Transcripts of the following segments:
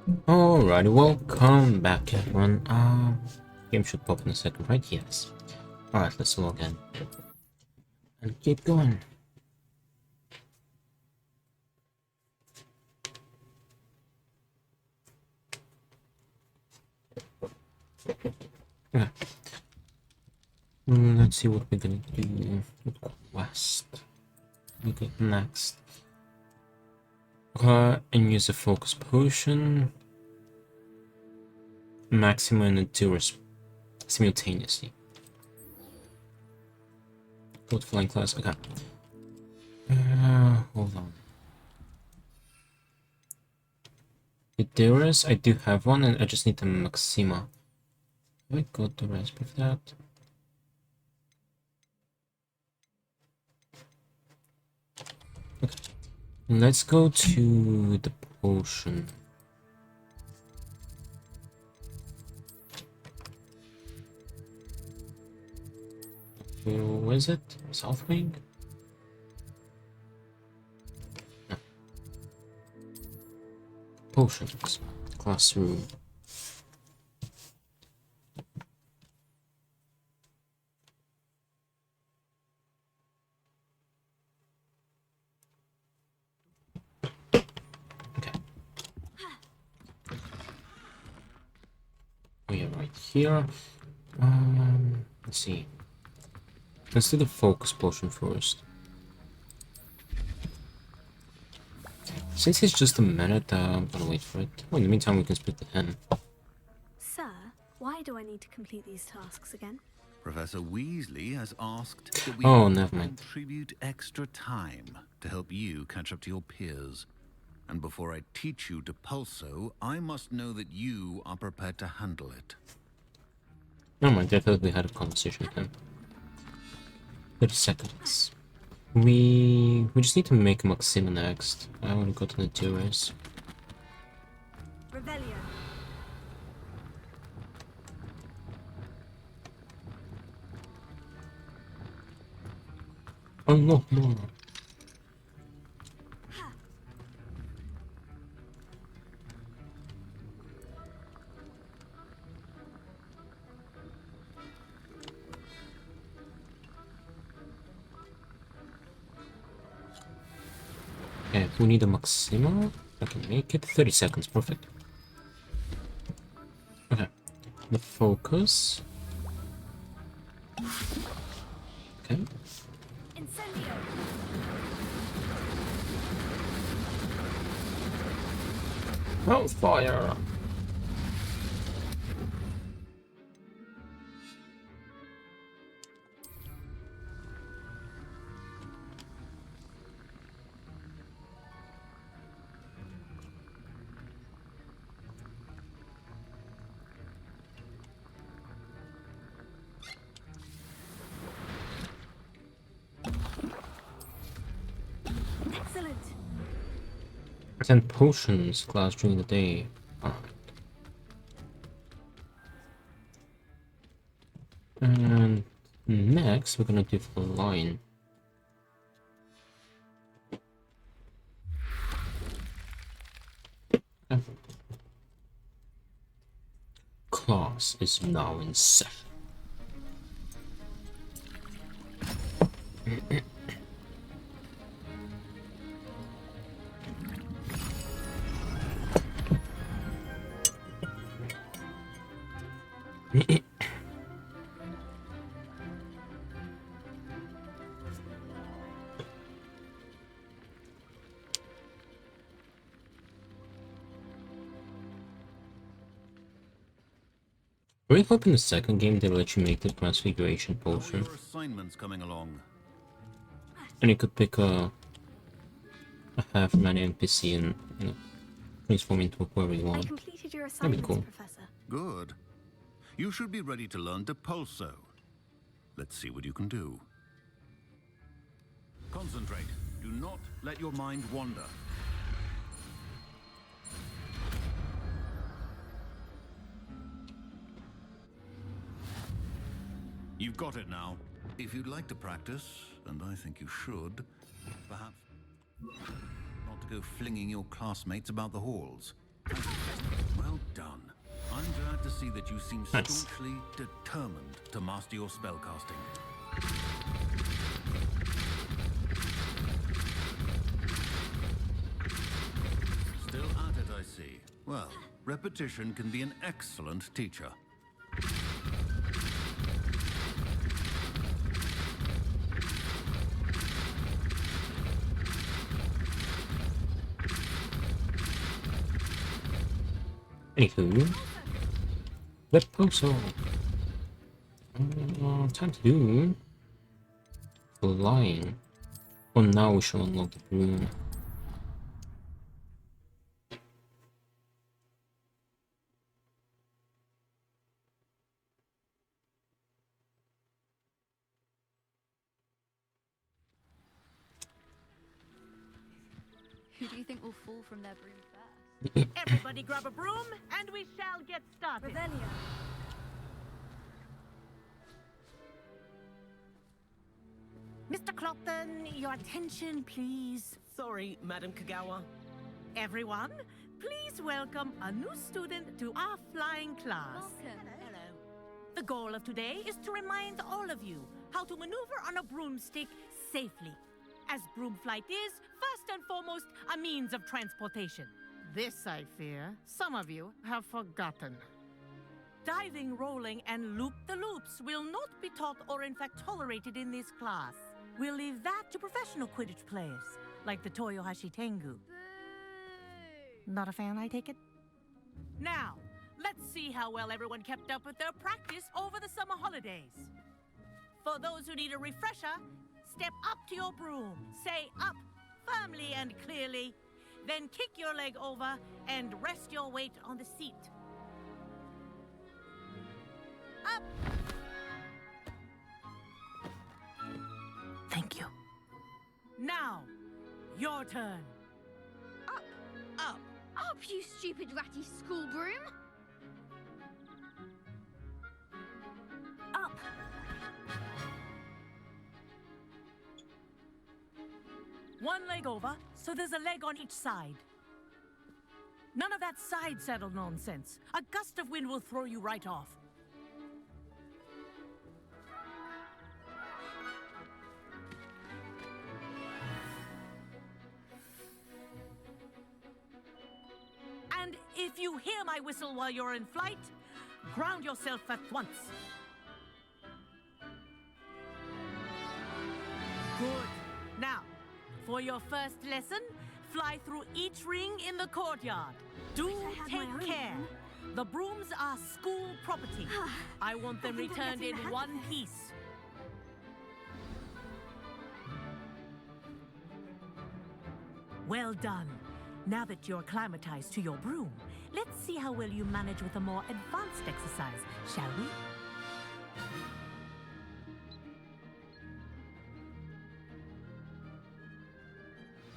Alrighty, welcome back everyone. Game should pop in a second, right? Yes. Alright, let's log in. And keep going. Okay. Let's see what we're gonna do with quest. Okay, next. And use a focus potion. Maximum endurance simultaneously. Good flying class. Okay. Hold on. Endurance, I do have one, and I just need the Maxima. Have I got the recipe for that? Okay. Let's go to the potion. Where is it? South Wing? No. Potions. Classroom. Okay. Oh yeah, right here. Let's see. Let's do the focus potion first. Since it's just a minute, I'm gonna wait for it. Oh, in the meantime, we can split the hen. Sir, why do I need to complete these tasks again? Professor Weasley has asked that we Never mind. contribute extra time to help you catch up to your peers. And before I teach you to pulso, I must know that you are prepared to handle it. Never mind, I thought we had a conversation with him. 30 seconds. We just need to make Maxima next. I want to go to the tours. Revelio. Oh no, no. Okay, we need a Maxima. I can make it 30 seconds, perfect. Okay, the focus. Okay. Incendio. Oh, fire! Excellent. 10 potions class during the day. And next, we're gonna do the line. Class is now in session. Really hope in the second game they let you make the transfiguration potion. Your assignments coming along. And you could pick a half man NPC and, you know, transform into whoever you I want. completed your That'd be assignments, cool. Professor. Good. You should be ready to learn to pulso. Let's see what you can do. Concentrate. Do not let your mind wander. You've got it now. If you'd like to practice, and I think you should, perhaps not to go flinging your classmates about the halls. to see that you seem Nice. staunchly determined to master your spellcasting. Still at it, I see. Well, repetition can be an excellent teacher. Anywho, the proposal. Time to do flying. Well, now we shall unlock the broom. Who do you think will fall from their broom first? Everybody grab a broom, and we shall get started. Revelio. Mr. Clopton, your attention, please. Sorry, Madam Kagawa. Everyone, please welcome a new student to our flying class. Welcome. Hello. The goal of today is to remind all of you how to maneuver on a broomstick safely, as broom flight is, first and foremost, a means of transportation. This, I fear, some of you have forgotten. Diving, rolling, and loop-the-loops will not be taught or in fact tolerated in this class. We'll leave that to professional Quidditch players, like the Toyohashi Tengu. Boo! Not a fan, I take it? Now, let's see how well everyone kept up with their practice over the summer holidays. For those who need a refresher, step up to your broom, say up firmly and clearly, then kick your leg over and rest your weight on the seat. Up! Thank you. Now, your turn. Up! Up! Up, you stupid ratty school broom! Up. One leg over, so there's a leg on each side. None of that side saddle nonsense. A gust of wind will throw you right off. And if you hear my whistle while you're in flight, ground yourself at once. Good. Now, for your first lesson, fly through each ring in the courtyard. Do Wish I had my own take care. ring. The brooms are school property. I want them I think I'm returned getting in the hang one of it. piece. Well done. Now that you're acclimatized to your broom, let's see how well you manage with a more advanced exercise, shall we?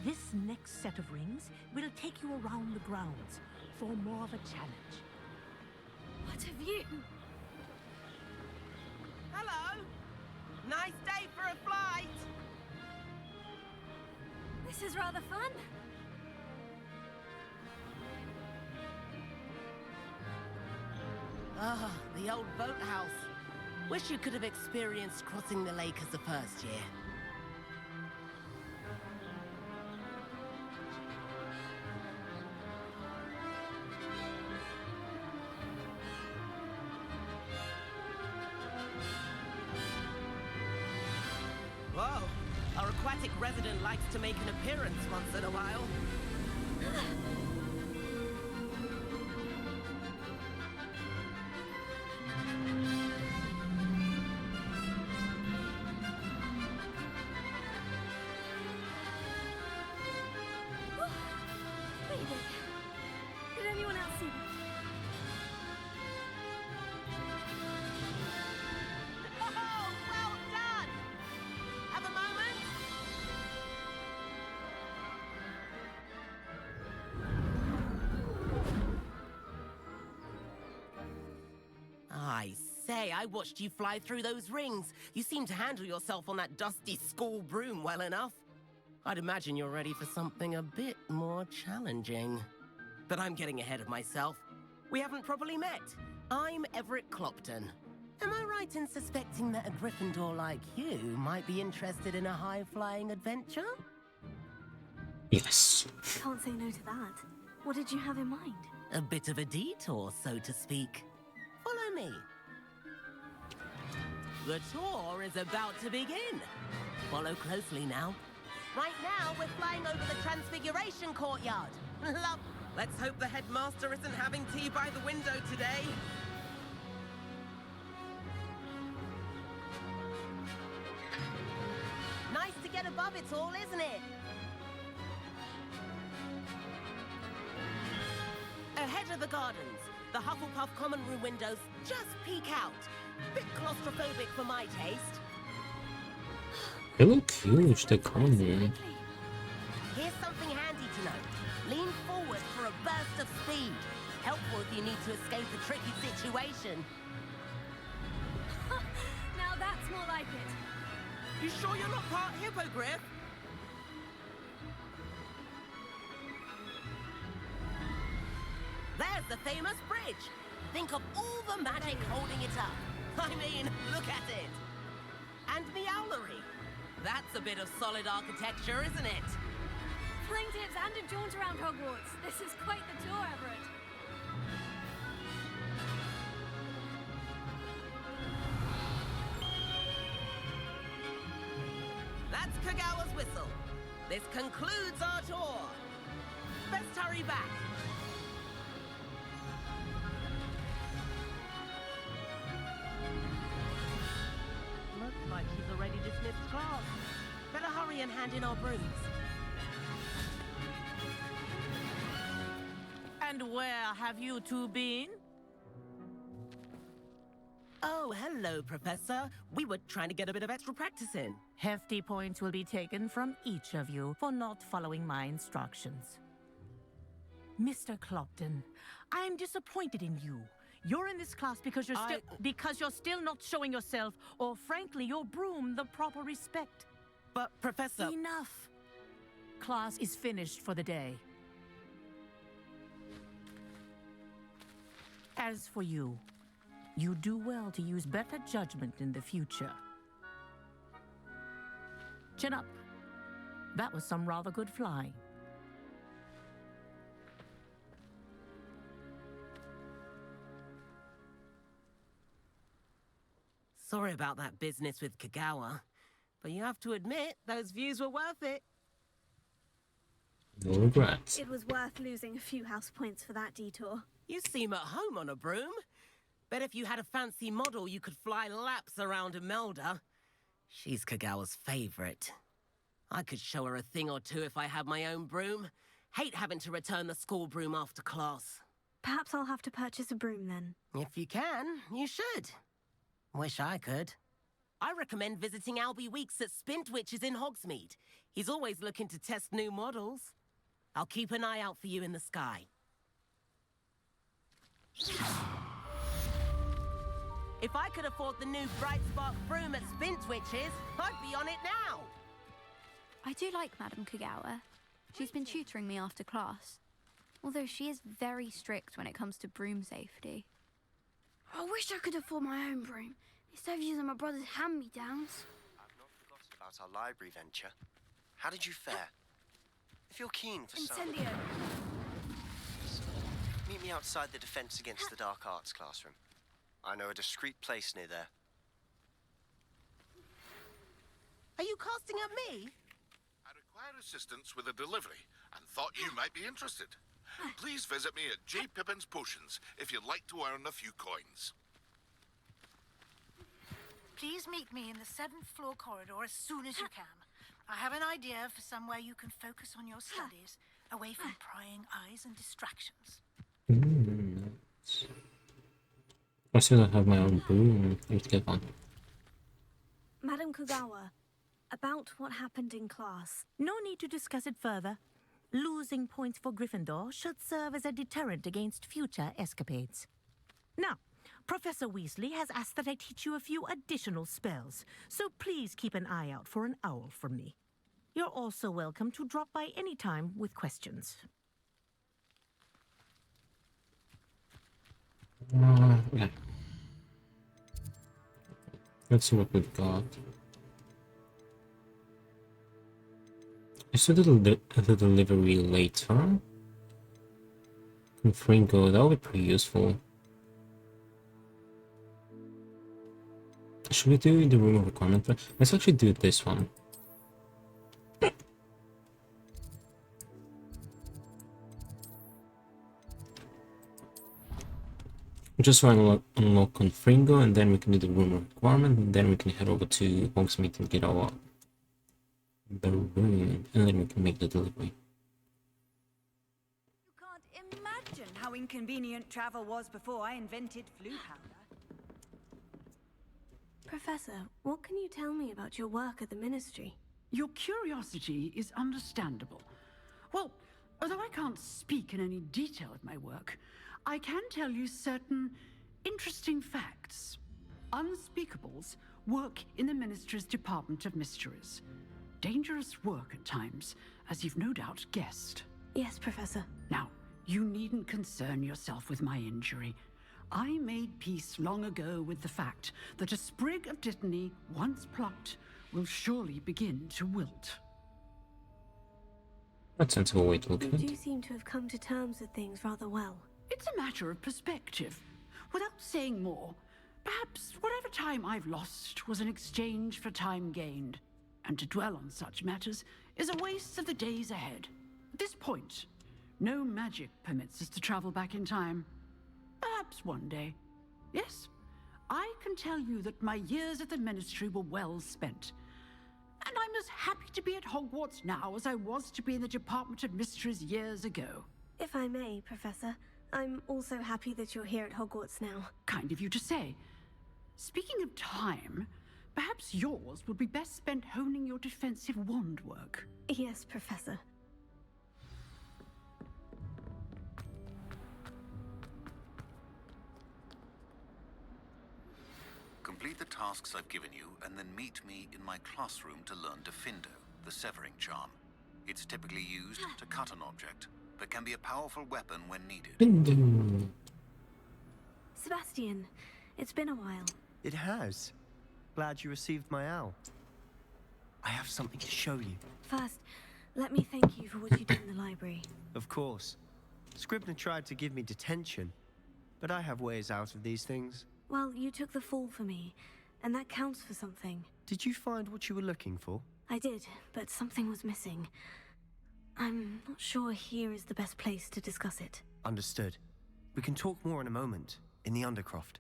This next set of rings will take you around the grounds for more of a challenge. What have you? Hello! Nice day for a flight! This is rather fun. Ah, the old boathouse. Wish you could have experienced crossing the lake as a first year. Whoa! Our aquatic resident likes to make an appearance once in a while. Pretty big. Did anyone else see that? Oh, well done! Have a moment? I say, I watched you fly through those rings. You seem to handle yourself on that dusty school broom well enough. I'd imagine you're ready for something a bit more challenging. But I'm getting ahead of myself. We haven't properly met. I'm Everett Clopton. Am I right in suspecting that a Gryffindor like you might be interested in a high-flying adventure? Yes. Can't say no to that. What did you have in mind? A bit of a detour, so to speak. Follow me. The tour is about to begin. Follow closely now. Right now, we're flying over the Transfiguration Courtyard. Love. Let's hope the headmaster isn't having tea by the window today. Nice to get above it all, isn't it? Ahead of the gardens, the Hufflepuff common room windows just peek out. Bit claustrophobic for my taste. They look huge, they're common. Here's something handy to know. Lean forward for a burst of speed. Helpful if you need to escape a tricky situation. Now that's more like it. You sure you're not part hippogriff? There's the famous bridge. Think of all the magic holding it up. I mean, look at it. And the owlery. That's a bit of solid architecture, isn't it? Flying tips and a jaunt around Hogwarts. This is quite the tour, Everett. That's Kagawa's whistle. This concludes our tour. Let's hurry back. Looks like she's already dismissed class. Better hurry and hand in our brooms. And where have you two been? Oh, hello, Professor. We were trying to get a bit of extra practice in. Hefty points will be taken from each of you for not following my instructions. Mr. Clopton, I'm disappointed in you. You're in this class because you're still not showing yourself, or frankly, your broom the proper respect. But, Professor... Enough. Class is finished for the day. As for you, you do well to use better judgment in the future. Chin up. That was some rather good flying. Sorry about that business with Kagawa, but you have to admit, those views were worth it. No regrets. It was worth losing a few house points for that detour. You seem at home on a broom. Bet if you had a fancy model, you could fly laps around Imelda. She's Kagawa's favorite. I could show her a thing or two if I had my own broom. Hate having to return the school broom after class. Perhaps I'll have to purchase a broom then. If you can, you should. Wish I could. I recommend visiting Albie Weeks at Spintwitches in Hogsmeade. He's always looking to test new models. I'll keep an eye out for you in the sky. If I could afford the new Bright Spark broom at Spintwitches, I'd be on it now. I do like Madame Kagawa. She's been tutoring me after class. Although she is very strict when it comes to broom safety. I wish I could afford my own broom, instead of using my brother's hand-me-downs. I've not forgotten about our library venture. How did you fare? If you're keen for some... Incendio! Meet me outside the Defense Against the Dark Arts classroom. I know a discreet place near there. Are you casting at me? I require assistance with a delivery and thought you might be interested. Please visit me at J. Pippin's Potions if you'd like to earn a few coins. Please meet me in the 7th floor corridor as soon as you can. I have an idea for somewhere you can focus on your studies, away from prying eyes and distractions. I still don't have my own broom. I need to get one. Madam Kagawa, about what happened in class. No need to discuss it further. Losing points for Gryffindor should serve as a deterrent against future escapades. Now, Professor Weasley has asked that I teach you a few additional spells, so please keep an eye out for an owl from me. You're also welcome to drop by any time with questions. Yeah. Let's see what we've got. Is the delivery later? Fringo, that would be pretty useful. Should we do the room of requirement? Let's actually do this one. Just so I unlock on Fringo, and then we can do the room of requirement, and then we can head over to Hogsmeade and get our the room, and then we can make the delivery. You can't imagine how inconvenient travel was before I invented flu powder. Professor, what can you tell me about your work at the Ministry? Your curiosity is understandable. Well, although I can't speak in any detail of my work, I can tell you certain interesting facts. Unspeakables work in the Ministry's Department of Mysteries. Dangerous work at times, as you've no doubt guessed. Yes, Professor. Now, you needn't concern yourself with my injury. I made peace long ago with the fact that a sprig of dittany, once plucked, will surely begin to wilt. That's a sensible way to look at You it. do seem to have come to terms with things rather well. It's a matter of perspective. Without saying more, perhaps whatever time I've lost was an exchange for time gained. And to dwell on such matters is a waste of the days ahead. At this point, no magic permits us to travel back in time. Perhaps one day. Yes, I can tell you that my years at the Ministry were well spent. And I'm as happy to be at Hogwarts now as I was to be in the Department of Mysteries years ago. If I may, Professor, I'm also happy that you're here at Hogwarts now. Kind of you to say. Speaking of time, perhaps yours would be best spent honing your defensive wand work. Yes, Professor. Complete the tasks I've given you, and then meet me in my classroom to learn Defindo, the severing charm. It's typically used to cut an object, but can be a powerful weapon when needed. Sebastian, it's been a while. It has. Glad you received my owl. I have something to show you. First, let me thank you for what you did in the library. Of course. Scribner tried to give me detention, but I have ways out of these things. Well, you took the fall for me, and that counts for something. Did you find what you were looking for? I did, but something was missing. I'm not sure here is the best place to discuss it. Understood. We can talk more in a moment, in the Undercroft.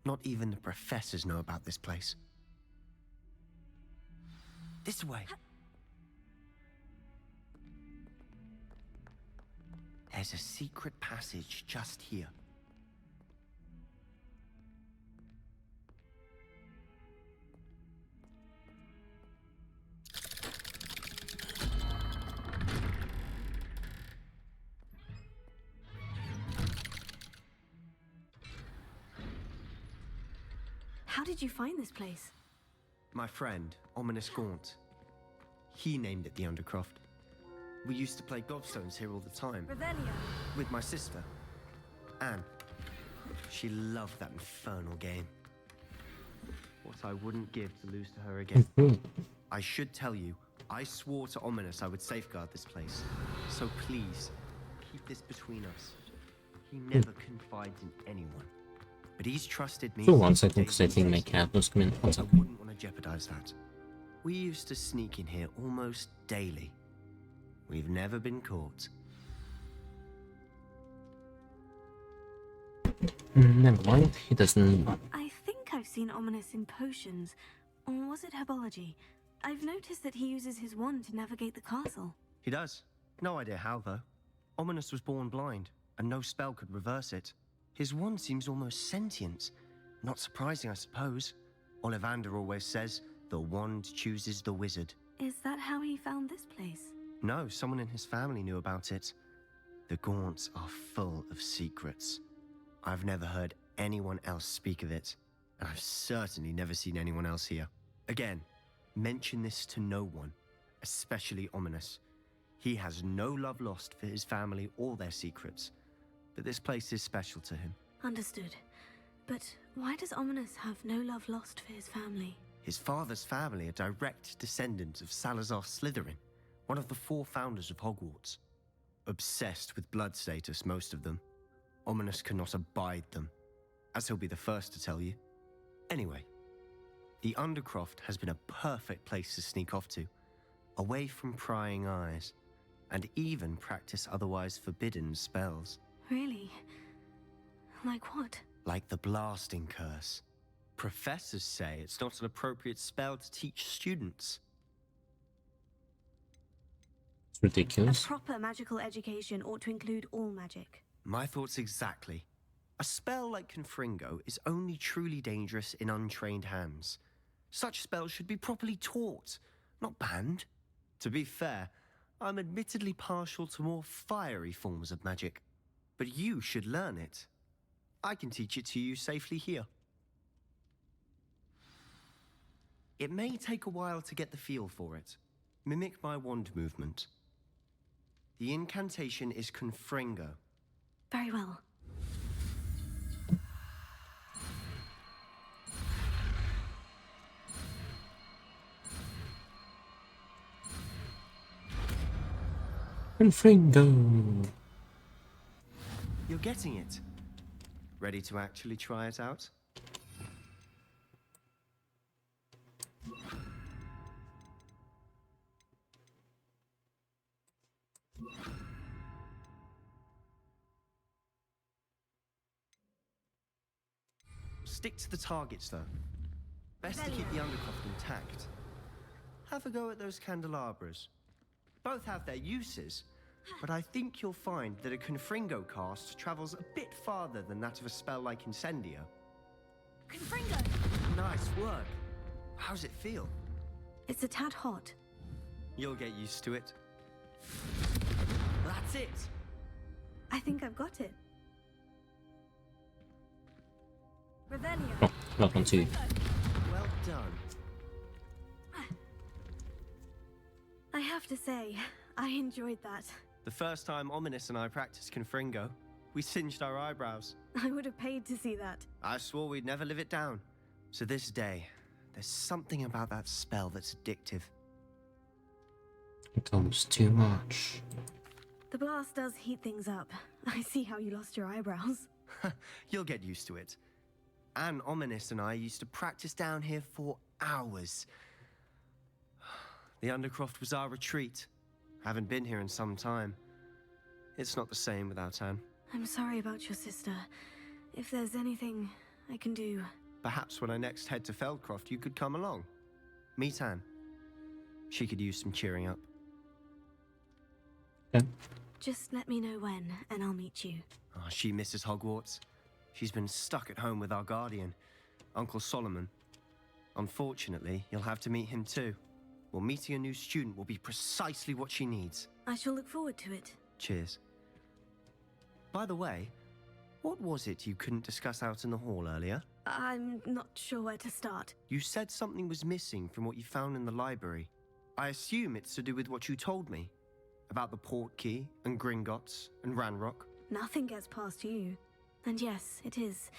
Not even the professors know about this place. This way. There's a secret passage just here. How did you find this place? My friend, Ominous Gaunt. He named it the Undercroft. We used to play gobstones here all the time. Revelio. With my sister, Anne. She loved that infernal game. What I wouldn't give to lose to her again. I should tell you, I swore to Ominous I would safeguard this place. So please, keep this between us. He never confides in anyone. But he's trusted me. For 1 second, because I think my cat was coming. 1 I second. wouldn't want to jeopardize that. We used to sneak in here almost daily. We've never been caught. Never mind, he doesn't. I think I've seen Ominous in potions. Or was it herbology? I've noticed that he uses his wand to navigate the castle. He does. No idea how, though. Ominous was born blind, and no spell could reverse it. His wand seems almost sentient. Not surprising, I suppose. Ollivander always says, the wand chooses the wizard. Is that how he found this place? No, someone in his family knew about it. The Gaunts are full of secrets. I've never heard anyone else speak of it, and I've certainly never seen anyone else here. Again, mention this to no one, especially Ominous. He has no love lost for his family or their secrets, but this place is special to him. Understood. But why does Ominous have no love lost for his family? His father's family are direct descendants of Salazar Slytherin, one of the 4 founders of Hogwarts. Obsessed with blood status, most of them. Ominous cannot abide them, as he'll be the first to tell you. Anyway, the Undercroft has been a perfect place to sneak off to, away from prying eyes, and even practice otherwise forbidden spells. Really? Like what? Like the blasting curse. Professors say it's not an appropriate spell to teach students. It's ridiculous. A proper magical education ought to include all magic. My thoughts exactly. A spell like Confringo is only truly dangerous in untrained hands. Such spells should be properly taught, not banned. To be fair, I'm admittedly partial to more fiery forms of magic, but you should learn it. I can teach it to you safely here. It may take a while to get the feel for it. Mimic my wand movement. The incantation is Confringo. Very well. Confringo. You're getting it. Ready to actually try it out? Stick to the targets, though. Best to keep the Undercroft intact. Have a go at those candelabras. Both have their uses, but I think you'll find that a Confringo cast travels a bit farther than that of a spell like Incendio. Confringo! Nice work. How's it feel? It's a tad hot. You'll get used to it. That's it! I think I've got it. Oh, not on 2. Well done. I have to say, I enjoyed that. The first time Ominous and I practiced Confringo, we singed our eyebrows. I would have paid to see that. I swore we'd never live it down. To this day, there's something about that spell that's addictive. It becomes too much. The blast does heat things up. I see how you lost your eyebrows. You'll get used to it. Anne, Ominous and I used to practice down here for hours. The Undercroft was our retreat. Haven't been here in some time. It's not the same without Anne. I'm sorry about your sister. If there's anything I can do... Perhaps when I next head to Feldcroft, you could come along. Meet Anne. She could use some cheering up. Yeah. Just let me know when, and I'll meet you. Oh, she misses Hogwarts. She's been stuck at home with our guardian, Uncle Solomon. Unfortunately, you'll have to meet him too. Well, meeting a new student will be precisely what she needs. I shall look forward to it. Cheers. By the way, what was it you couldn't discuss out in the hall earlier? I'm not sure where to start. You said something was missing from what you found in the library. I assume it's to do with what you told me. About the Portkey, and Gringotts, and Ranrock. Nothing gets past you. And yes, it is.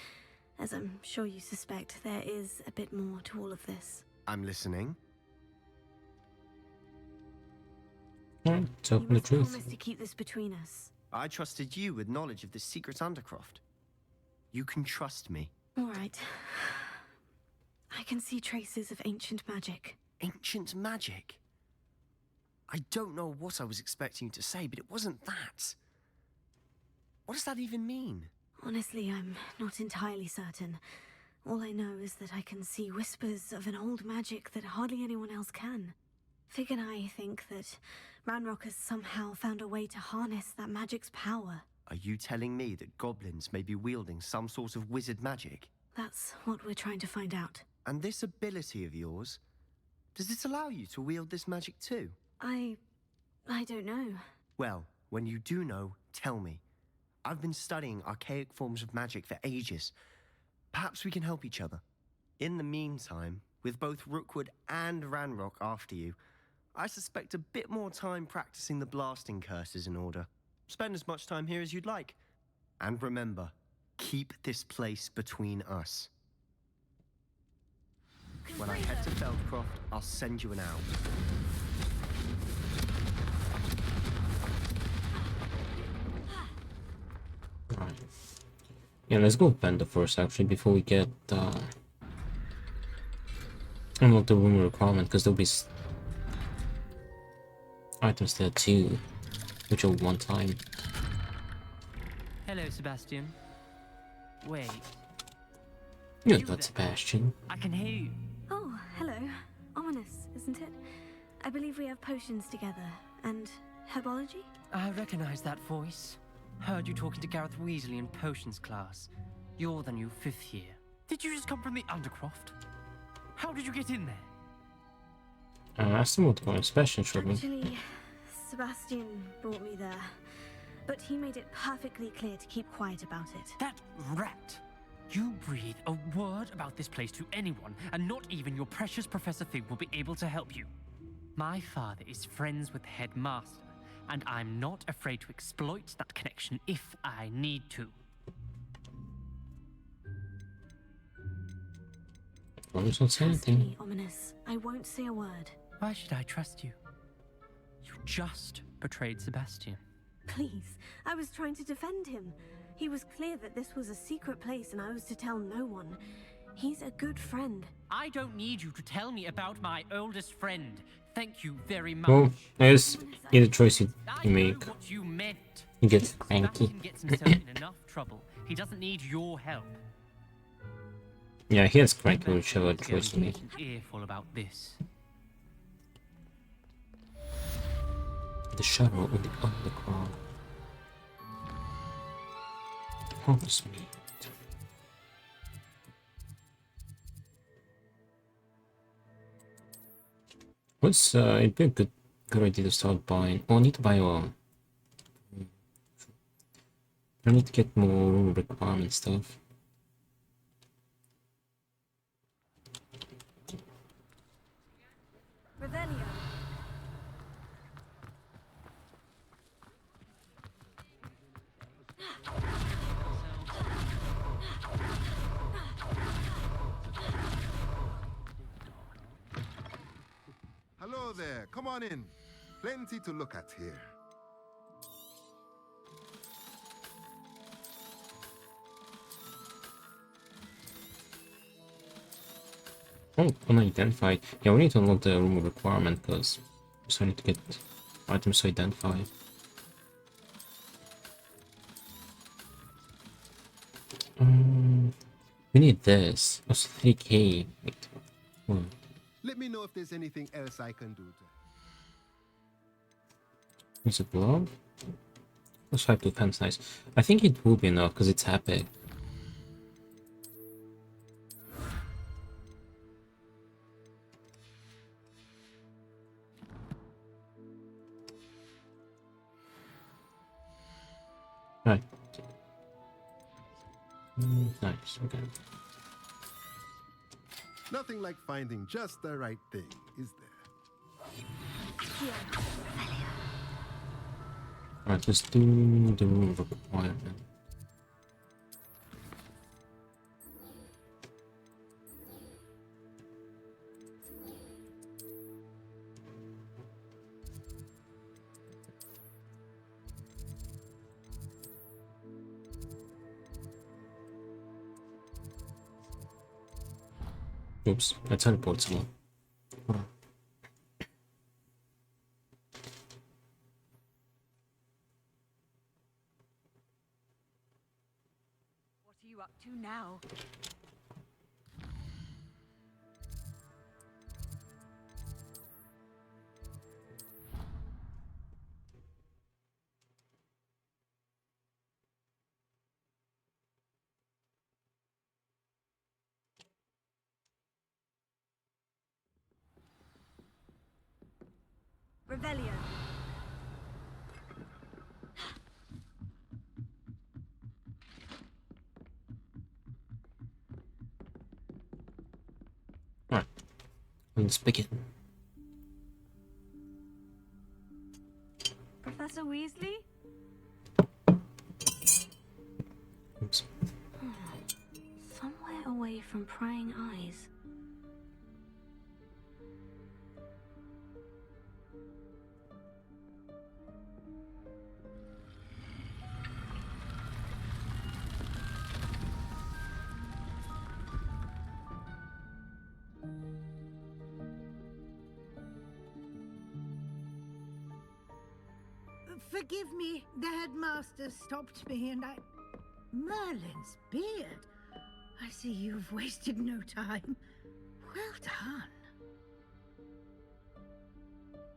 As I'm sure you suspect, there is a bit more to all of this. I'm listening. Alright, tell me the truth. Promise to keep this between us. I trusted you with knowledge of the secret Undercroft. You can trust me. All right. I can see traces of ancient magic. Ancient magic? I don't know what I was expecting you to say, but it wasn't that. What does that even mean? Honestly, I'm not entirely certain. All I know is that I can see whispers of an old magic that hardly anyone else can. Fig and I think that Ranrock has somehow found a way to harness that magic's power. Are you telling me that goblins may be wielding some sort of wizard magic? That's what we're trying to find out. And this ability of yours, does it allow you to wield this magic too? I don't know. Well, when you do know, tell me. I've been studying archaic forms of magic for ages. Perhaps we can help each other. In the meantime, with both Rookwood and Ranrock after you, I suspect a bit more time practicing the blasting curse is in order. Spend as much time here as you'd like. And remember, Keep this place between us. When I head to Feldcroft, I'll send you an out. Alright. Yeah, let's go Panda first actually before we get unlock the room requirement, because there'll be items there too, which are one time. Hello, Sebastian. Wait. You're not Sebastian. I can hear you. Oh, hello. Ominous, isn't it? I believe we have potions together. And herbology? I recognize that voice. Heard you talking to Gareth Weasley in potions class. You're the new 5th year. Did you just come from the Undercroft? How did you get in there? I asked him what kind of Sebastian showed me. Actually, Sebastian brought me there. But he made it perfectly clear to keep quiet about it. That rat! You breathe a word about this place to anyone, and not even your precious Professor Fig will be able to help you. My father is friends with the headmaster, and I'm not afraid to exploit that connection if I need to. Ominous won't say Trust anything. me, Ominous. I won't say a word. Why should I trust you? You just betrayed Sebastian. Please, I was trying to defend him. He was clear that this was a secret place and I was to tell no one. He's a good friend. I don't need you to tell me about my oldest friend. Thank you very much. Well, there's either choice you make. What you meant. You get cranky. Sebastian gets himself in enough trouble. He doesn't need your help. Yeah, he has cranky whichever choice you make. An earful about this. The shadow on the underground haunts me. What's it'd be a good idea to start buying. Oh, I need to buy I need to get more room requirement stuff. Revelio. Hello there, come on in. Plenty to look at here. Oh, unidentified. Yeah, we need to unlock the room requirement because I need to get items to identify. We need this. That's 3k. Wait. Hmm. Let me know if there's anything else I can do to. Is it blob? Let's try to defense nice. I think it will be enough because it's epic. Right. Nice, okay. Nothing like finding just the right thing, is there? Alright, let's do the room requirement. Oops, I teleport someone. Hold on. What are you up to now? Revelio. Alright, let's begin. Professor Weasley? Oops. from prying eyes. Forgive me, the headmaster stopped me and I... Merlin's beard. I see you've wasted no time. Well done.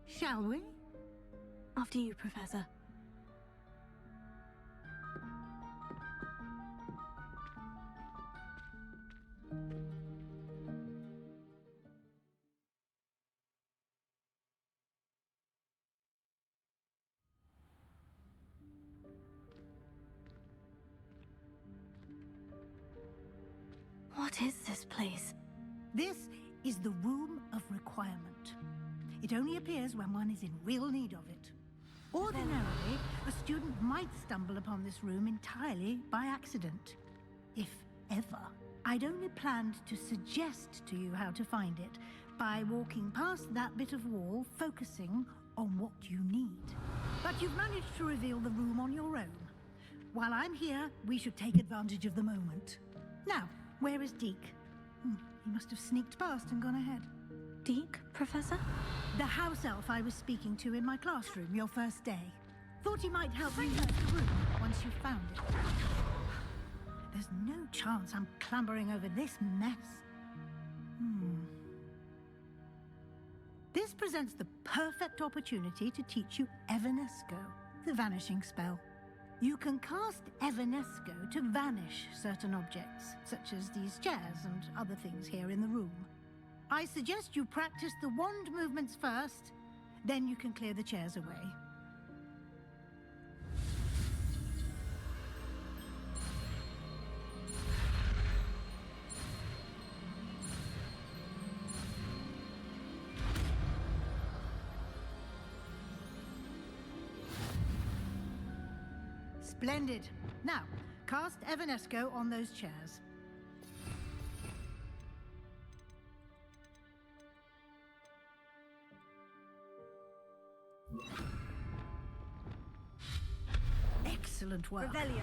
Shall we? After you, Professor. What is this place? This is the Room of Requirement. It only appears when one is in real need of it. Ordinarily, a student might stumble upon this room entirely by accident. If ever. I'd only planned to suggest to you how to find it by walking past that bit of wall, focusing on what you need. But you've managed to reveal the room on your own. While I'm here, we should take advantage of the moment. Now, where is Deke? He must have sneaked past and gone ahead. Deke, Professor? The house elf I was speaking to in my classroom your first day. Thought he might help you use the room once you found it. There's no chance I'm clambering over this mess. This presents the perfect opportunity to teach you Evanesco, the vanishing spell. You can cast Evanesco to vanish certain objects, such as these chairs and other things here in the room. I suggest you practice the wand movements first, then you can clear the chairs away. Splendid. Now, cast Evanesco on those chairs. Excellent work. Revelio.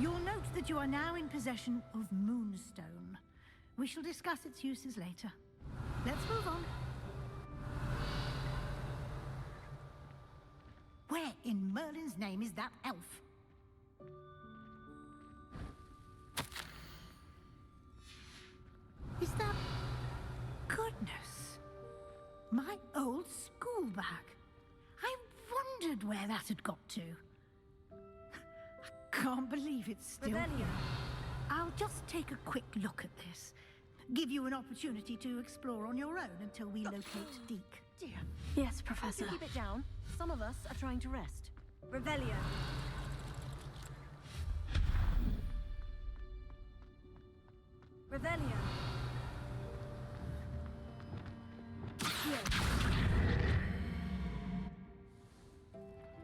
You'll note that you are now in possession of Moonstone. We shall discuss its uses later. Let's move on. Where in Merlin's name is that elf? Is that... Goodness. My old school bag. I wondered where that had got to. I can't believe it's still here. I'll just take a quick look at this. Give you an opportunity to explore on your own until we locate Deke. Dear. Yes, Professor. Keep it down. Some of us are trying to rest. Revelio. Revelio.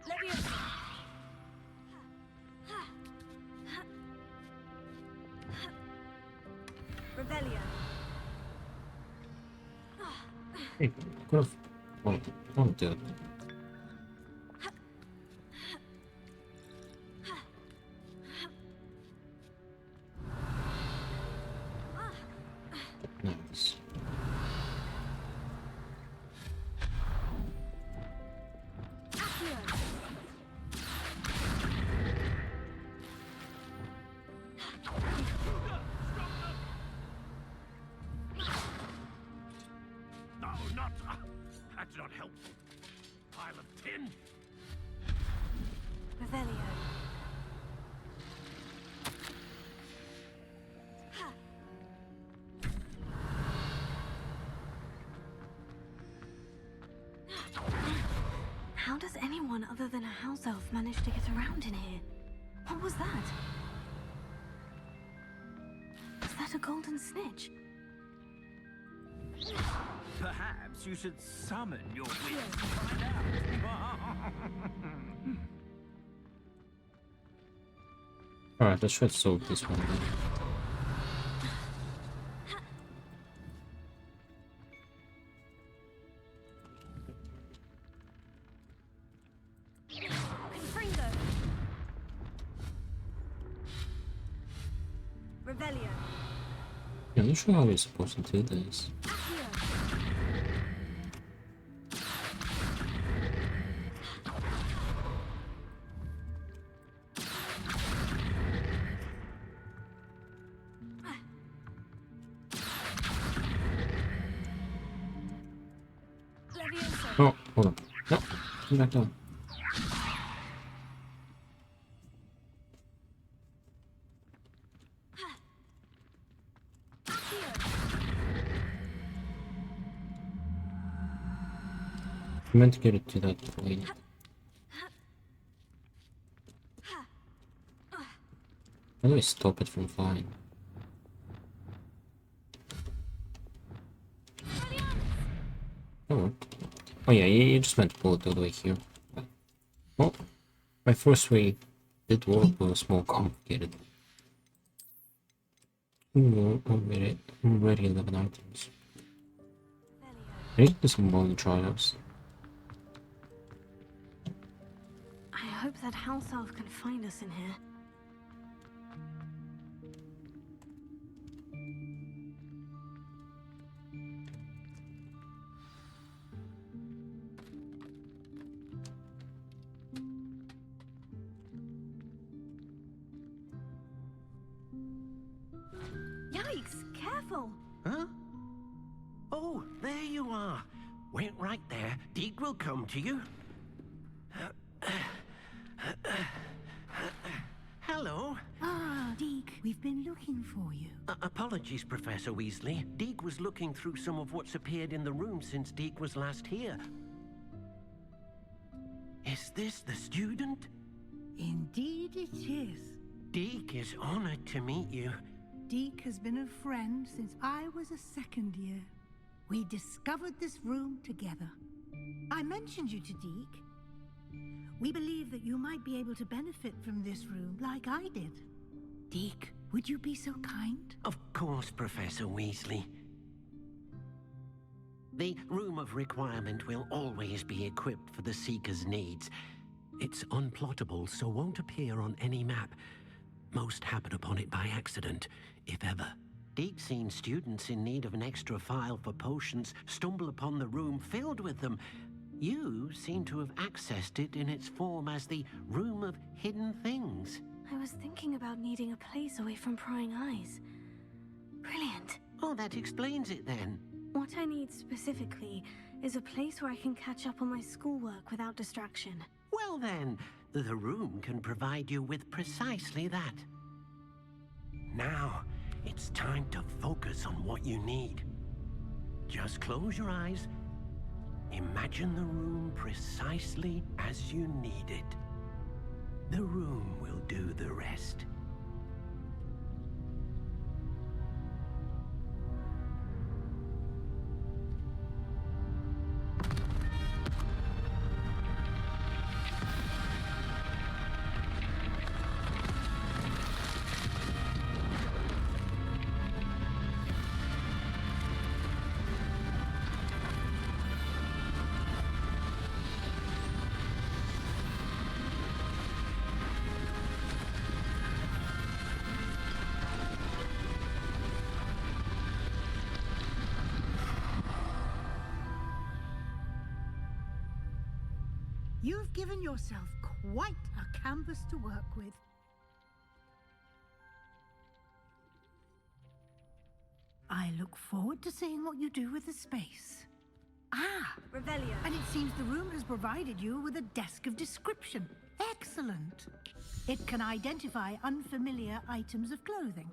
Leviosa. Revelio. Hey, could have. Oh, don't do it. Nice. No, not. That's not helpful. Pile of tin. Revelio. How does anyone other than a house elf manage to get around in here? What was that? Is that a golden snitch? Perhaps you should summon your wits to find out. Alright, let's try to solve this one. Revelio. Yeah, I'm not sure how we're supposed to do this. Oh, hold on. No, come back down. I meant to get it to that point. How do I stop it from flying? Oh, oh yeah, you just meant to pull it all the way here. Well, my first way did work, but it was more complicated. Ooh, already 11 items. I need to do some bowling trials. I hope that house elf can find us in here. Yikes! Careful! Huh? Oh, there you are. Wait right there. Deke will come to you. Hello. Ah, Deke, we've been looking for you. Apologies, Professor Weasley. Deke was looking through some of what's appeared in the room since Deke was last here. Is this the student? Indeed it is. Deke is honored to meet you. Deke has been a friend since I was a second year. We discovered this room together. I mentioned you to Deke. We believe that you might be able to benefit from this room like I did. Deke, would you be so kind? Of course, Professor Weasley. The Room of Requirement will always be equipped for the Seeker's needs. It's unplottable, so won't appear on any map. Most happen upon it by accident, if ever. Deke's seen students in need of an extra file for potions stumble upon the room filled with them. You seem to have accessed it in its form as the Room of Hidden Things. I was thinking about needing a place away from prying eyes. Brilliant. Oh, that explains it then. What I need specifically is a place where I can catch up on my schoolwork without distraction. Well then, the room can provide you with precisely that. Now, it's time to focus on what you need. Just close your eyes. Imagine the room precisely as you need it. The room will do the rest. You've given yourself quite a canvas to work with. I look forward to seeing what you do with the space. Ah! Revelio. And it seems the room has provided you with a desk of description. Excellent! It can identify unfamiliar items of clothing.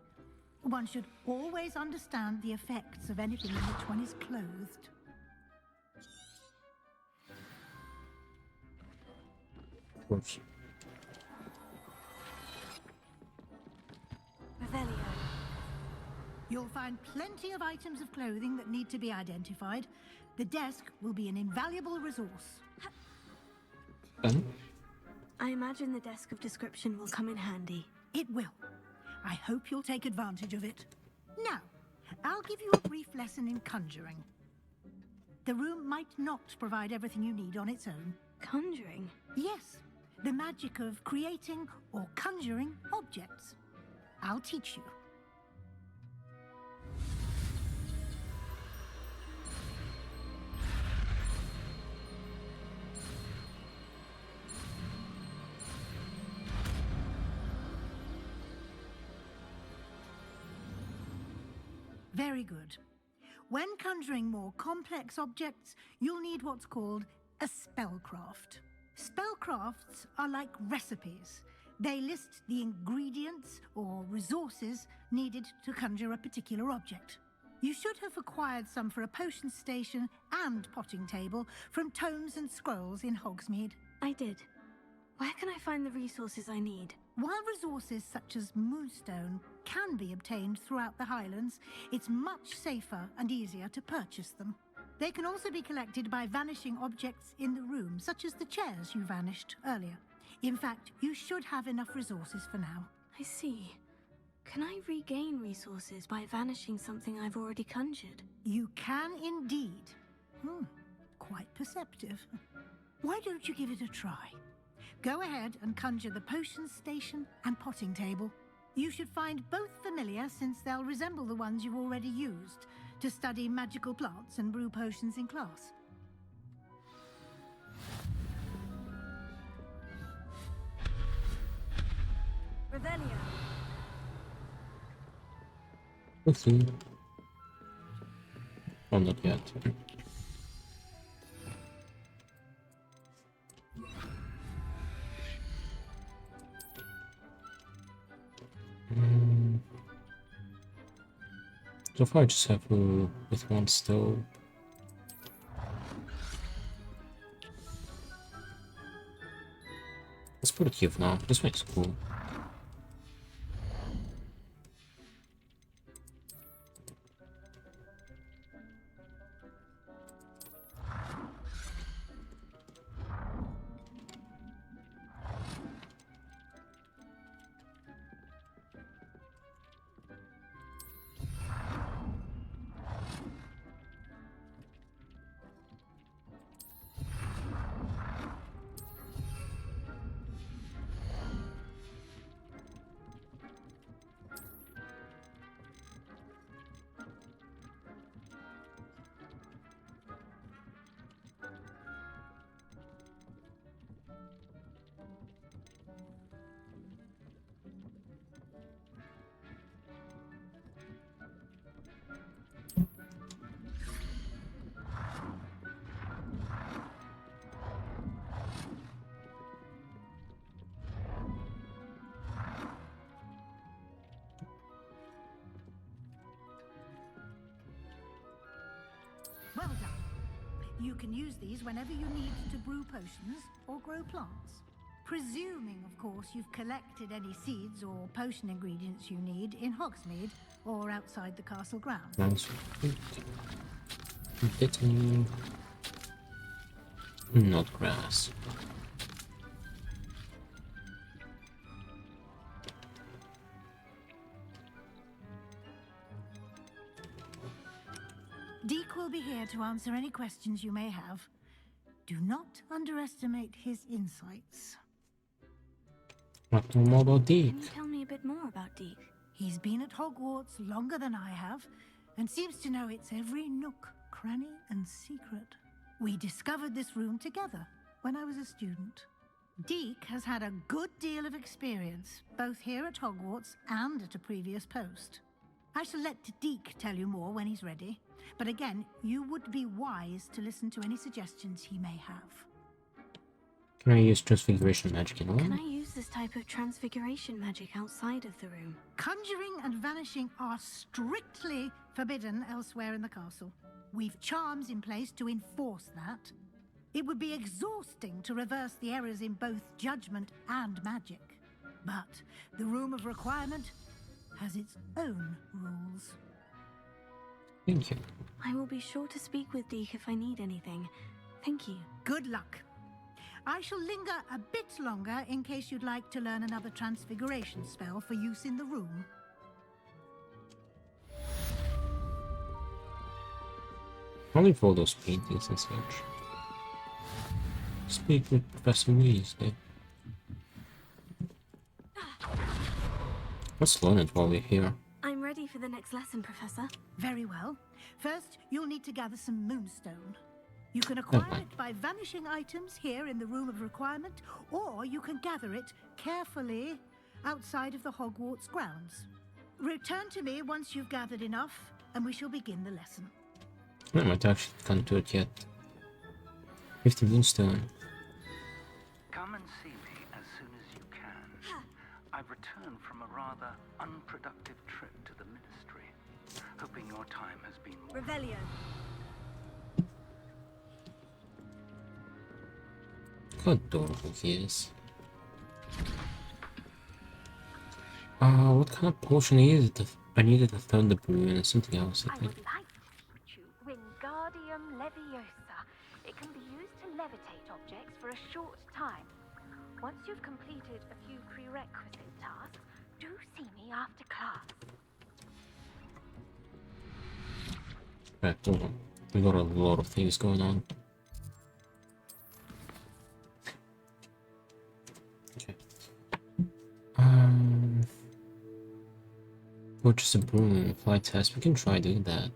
One should always understand the effects of anything in which one is clothed. Of course. Revelio. You'll find plenty of items of clothing that need to be identified. The desk will be an invaluable resource. I imagine the desk of description will come in handy. It will. I hope you'll take advantage of it. Now, I'll give you a brief lesson in conjuring. The room might not provide everything you need on its own. Conjuring? Yes, the magic of creating or conjuring objects. I'll teach you. Very good. When conjuring more complex objects, you'll need what's called a spellcraft. Spellcrafts are like recipes. They list the ingredients or resources needed to conjure a particular object. You should have acquired some for a potion station and potting table from tomes and scrolls in Hogsmeade. I did. Where can I find the resources I need? While resources such as Moonstone can be obtained throughout the Highlands, it's much safer and easier to purchase them. They can also be collected by vanishing objects in the room, such as the chairs you vanished earlier. In fact, you should have enough resources for now. I see. Can I regain resources by vanishing something I've already conjured? You can indeed. Quite perceptive. Why don't you give it a try? Go ahead and conjure the potion station and potting table. You should find both familiar, since they'll resemble the ones you've already used to study magical plants and brew potions in class. Revelio. We'll see. Oh, not yet. So far I just have with one stove. Let's put it here for now. This makes cool. Well done. You can use these whenever you need to brew potions or grow plants. Presuming, of course, you've collected any seeds or potion ingredients you need in Hogsmeade or outside the castle grounds. Nice. Getting not grass. Deke will be here to answer any questions you may have. Do not underestimate his insights. What know more about Deke? Can you tell me a bit more about Deke? He's been at Hogwarts longer than I have, and seems to know its every nook, cranny, and secret. We discovered this room together when I was a student. Deke has had a good deal of experience, both here at Hogwarts and at a previous post. I shall let Deke tell you more when he's ready, but again, you would be wise to listen to any suggestions he may have. Can I use transfiguration magic in one? Can I use this type of transfiguration magic outside of the room? Conjuring and vanishing are strictly forbidden elsewhere in the castle. We've charms in place to enforce that. It would be exhausting to reverse the errors in both judgment and magic. But the Room of Requirement has its own rules. Thank you. I will be sure to speak with Deke if I need anything. Thank you. Good luck. I shall linger a bit longer in case you'd like to learn another transfiguration spell for use in the room. Only for those paintings and such. Speak with Professor Weasley. Let's learn it while we're here. I'm ready for the next lesson, Professor. Very well. First, you'll need to gather some Moonstone. You can acquire it by vanishing items here in the Room of Requirement, or you can gather it carefully outside of the Hogwarts grounds. Return to me once you've gathered enough, and we shall begin the lesson. I might actually can't do it yet. 50 moonstone. Come and see me as soon as you can. I've returned from a rather unproductive trip to the Ministry, hoping your time has been more... Revelio. How adorable he is. What kind of potion is it? I needed a thunder brew and something else, I think. Wingardium Leviosa. It can be used to levitate objects for a short time. Once you've completed a few prerequisite tasks, do see me after class. Right, hold on. We got a lot of things going on. Okay. Purchase a broom, fly test. We can try doing that.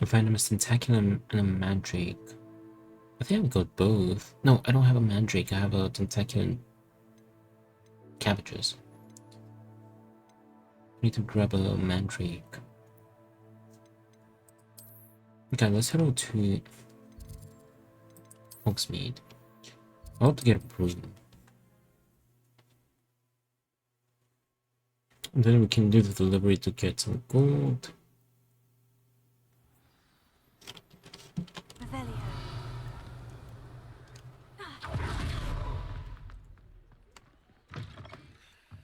I find a tentaculum and a mandrake. I think I've got both. No, I don't have a mandrake. I have a tentaculum. Cabbages. I need to grab a mandrake. Okay, let's head over to Hogsmeade. I want to get a broom. And then we can do the delivery to get some gold.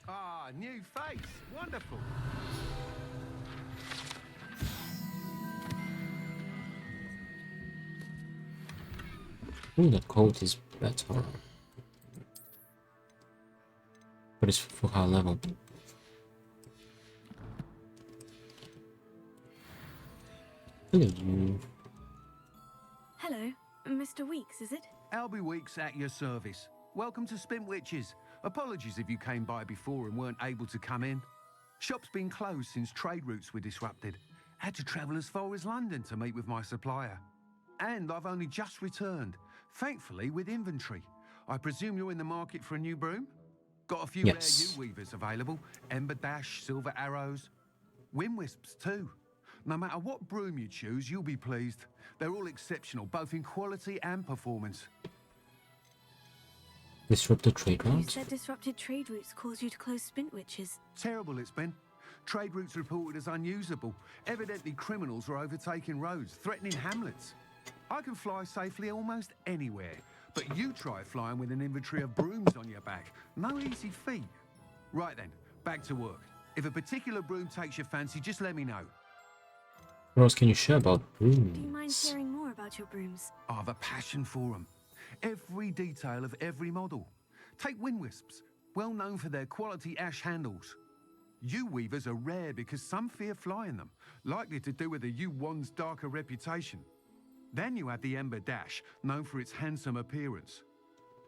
Ah, new face. Wonderful. Ooh, that coat is better. But it's for high level. Hello. Hello, Mr. Weeks, is it? Albie Weeks at your service. Welcome to Spintwitches. Apologies if you came by before and weren't able to come in. Shop's been closed since trade routes were disrupted. Had to travel as far as London to meet with my supplier. And I've only just returned, thankfully with inventory. I presume you're in the market for a new broom? Got a few rare U-weavers available. Ember Dash, Silver Arrows. Wind Wisps too. No matter what broom you choose, you'll be pleased. They're all exceptional, both in quality and performance. Disrupted trade You routes? said disrupted trade routes caused you to close Spintwitches. Terrible it's been. Trade routes reported as unusable. Evidently criminals are overtaking roads, threatening hamlets. I can fly safely almost anywhere, but you try flying with an inventory of brooms on your back. No easy feat. Right then, back to work. If a particular broom takes your fancy, just let me know. What else can you share about brooms? Do you mind sharing more about your brooms? I have a passion for them. Every detail of every model. Take Wind Wisps, well known for their quality ash handles. U-weavers are rare because some fear flying them, likely to do with the U-wand's darker reputation. Then you have the Ember Dash, known for its handsome appearance.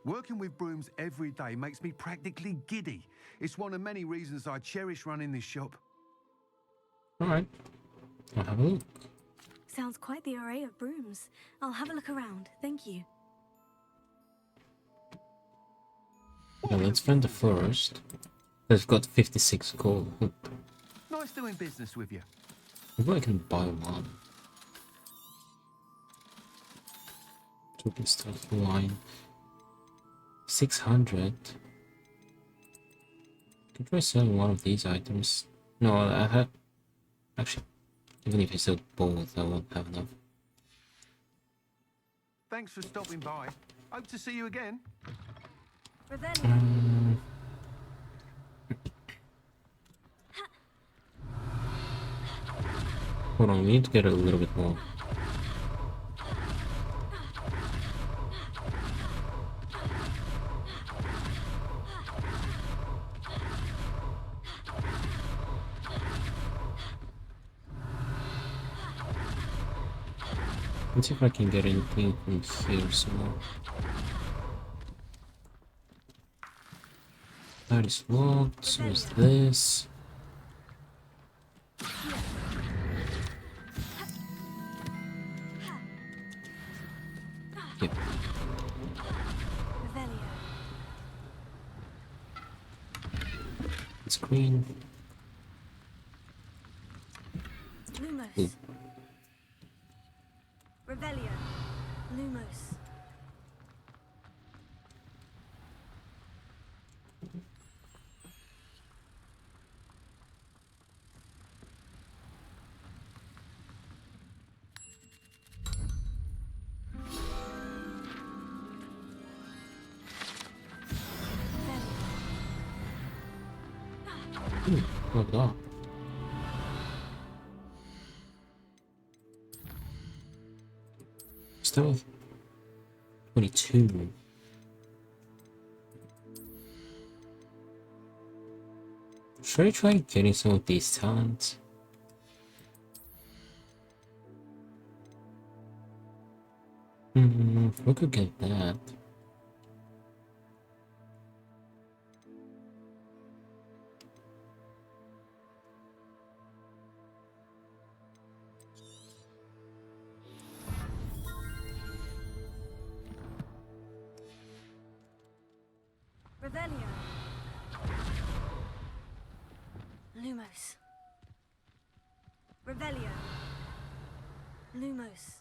Working with brooms every day makes me practically giddy. It's one of many reasons I cherish running this shop. Alright. I'll have a look. Sounds quite the array of brooms. I'll have a look around, thank you. Yeah, let's find the forest. They've got 56 gold. Nice doing business with you. Maybe I can buy one. Token stuff line. 600. Could try selling one of these items. No, I have. Actually, even if I sell both, I won't have enough. Thanks for stopping by. Hope to see you again. Hold on, we need to get a little bit more. Let's see if I can get anything from here somewhere. That is locked, so is this. Yep. It's green. Ooh. Revelio. Lumos. Ooh, look at that. Still 22. Should I try getting some of these talents? We could get that. Revelio. Lumos. Revelio. Lumos.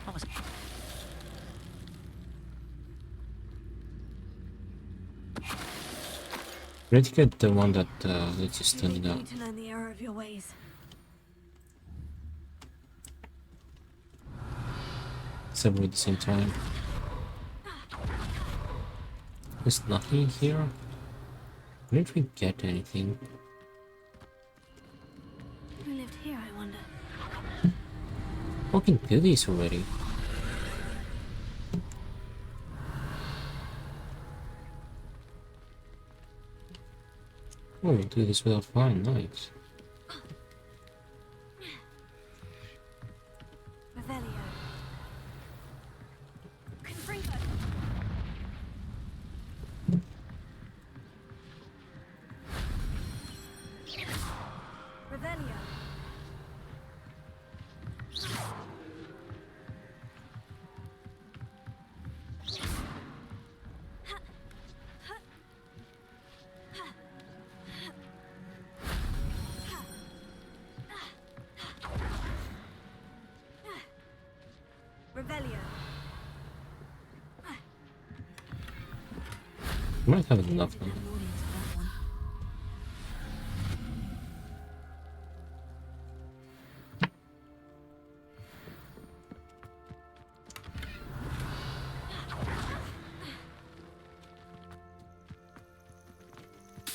What was Ready to get the one that lets you stand it You up. need to learn the error of your ways. Several at the same time. There's nothing here. Didn't we get anything? Who lived here, I wonder? I can do these already. Oh, we'll do this without flying, nice. Revelio. Confringo. Revelio. Revelio. We might have enough now.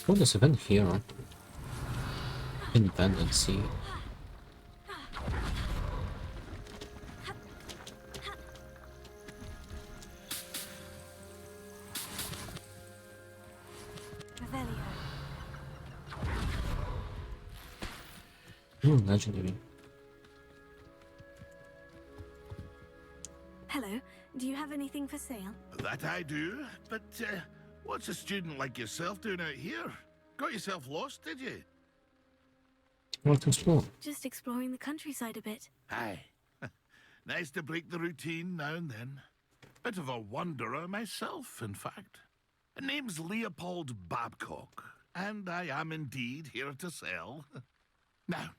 Oh, there's a vent here. Independent sea. Legendary. Hello, do you have anything for sale? That I do, but what's a student like yourself doing out here? Got yourself lost, did you? Want to explore? Just exploring the countryside a bit. Aye. Nice to break the routine now and then. Bit of a wanderer myself, in fact. Name's Leopold Babcock, and I am indeed here to sell. Now,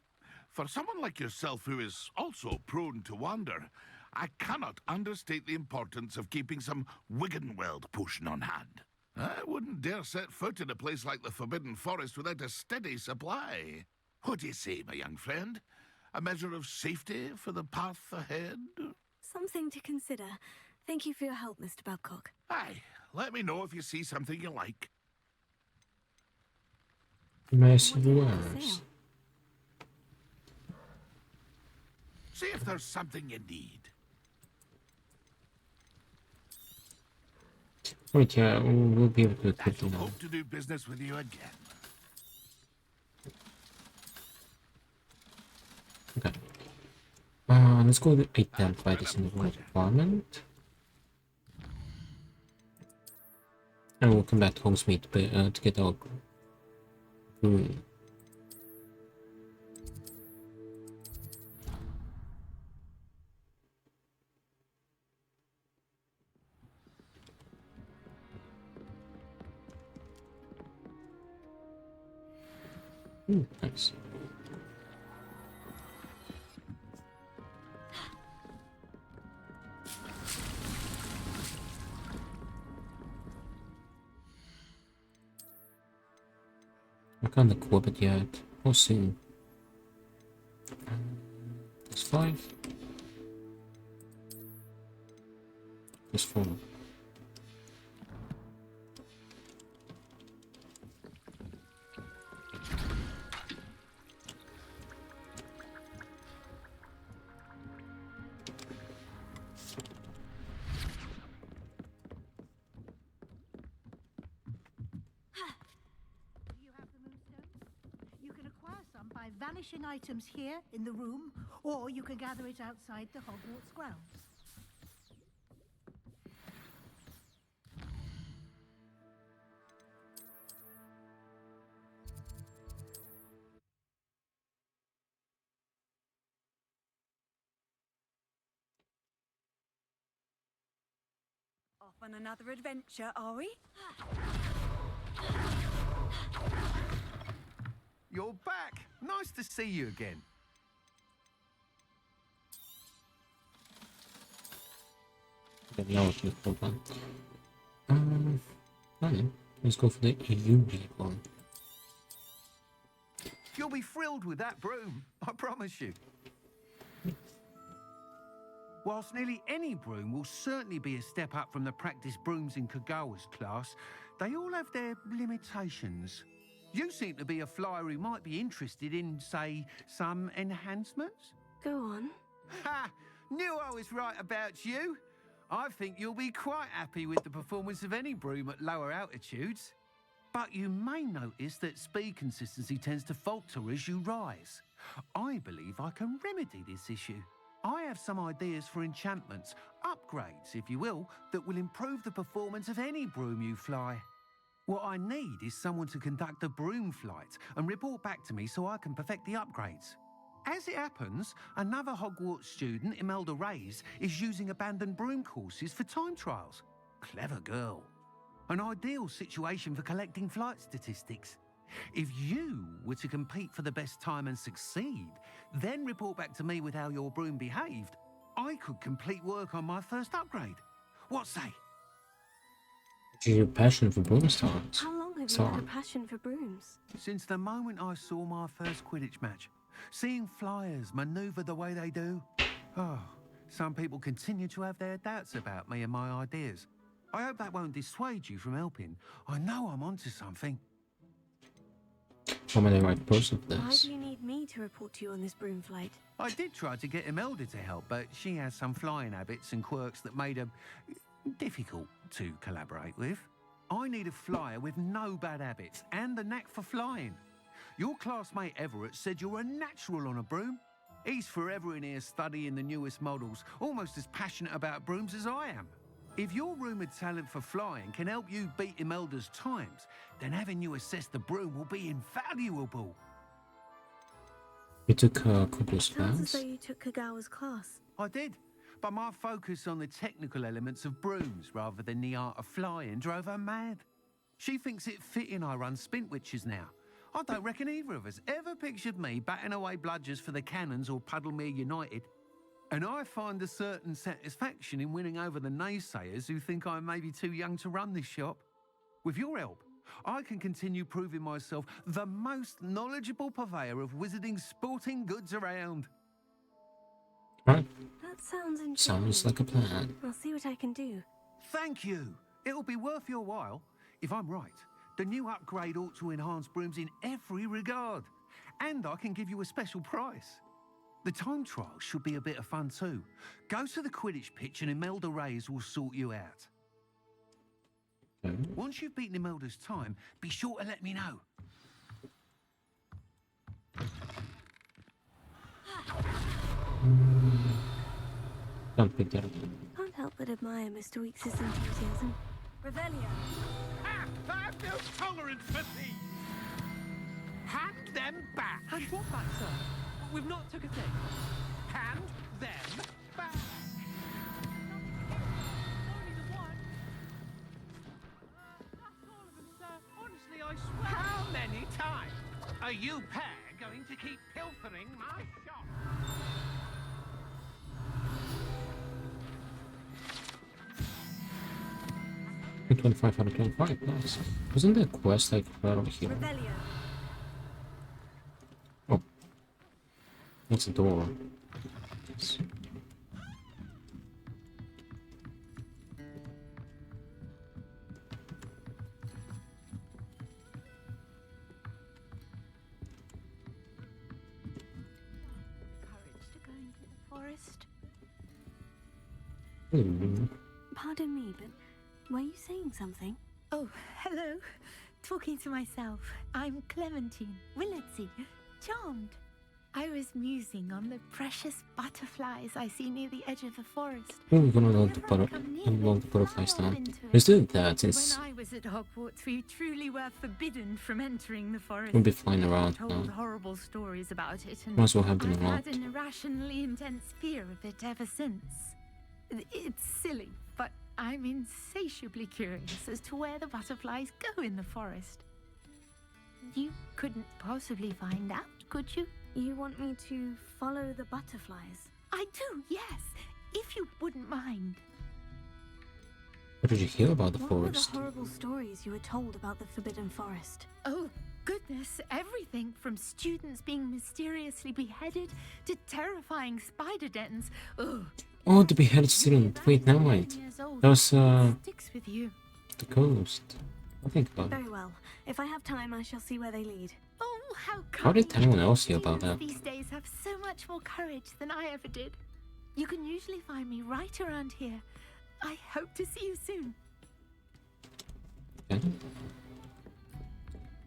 for someone like yourself who is also prone to wander, I cannot understate the importance of keeping some Wiggenweld potion on hand. I wouldn't dare set foot in a place like the Forbidden Forest without a steady supply. What do you say, my young friend? A measure of safety for the path ahead? Something to consider. Thank you for your help, Mr. Babcock. Aye, let me know if you see something you like. Massive wares. See if there's something you need. Wait, yeah, we'll be able to equip I it now. hope to do business with you again. Okay. Let's go to identify this in the requirement. And we'll come back to Hogsmeade to get our room. Nice. I can't equip it yet. We'll see. There's 5. There's 4. By vanishing items here in the room, or you can gather it outside the Hogwarts grounds. Off on another adventure, are we? You're back! Nice to see you again. Let's go for the UB one. You'll be thrilled with that broom, I promise you. Whilst nearly any broom will certainly be a step up from the practice brooms in Kagawa's class, they all have their limitations. You seem to be a flyer who might be interested in, say, some enhancements? Go on. Ha! Knew I was right about you. I think you'll be quite happy with the performance of any broom at lower altitudes. But you may notice that speed consistency tends to falter as you rise. I believe I can remedy this issue. I have some ideas for enchantments, upgrades, if you will, that will improve the performance of any broom you fly. What I need is someone to conduct a broom flight and report back to me so I can perfect the upgrades. As it happens, another Hogwarts student, Imelda Reyes, is using abandoned broom courses for time trials. Clever girl. An ideal situation for collecting flight statistics. If you were to compete for the best time and succeed, then report back to me with how your broom behaved, I could complete work on my first upgrade. What say? Your passion for broom starts. How long have you had a passion for brooms? Since the moment I saw my first Quidditch match. Seeing flyers maneuver the way they do. Oh, some people continue to have their doubts about me and my ideas. I hope that won't dissuade you from helping. I know I'm onto something. Am I the right person for Why this? do you need me to report to you on this broom flight? I did try to get Imelda to help, but she has some flying habits and quirks that made her difficult to collaborate with. I need a flyer with no bad habits and the knack for flying. Your classmate Everett said you're a natural on a broom. He's forever in here studying the newest models, almost as passionate about brooms as I am. If your rumoured talent for flying can help you beat Imelda's times, then having you assess the broom will be invaluable. You took Kubri's Sounds as class? though you took Kagawa's class. I did, but my focus on the technical elements of brooms rather than the art of flying drove her mad. She thinks it fitting I run Spintwitches now. I don't reckon either of us ever pictured me batting away bludgers for the Cannons or Puddlemere United. And I find a certain satisfaction in winning over the naysayers who think I may be too young to run this shop. With your help, I can continue proving myself the most knowledgeable purveyor of wizarding sporting goods around. Right. That sounds interesting. Sounds like a plan. I'll see what I can do. Thank you. It'll be worth your while. If I'm right, the new upgrade ought to enhance brooms in every regard. And I can give you a special price. The time trial should be a bit of fun too. Go to the Quidditch pitch and Imelda Reyes will sort you out. Once you've beaten Imelda's time, be sure to let me know. Don't pick that up. Can't help but admire Mr. Weeks' enthusiasm. Revelio. I've no tolerance for thieves! Hand them back! Hand what back, sir? We've not took a thing. Hand them back! Only the one. That's all of them, sir. Honestly, I swear. How many times? Are you pair going to keep pilfering my shop? 25 out of 25, nice. Wasn't there a quest like right over here? Oh. That's a door. Yes. Courage to go into the forest. Hmm. Pardon me, but were you saying something? Oh, hello. Talking to myself. I'm Clementine Willetsy. Charmed. I was musing on the precious butterflies I see near the edge of the forest. Oh, we're gonna learn to put the butterflies now. Let's do that since When I was at Hogwarts, we truly were forbidden from entering the forest. we'll be flying around Told now. horrible stories about it, and Might as well have them I've around. had an irrationally intense fear of it ever since. It's silly, but I'm insatiably curious as to where the butterflies go in the forest. You couldn't possibly find out, could you? You want me to follow the butterflies? I do, yes, if you wouldn't mind. What did you hear about the What forest? were the horrible stories you were told about the Forbidden Forest? Oh, goodness, everything from students being mysteriously beheaded to terrifying spider dens. Ugh. Oh, the beheaded student. Wait, never mind. That was Sticks with you. the ghost. I think about it. Very well. If I have time, I shall see where they lead. Oh, how How did anyone else hear about that? These days have so much more courage than I ever did. You can usually find me right around here. I hope to see you soon. Okay.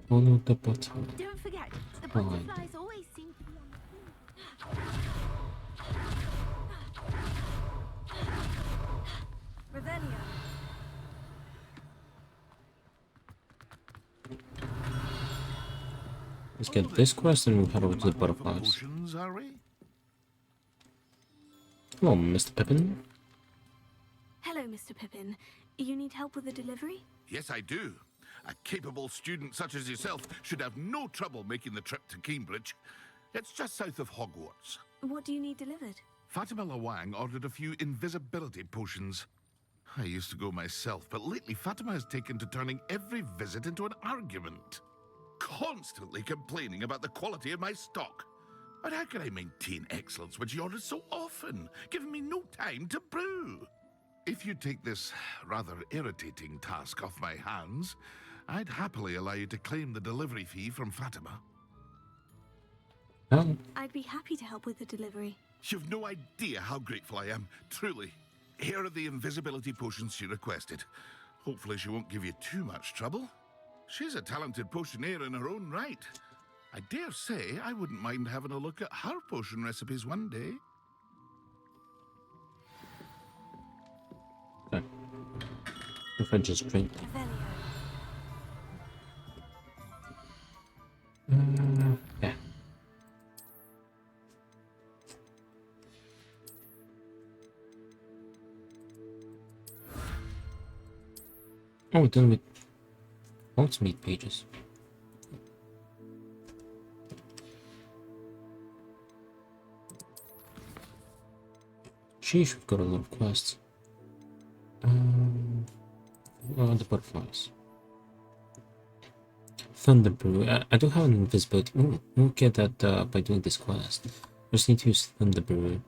Follow the button. Don't forget, the Fine. butterflies always seem to be on Revelio. Let's get this quest and we'll head over to the butterflies. Potions, are we? Hello, Mr. Pippin. Hello, Mr. Pippin. You need help with the delivery? Yes, I do. A capable student such as yourself should have no trouble making the trip to Cambridge. It's just south of Hogwarts. What do you need delivered? Fatima Lawang ordered a few invisibility potions. I used to go myself, but lately Fatima has taken to turning every visit into an argument. Constantly complaining about the quality of my stock. But how can I maintain excellence when she orders so often, giving me no time to brew? If you take this rather irritating task off my hands, I'd happily allow you to claim the delivery fee from Fatima. Oh. I'd be happy to help with the delivery. You've no idea how grateful I am, truly. Here are the invisibility potions she requested. Hopefully she won't give you too much trouble. She's a talented potioneer in her own right. I dare say I wouldn't mind having a look at her potion recipes one day. Okay. If I just drink. Yeah. Oh, we're done with Won't meet pages. Sheesh, we've got a lot of quests. The butterflies. Thunder Brew. I do have an invisibility. We'll get that by doing this quest. Just need to use Thunder Brew.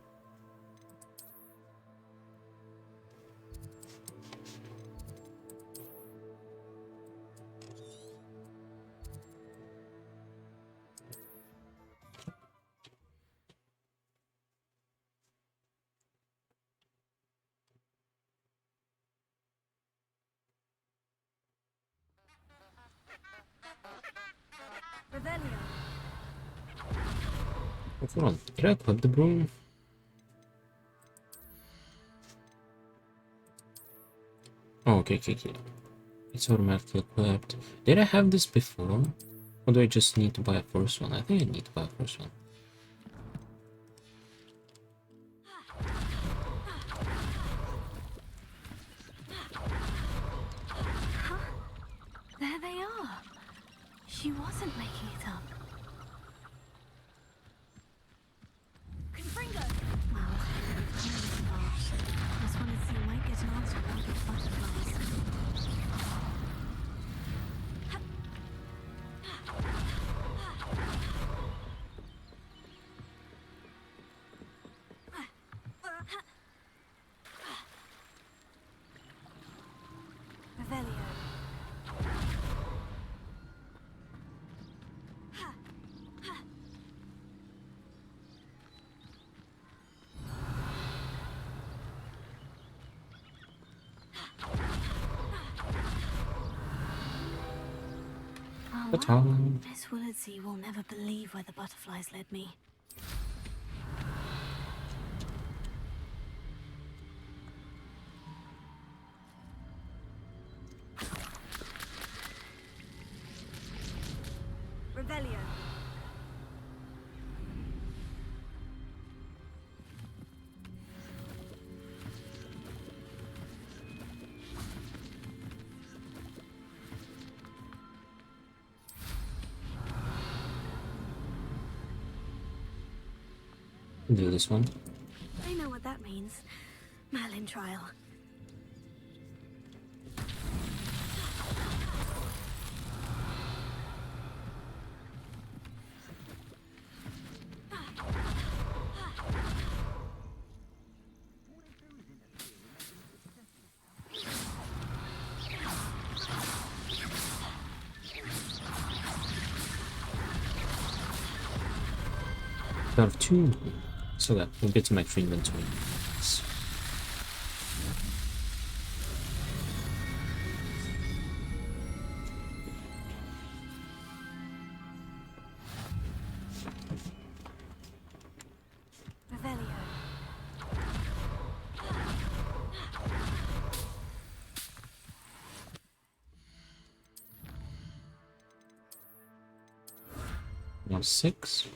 Oh, hold on, did I equip the broom? Oh, okay. It's automatically equipped. Did I have this before? Or do I just need to buy a first one? I think I need to buy a first one. There they are. She wasn't making it up. Ta-ta. Miss Willardsey will never believe where the butterflies led me. Revelio. Do this one. I know what that means. Merlin trial. Out of 2. So that we'll get to my free inventory. Revelio. Now 6.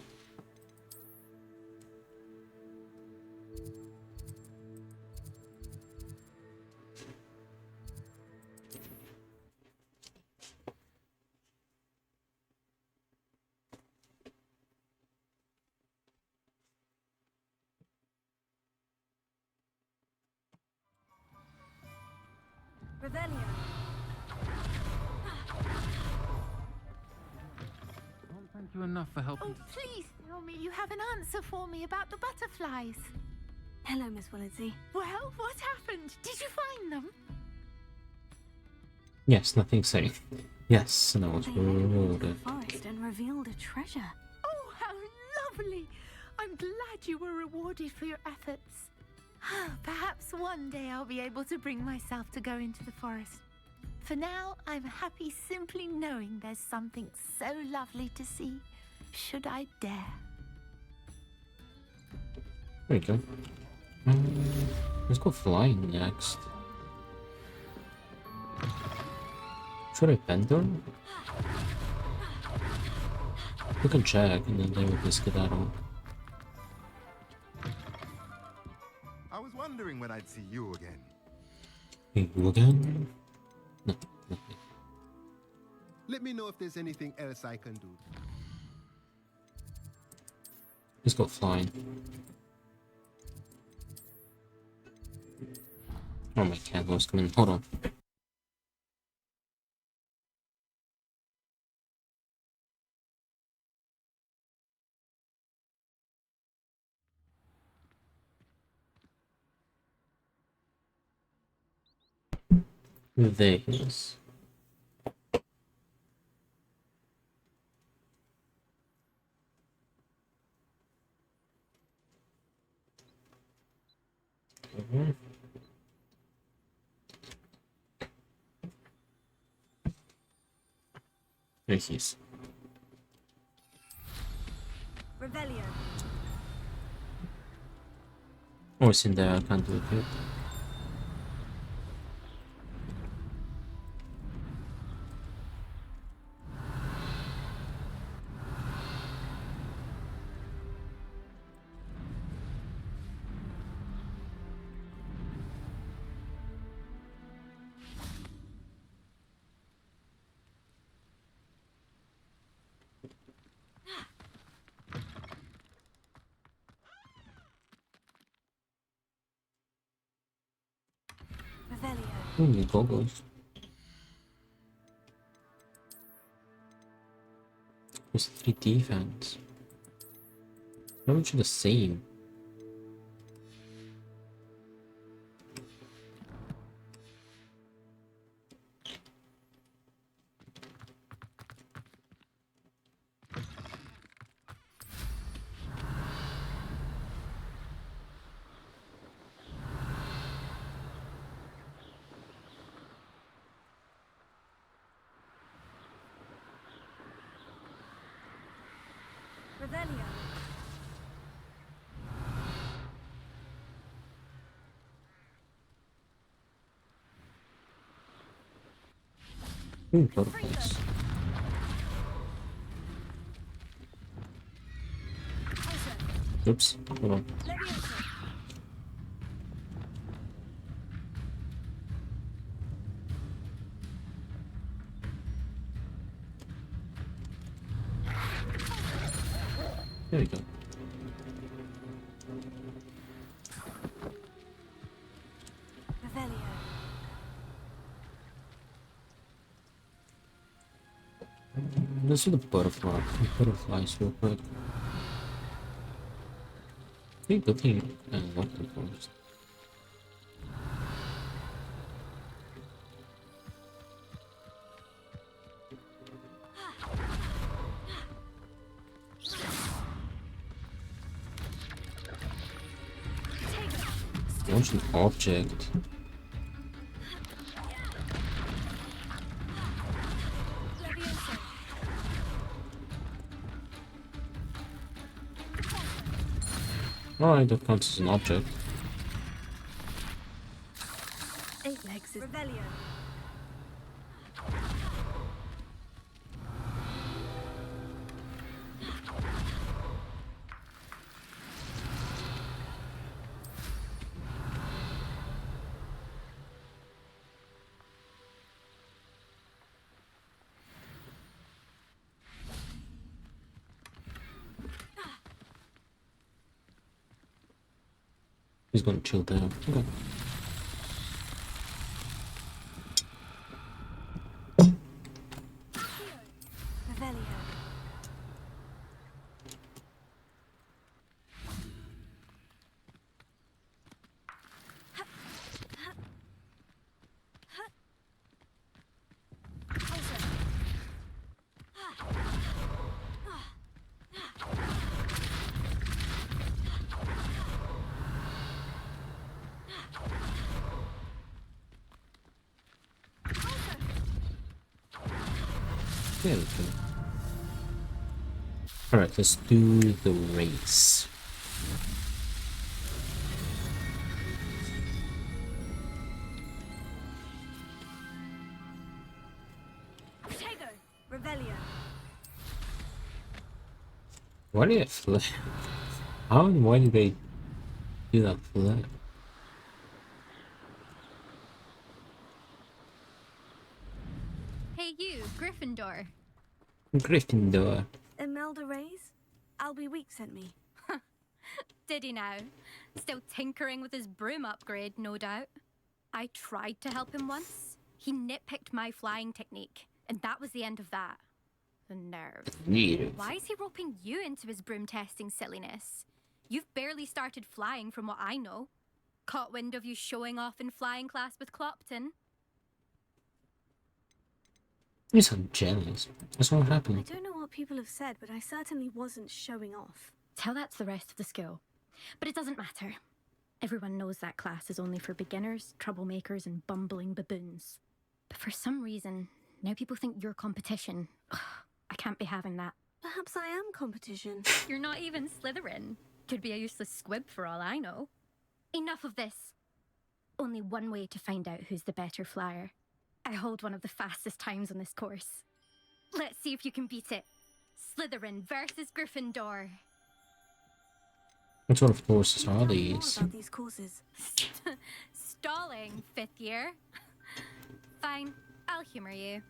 Revelio. Can't thank you enough for helping. Oh, please tell me you have an answer for me about the butterflies. Hello, Miss Willardsey. Well, what happened? Did you find them? Yes, nothing safe. Yes, and I was They headed into the rewarded. forest and revealed a treasure. Oh, how lovely! I'm glad you were rewarded for your efforts. Perhaps one day I'll be able to bring myself to go into the forest. For now, I'm happy simply knowing there's something so lovely to see, should I dare. There you go. Let's go flying next. Should I bend them? We can check and then they will just skedaddle. I was wondering when I'd see you again. Hey, you again? No, nothing. Let me know if there's anything else I can do. Let's go flying. Oh, my candle's coming. Hold on. This. There he is. Revelio. Oh, it's in there. I can't do it yet. Revelio. Goggles. There's 3 defense. How much are the same? Revelio. Ooh, butterflies. Oops, hold on. There we go. Revelio. Let's do the butterflies real quick. Hey, good thing weapon first. Launch an object. Alright, that counts as an object. 8 legs is Revelio. He's gonna chill down. Okay. Revelio. There we go. Alright, let's do the race. Revelio. Why did it flip? How and why did they do that flip? Hey you, Gryffindor. Gryffindor. Imelda Reyes? Albie Week sent me. Did he now? Still tinkering with his broom upgrade, no doubt. I tried to help him once. He nitpicked my flying technique, and that was the end of that. The nerve. Yeah. Why is he roping you into his broom testing silliness? You've barely started flying from what I know. Caught wind of you showing off in flying class with Clopton. You're so jealous. That's what happened. I don't know what people have said, but I certainly wasn't showing off. Tell that to the rest of the school. But it doesn't matter. Everyone knows that class is only for beginners, troublemakers, and bumbling baboons. But for some reason, now people think you're competition. Ugh, I can't be having that. Perhaps I am competition. You're not even Slytherin. Could be a useless squib for all I know. Enough of this. Only one way to find out who's the better flyer. I hold one of the fastest times on this course. Let's see if you can beat it. Slytherin versus Gryffindor. What sort of courses are these? About these courses. Stalling, 5th year. Fine, I'll humor you.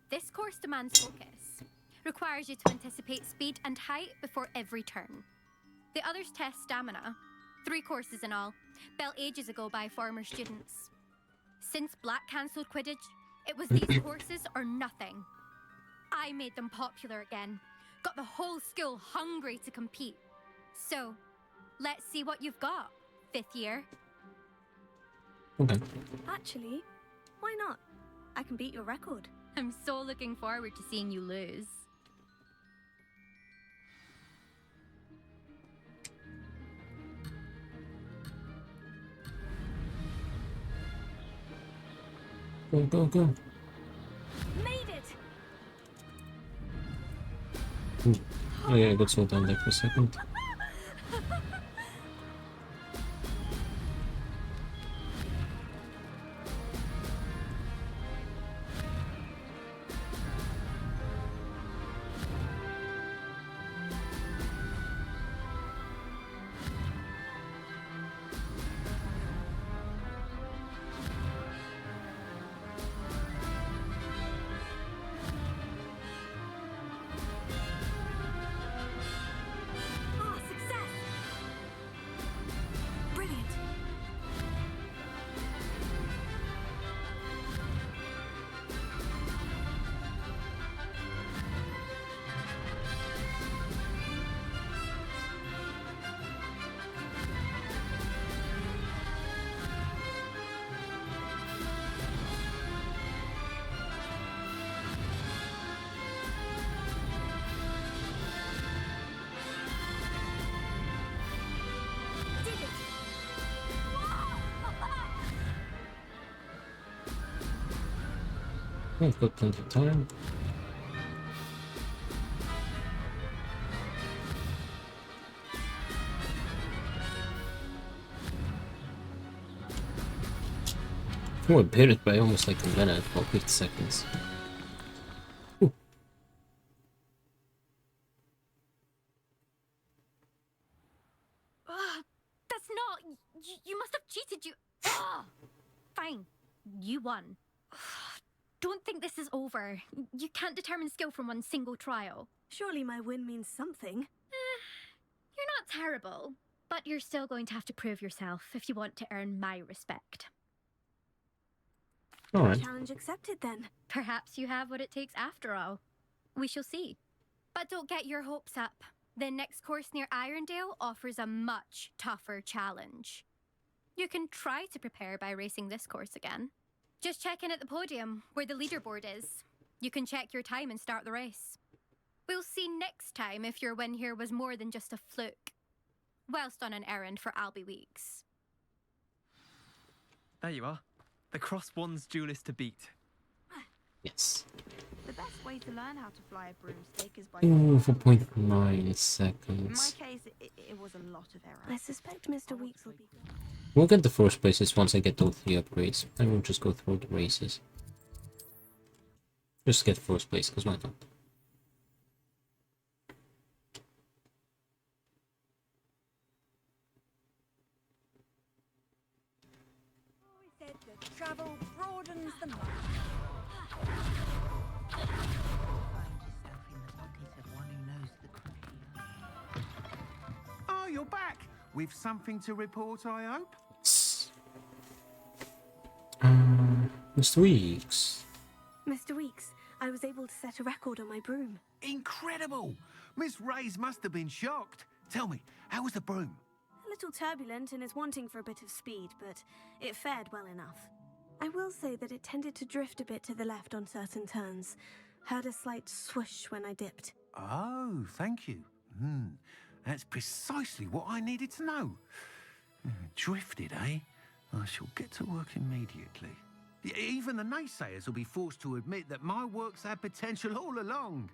This course demands focus. Requires you to anticipate speed and height before every turn. The others test stamina. 3 courses in all, built ages ago by former students. Since Black cancelled Quidditch, it was these courses or nothing. I made them popular again. Got the whole school hungry to compete. So, let's see what you've got, 5th year. Okay. Actually, why not? I can beat your record. I'm so looking forward to seeing you lose. Go, go, go. Made it! Ooh, Oh yeah, I got slowed down there for a second. Ah, success! Brilliant. Did it! I've got plenty of time. Oh, I beat it by almost like a minute, about 50 seconds. That's not. You must have cheated. Fine. You won. Don't think this is over. You can't determine skill from one single trial. Surely my win means something. You're not terrible, but you're still going to have to prove yourself if you want to earn my respect. All right. Challenge accepted then. Perhaps you have what it takes after all. We shall see. But don't get your hopes up. The next course near Irondale offers a much tougher challenge. You can try to prepare by racing this course again. Just check in at the podium, where the leaderboard is. You can check your time and start the race. We'll see next time if your win here was more than just a fluke. Whilst on an errand for Albie Weeks. There you are. The Cross Wands duelist to beat. Yes. The best way to learn how to fly a broomstick is by... Ooh, 4.9 In my seconds. case, it was a lot of error. I suspect Mr. Weeks will be... We'll get the first places once I get all 3 upgrades. I will just go through the races. Just get first place, because why not? Said that travel broadens the mind. Oh, you're back! With something to report, I hope? Mr. Weeks. Mr. Weeks, I was able to set a record on my broom. Incredible! Miss Reyes must have been shocked. Tell me, how was the broom? A little turbulent and is wanting for a bit of speed, but it fared well enough. I will say that it tended to drift a bit to the left on certain turns. Heard a slight swoosh when I dipped. Oh, thank you. That's precisely what I needed to know. Drifted, eh? I shall get to work immediately. Even the naysayers will be forced to admit that my work's had potential all along.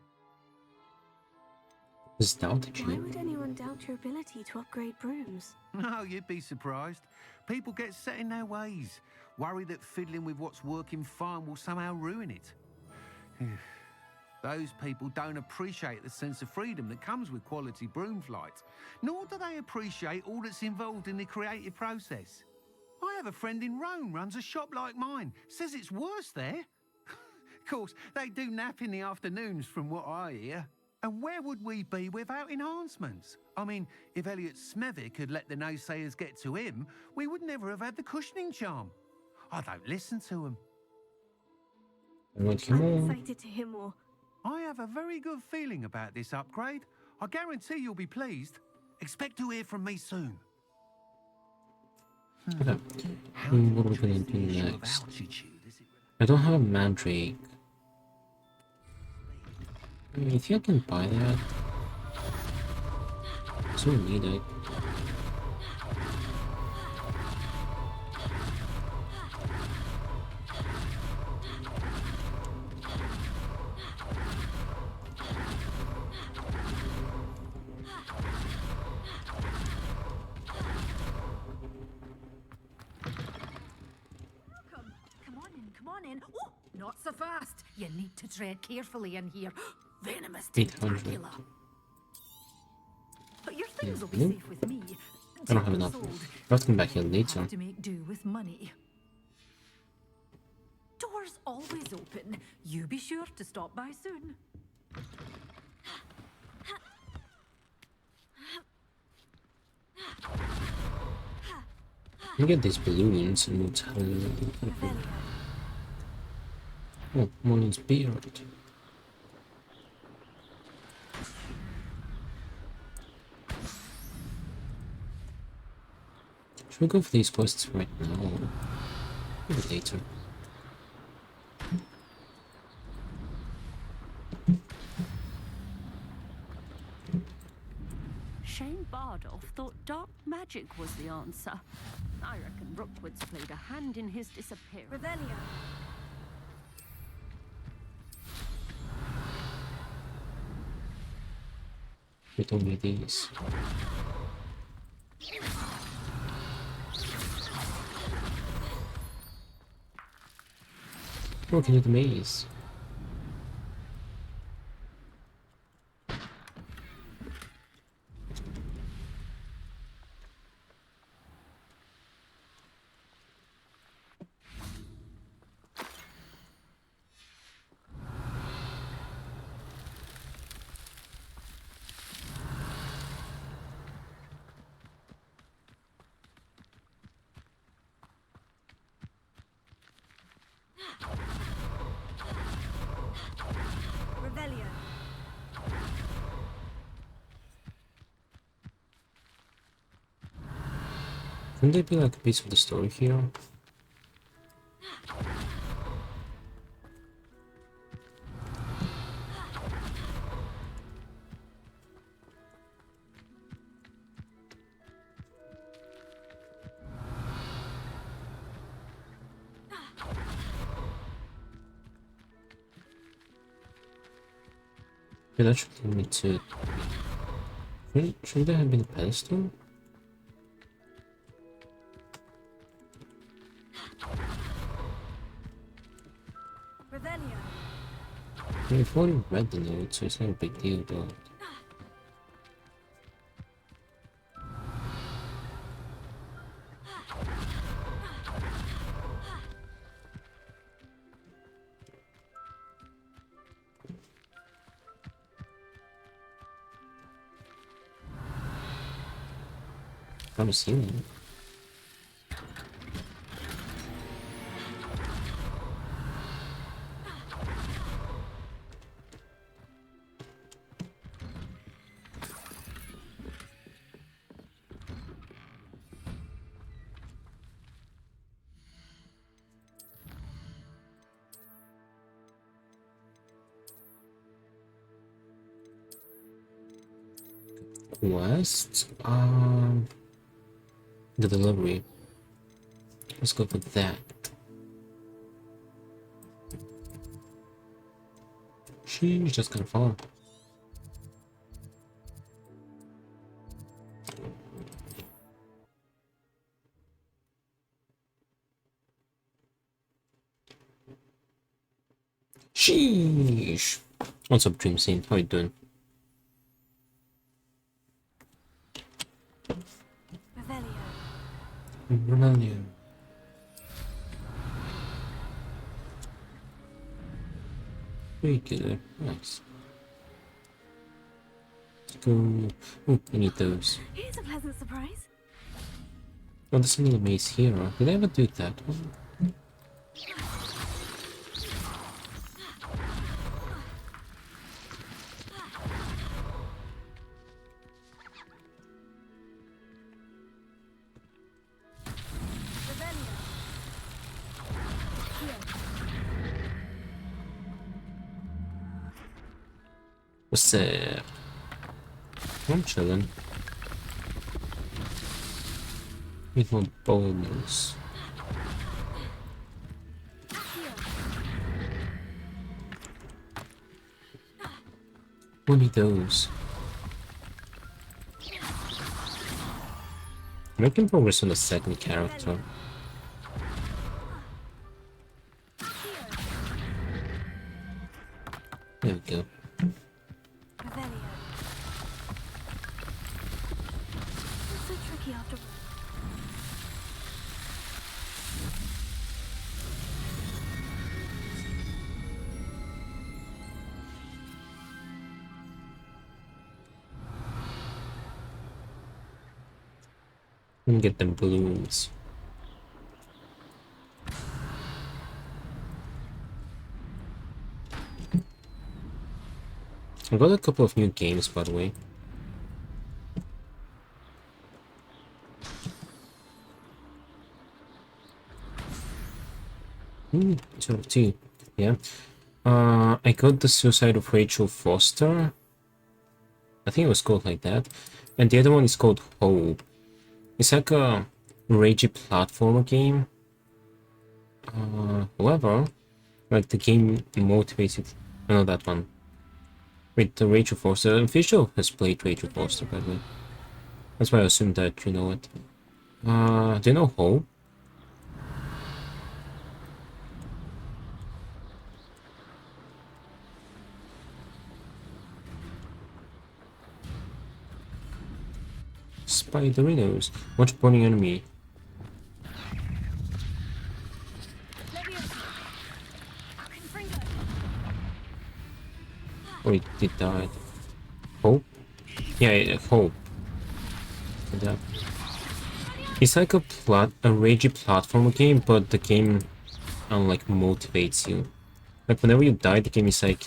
Just doubted Why you. would anyone doubt your ability to upgrade brooms? No, you'd be surprised. People get set in their ways, worry that fiddling with what's working fine will somehow ruin it. Those people don't appreciate the sense of freedom that comes with quality broom flight, nor do they appreciate all that's involved in the creative process. I have a friend in Rome runs a shop like mine, says it's worse there. Of course, they do nap in the afternoons from what I hear. And where would we be without enhancements? I mean, if Elliot Smethwick had let the naysayers get to him, we would never have had the cushioning charm. I don't listen to them. I'm excited to hear more. I have a very good feeling about this upgrade. I guarantee you'll be pleased. Expect to hear from me soon. Okay. What are we gonna do next? I don't have a mandrake. I think I can buy that. I don't need it. not so fast. You need to tread carefully in here. Venomous 800. tentacular. But your things will be Mhm. safe with me. I don't have enough. I'll have to come back here later. Have to make do with money. Doors always open. You be sure to stop by soon. Let me get these balloons and we'll tell you. Oh, Molly's beard. Should we go for these quests right now? Maybe later. Shane Bardolph thought dark magic was the answer. I reckon Rookwood's played a hand in his disappearance. Revelio. With only these. Oh, can you do the maze? Revelio. Wouldn't there be like a piece of the story here? Yeah, that should lead me to... Shouldn't there have been a pedestal? Revelio. I mean, I've already read the note, so it's not a big deal, but... I'm assuming. Quest? The delivery. Let's go for that. She's just kind of far. Sheesh. What's up, Dream Scene? How you doing? Revelio. Very good. Nice. Let's go. Oh, I need those. Here's a pleasant surprise. Oh, there's another maze here. Did I ever do that one? What's up? I'm chilling. Need more bones. We need those. Making progress on the second character. There we go. Revelio. It's so tricky after all. And get them balloons. I got a couple of new games, by the way. Two. Yeah. I got the Suicide of Rachel Foster. I think it was called like that. And the other one is called Hope. It's like a ragey platformer game. However, like the game motivated. I know that one. Wait, the Rachel Foster. Visual has played Rachel Foster, by the way. That's why I assumed that you know it. Do you know Hope? Spiderinos. Watch burning enemy. Oh, it died. Hope? Yeah, Hope. Yeah. It's like a ragey platformer game, but the game like motivates you. Like whenever you die, the game is like,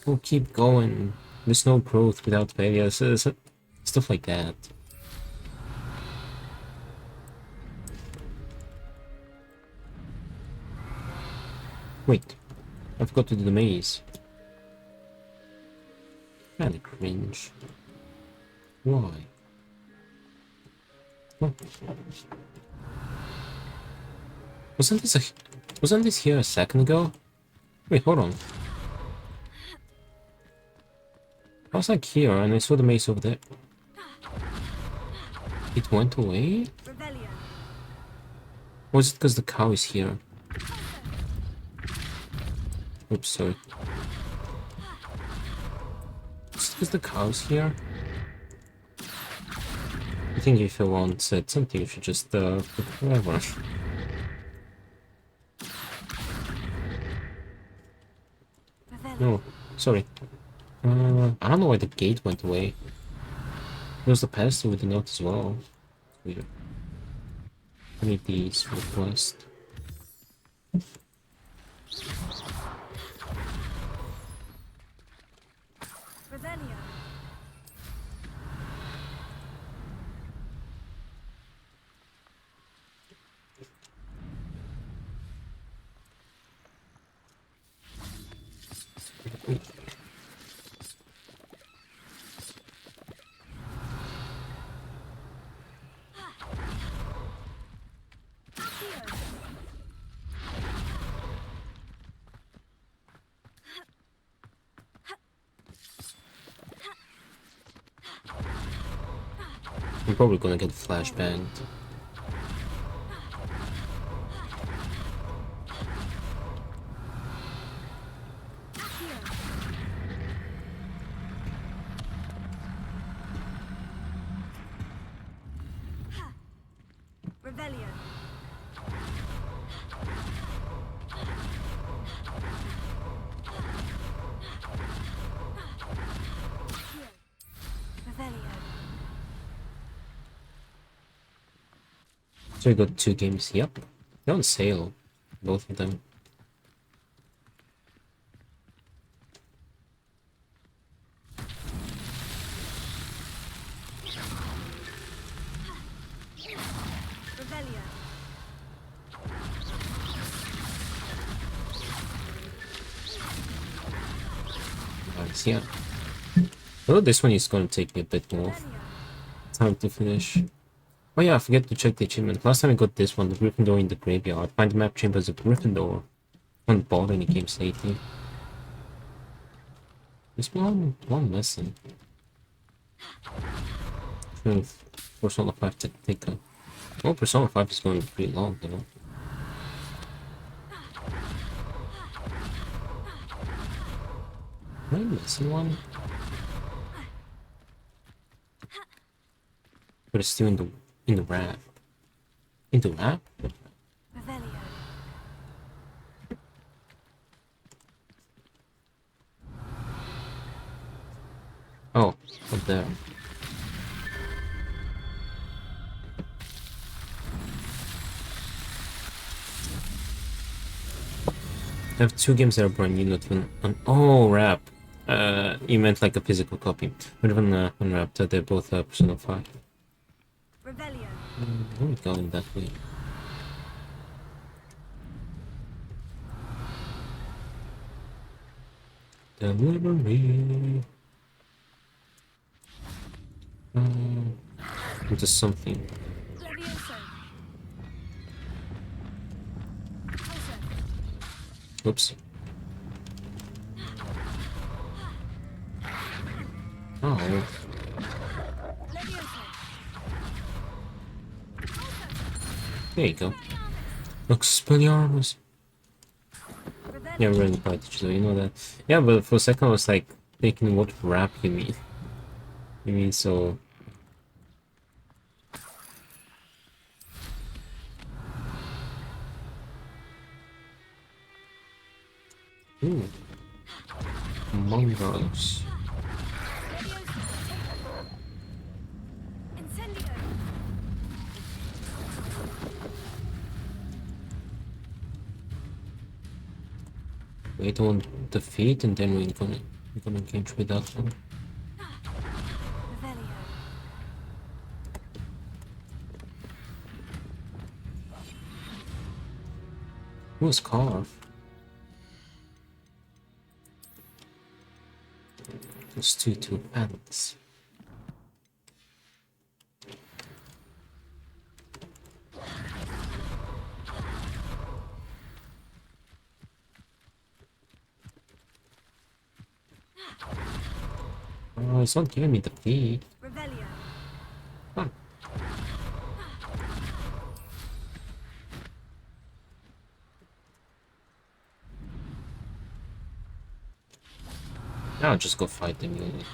oh, keep going. There's no growth without failure. Stuff like that. Wait, I forgot to do the maze. Kinda cringe. Why? Oh. Wasn't this here a second ago? Wait, hold on. I was like here and I saw the maze over there. It went away? Or is it because the cow is here? Oops, sorry. Is it because the cow's here? I think if you want said something, you should just put whatever. No, sorry. I don't know why the gate went away. There was the pedestal with the note as well. Weird. I need these for the quest. I'm probably gonna get flashbanged. So we got 2 games. Yep, they're on sale, both of them. Nice, yeah. Although this one is going to take me a bit more time to finish. Oh yeah, I forget to check the achievement. Last time I got this one, the Gryffindor in the graveyard. Find the map chambers of Gryffindor. I haven't bought any games lately. There's one lesson. Persona 5 to take a... Oh, Persona 5 is going pretty long, you know. Am I missing one? But it's still in the wrap. In the wrap? Oh, up there. I have 2 games that are brand new, not even an wrap. You meant like a physical copy. Not even unwrapped. They're both Persona 5. Where are we going that way? Delivery. Into something. Oops. Oh. There you go. Expelliarmus. Yeah, we're in quite so you know that. Yeah, but for a second I was like thinking what rap you mean. You mean so. Ooh. Mongols. Wait on defeat and then we're gonna engage with that one. Who's Carve? Let's do 2 pants. Oh, it's not giving me the feed. Huh. I'll just go fight them unit.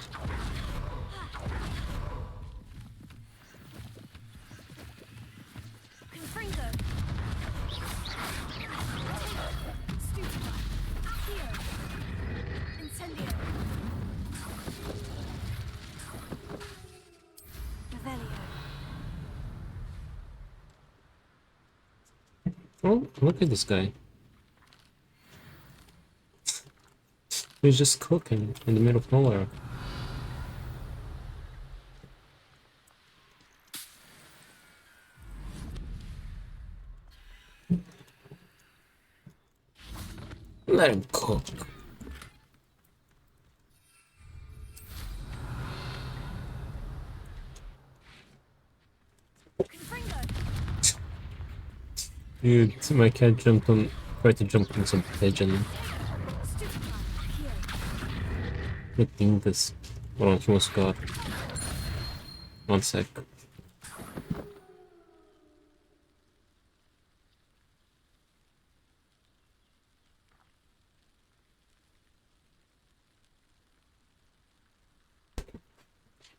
Oh, look at this guy. He's just cooking in the middle of nowhere. Let him cook. Dude, my cat tried to jump on some pigeon. I think this. Hold on, he almost got. 1 sec.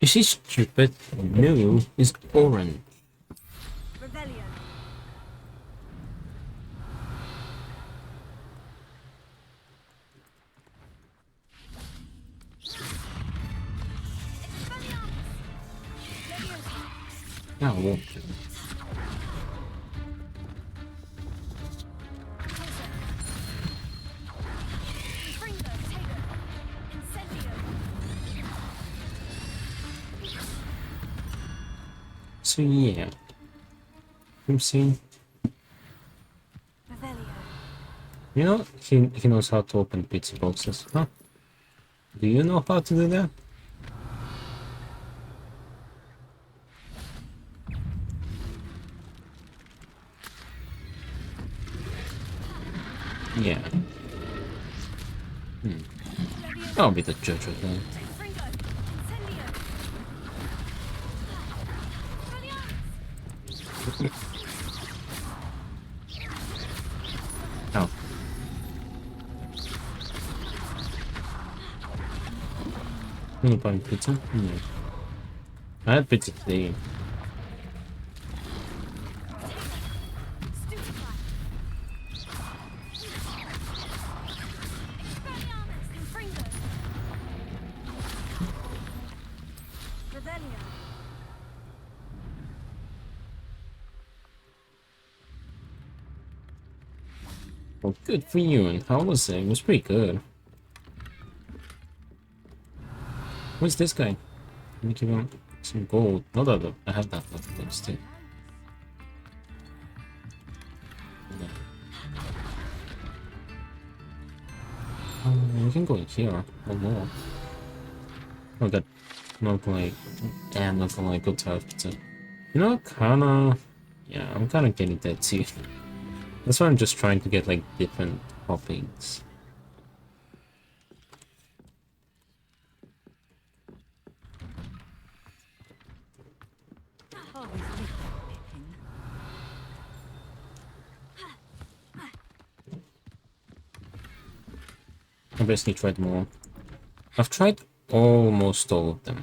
Is she stupid? No, it's orange. Oh, well. So yeah, I'm saying, you know, he knows how to open pizza boxes, huh? Do you know how to do that? Yeah. I'll be the judge of that. Oh. You buying pizza? No. I had pizza today. Well, good for you. And how was it? It was pretty good. What's this guy? Let me give him some gold. Not that I have that much gold still. We can go in here or more. Oh god, not like, and not gonna like go to pizza. You know, kinda, yeah, I'm kinda getting that too. That's why I'm just trying to get like different toppings. I basically tried more. I've tried almost all of them.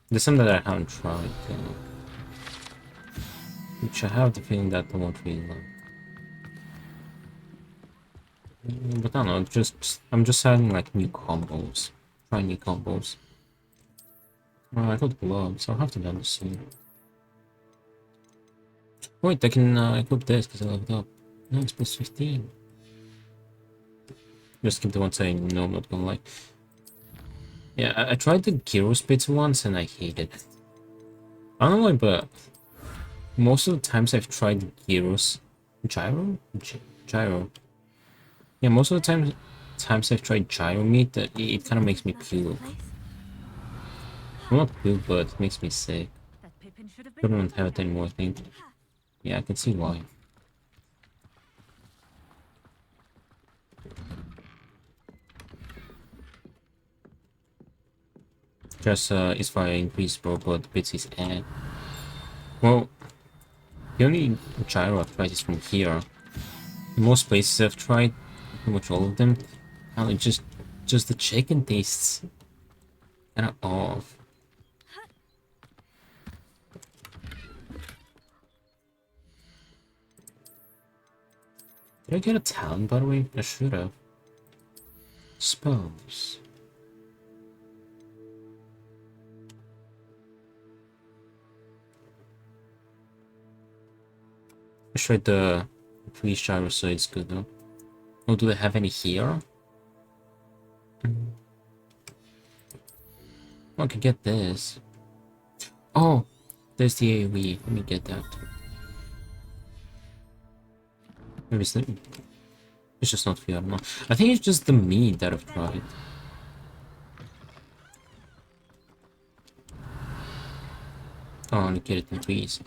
There's some that I haven't tried, which I have the feeling that I won't really like. But I don't know, I'm just adding like new combos. Try new combos. Well, I got gloves, I'll have to do the soon. Wait, I can equip this because I leveled up. No, it's plus 15. Just keep the one saying no, I'm not gonna lie. Yeah, I tried the gyro bits once and I hated it. I don't know why, but most of the times I've tried gyros, gyro. Yeah, most of the times I've tried gyro meat, it kind of makes me puke. Well, not puke, but it makes me sick. I don't have it anymore, I think. Yeah, I can see why. Just is for increase bro, but bits is add. Well, the only gyro I've tried is from here. In most places I've tried, pretty much all of them, and just the chicken tastes kind of off. Did I get a talent, by the way? I should have. Spells. I tried the police gyro, so it's good though. Oh, do they have any here? Oh, I can get this. Oh, there's the AoE. Let me get that. Maybe it's just not fair. No, I think it's just the meat that I've tried. Oh, I only get it in trees.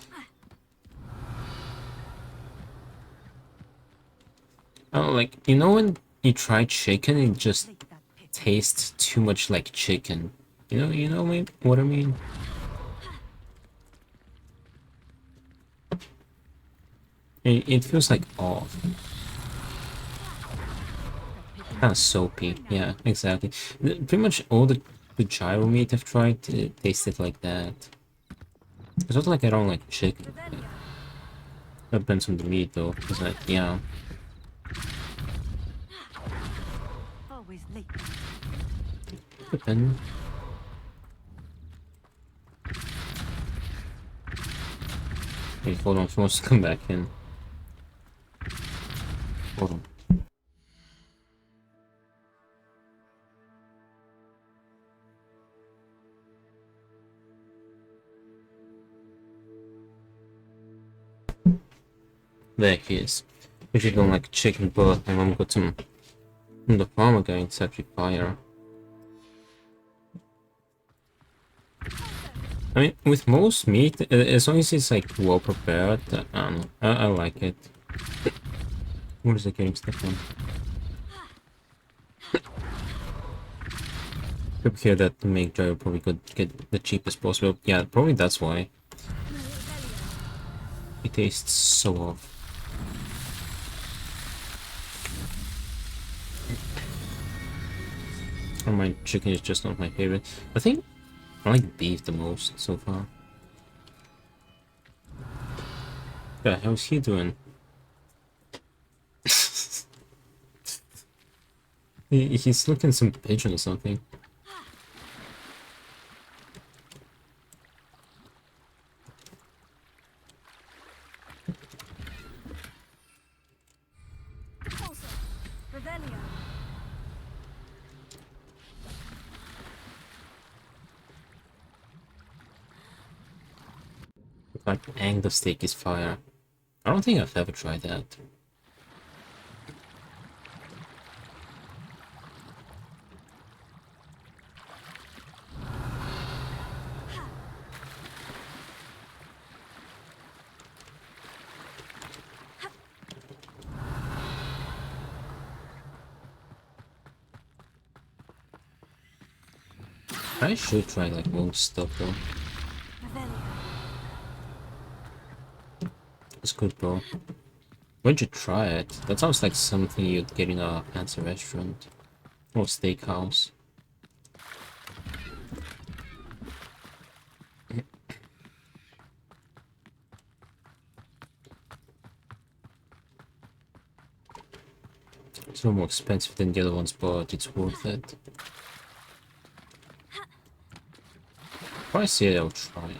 Oh, like, you know when you try chicken, it just tastes too much like chicken. You know what I mean? It feels like off. Kind of soapy. Yeah, exactly. Pretty much all the gyro meat I've tried tasted like that. It's not like I don't like chicken. That depends on the meat though, because yeah. Always late. Depend. Wait, hold on, she wants to come back in. Hold on. There he is. If you don't like chicken broth, my mom got some from the farmer guy. It's actually fire. I mean, with most meat, as long as it's like well prepared, I don't know. I like it. What is it getting stuck on? People here that make gyro probably could get the cheapest possible. Yeah, probably that's why. It tastes so off. Or my chicken is just not my favorite. I think I like beef the most so far. Yeah, how's he doing? He's looking some pigeon or something. Like angle steak is fire. I don't think I've ever tried that. I should try like old stuff though. It's good, bro. When'd you try it? That sounds like something you'd get in a fancy restaurant or steakhouse. It's a little more expensive than the other ones, but it's worth it. If I see it, I'll try it.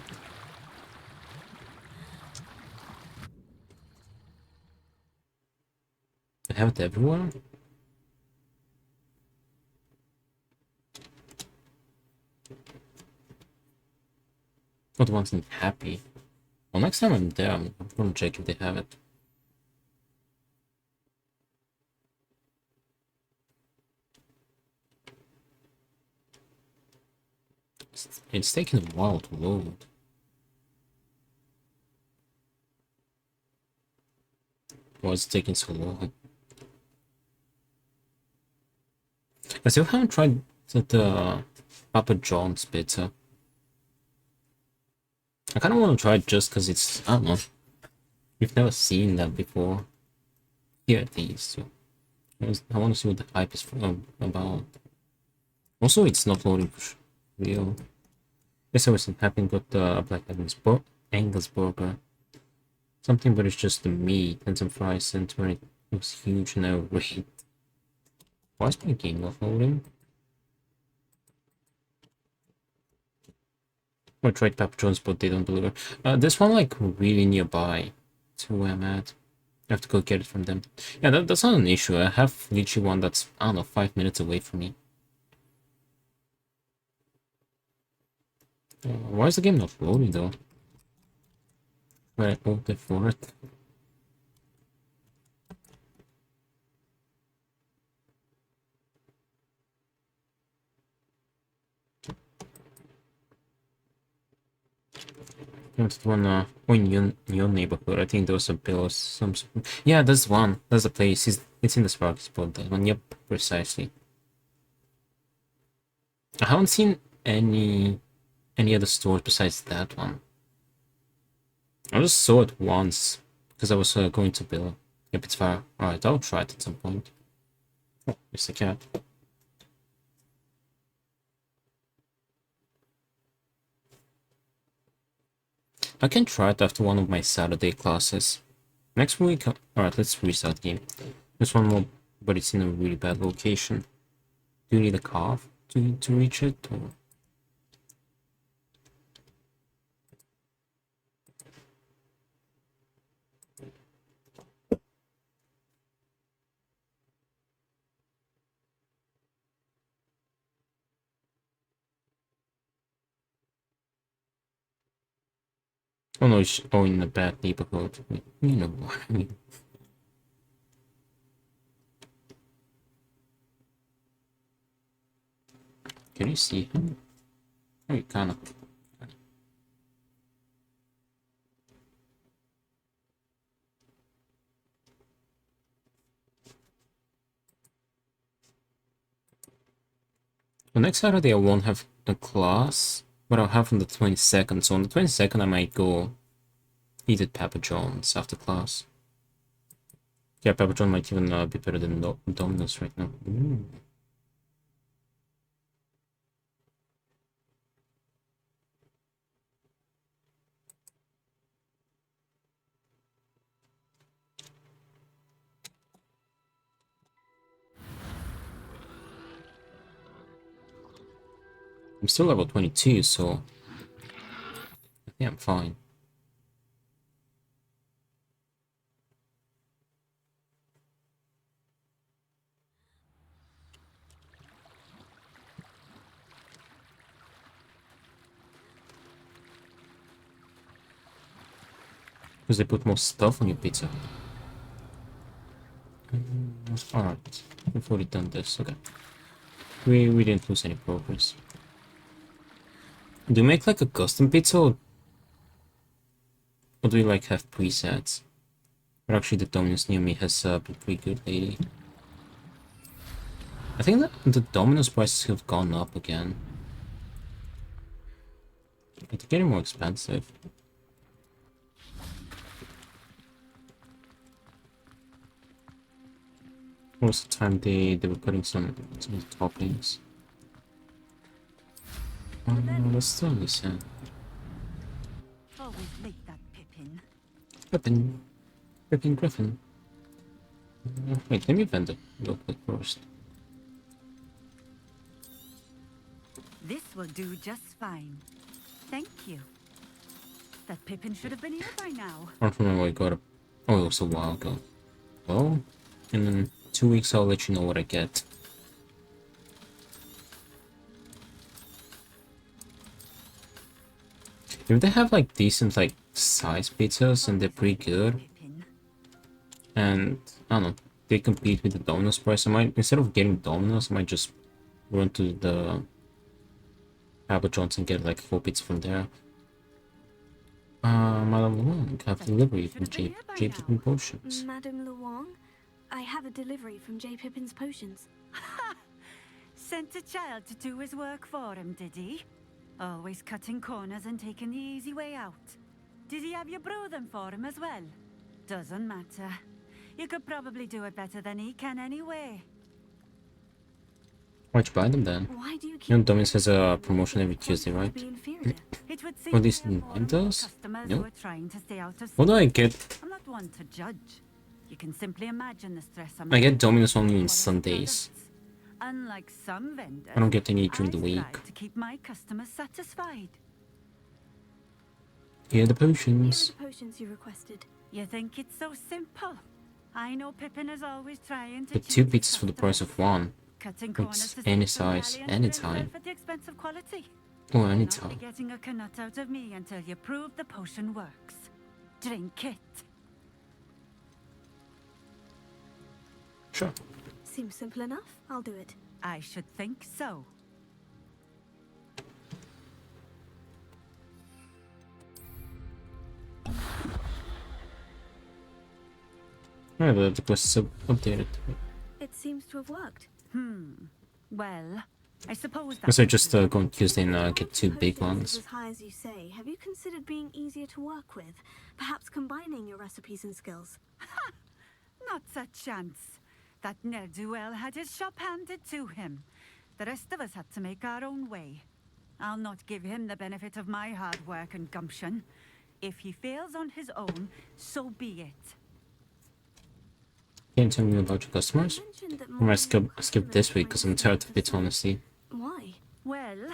I have it everywhere? Not the ones in Happy. Well, next time I'm there, I'm gonna check if they have it. It's taking a while to load. Why is it taking so long? I still haven't tried the Papa John's pizza. I kind of want to try it just because it's, I don't know, you've never seen that before. Here at least. So I want to see what the hype is about. Also, it's not loading for real. Yes, I wasn't happy got the Black Angus burger. Something, but it's just the meat and some fries, and when it was huge and now great. Why is my game not loading? I tried Papa John's, but they don't deliver. There's one like really nearby to where I'm at. I have to go get it from them. Yeah, that's not an issue. I have literally one that's, I don't know, 5 minutes away from me. Why is the game not loading though? When I voted for it. What's the one in your neighborhood? I think there was a bill or some. Yeah, there's one. There's a place. It's in the Spark spot. That one. Yep, precisely. I haven't seen any other stores besides that one. I just saw it once because I was going to Bill. Yep, it's far. Alright, I'll try it at some point. Oh, it's a cat. I can try it after one of my Saturday classes. Next week, alright, let's restart game. There's one more, but it's in a really bad location. Do you need a car to reach it, or? Oh no, it's in a bad neighborhood. You know what I mean. Can you see him? Oh, you kinda. The next Saturday I won't have a class, but I'll have on the 22nd. So on the 22nd I might go eat at Papa John's after class. Yeah, Papa John might even be better than Domino's right now. Ooh. I'm still level 22, so I think I'm fine. Because they put more stuff on your pizza. Alright, we've already done this, okay. We didn't lose any progress. Do you make like a custom pizza, or do you like have presets? But actually the Domino's near me has been pretty good lately. I think that the Domino's prices have gone up again. It's getting more expensive. Most of the time they were putting some toppings. Let's still listen. Always make that Pippin. Pippin Griffin. Wait, let me vent it real quick first. This will do just fine. Thank you. That Pippin should have been here by now. I don't remember what I got. Oh, it was a while ago. Well, in 2 weeks I'll let you know what I get. If they have like decent like size pizzas and they're pretty good, and I don't know, they compete with the Domino's price, I might, instead of getting Domino's, I might just run to the Papa John's and get like 4 pizzas from there. Madame Luong, have delivery from J. Pippin Potions. Madame Luong, I have a delivery from J. Pippin's Potions. Sent a child to do his work for him, did he? Always cutting corners and taking the easy way out. Did he have you brew them for him as well? Doesn't matter. You could probably do it better than he can anyway. Why'd you buy them then? Why do you keep... You know, Domino's has a promotion every Tuesday, right? It would seem Or at least we in have more and more Windows? customers No. who are trying to stay out of What do I sight. get? I'm not one to judge. You can simply imagine the stress I'm I get under. Domino's only on Sundays. Unlike some vendors, I don't get any during the I week. strive to keep my customers satisfied. Yeah, the Here are potions. the potions you requested. You think it's so simple? I know Pippin is always trying to But choose 2 his pizzas for the price of 1. cutting corners It's to any save some size, galleons for anytime. himself at the expense of quality. Or You'll not anytime. be getting a nut out of me until you prove the potion works. Drink it. Sure. Seems simple enough. I'll do it. I should think so. Yeah, the quest is updated. It seems to have worked. Well, I suppose that... Guess I just go on Tuesday and get 2 big Is ones. as high as you say. Have you considered being easier to work with? Perhaps combining your recipes and skills? Not a chance. That ne'er-do-well had his shop handed to him. The rest of us had to make our own way. I'll not give him the benefit of my hard work and gumption. If he fails on his own, so be it. Can you tell me about your customers? I might skip this week because I'm tired of it, honestly. Why? Well,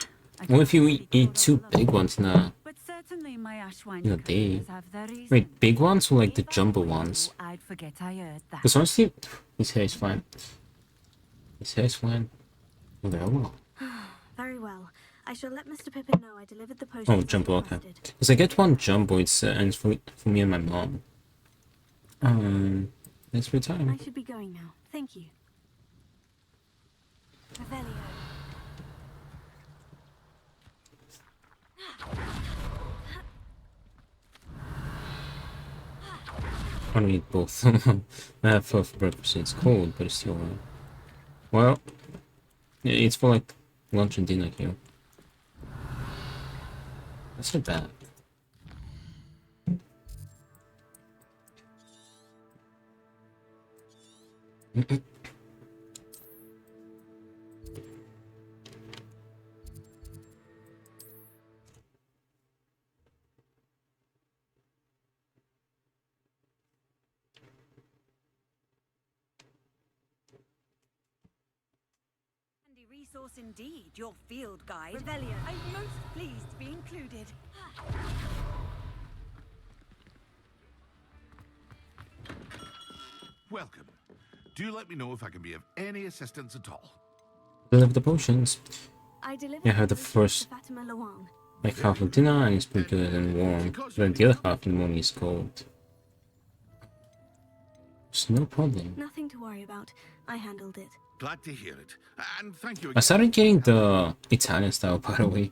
What if you eat 2 big ones in a certainly my Ashwine day? customers have their reason. Wait, big ones or like the jumbo ones? I'd forget I heard that. Because honestly, his hair is fine. His hair is fine. Very well. Very well. I shall let Mr. Pippin know I delivered the potions. Oh, jumbo, okay. Because I get 1 jumbo, and it's for me and my mom. Thanks for your time. I should be going now. Thank you. Revelio. I don't eat both. I have for breakfast. It's cold, but it's still alright. Well, it's for like lunch and dinner here. That's not bad. resource indeed, your field guide. Rebellion. I'm most pleased to be included. Welcome. Do let me know if I can be of any assistance at all. Deliver the potions. I delivered Yeah, I had the potions first to Fatima Lawang. like half of dinner and it's pretty good and warm. But the other half in the morning is cold. It's no problem. Nothing to worry about. I handled it. Glad to hear it. And thank you I again. started getting the Italian style, by the way.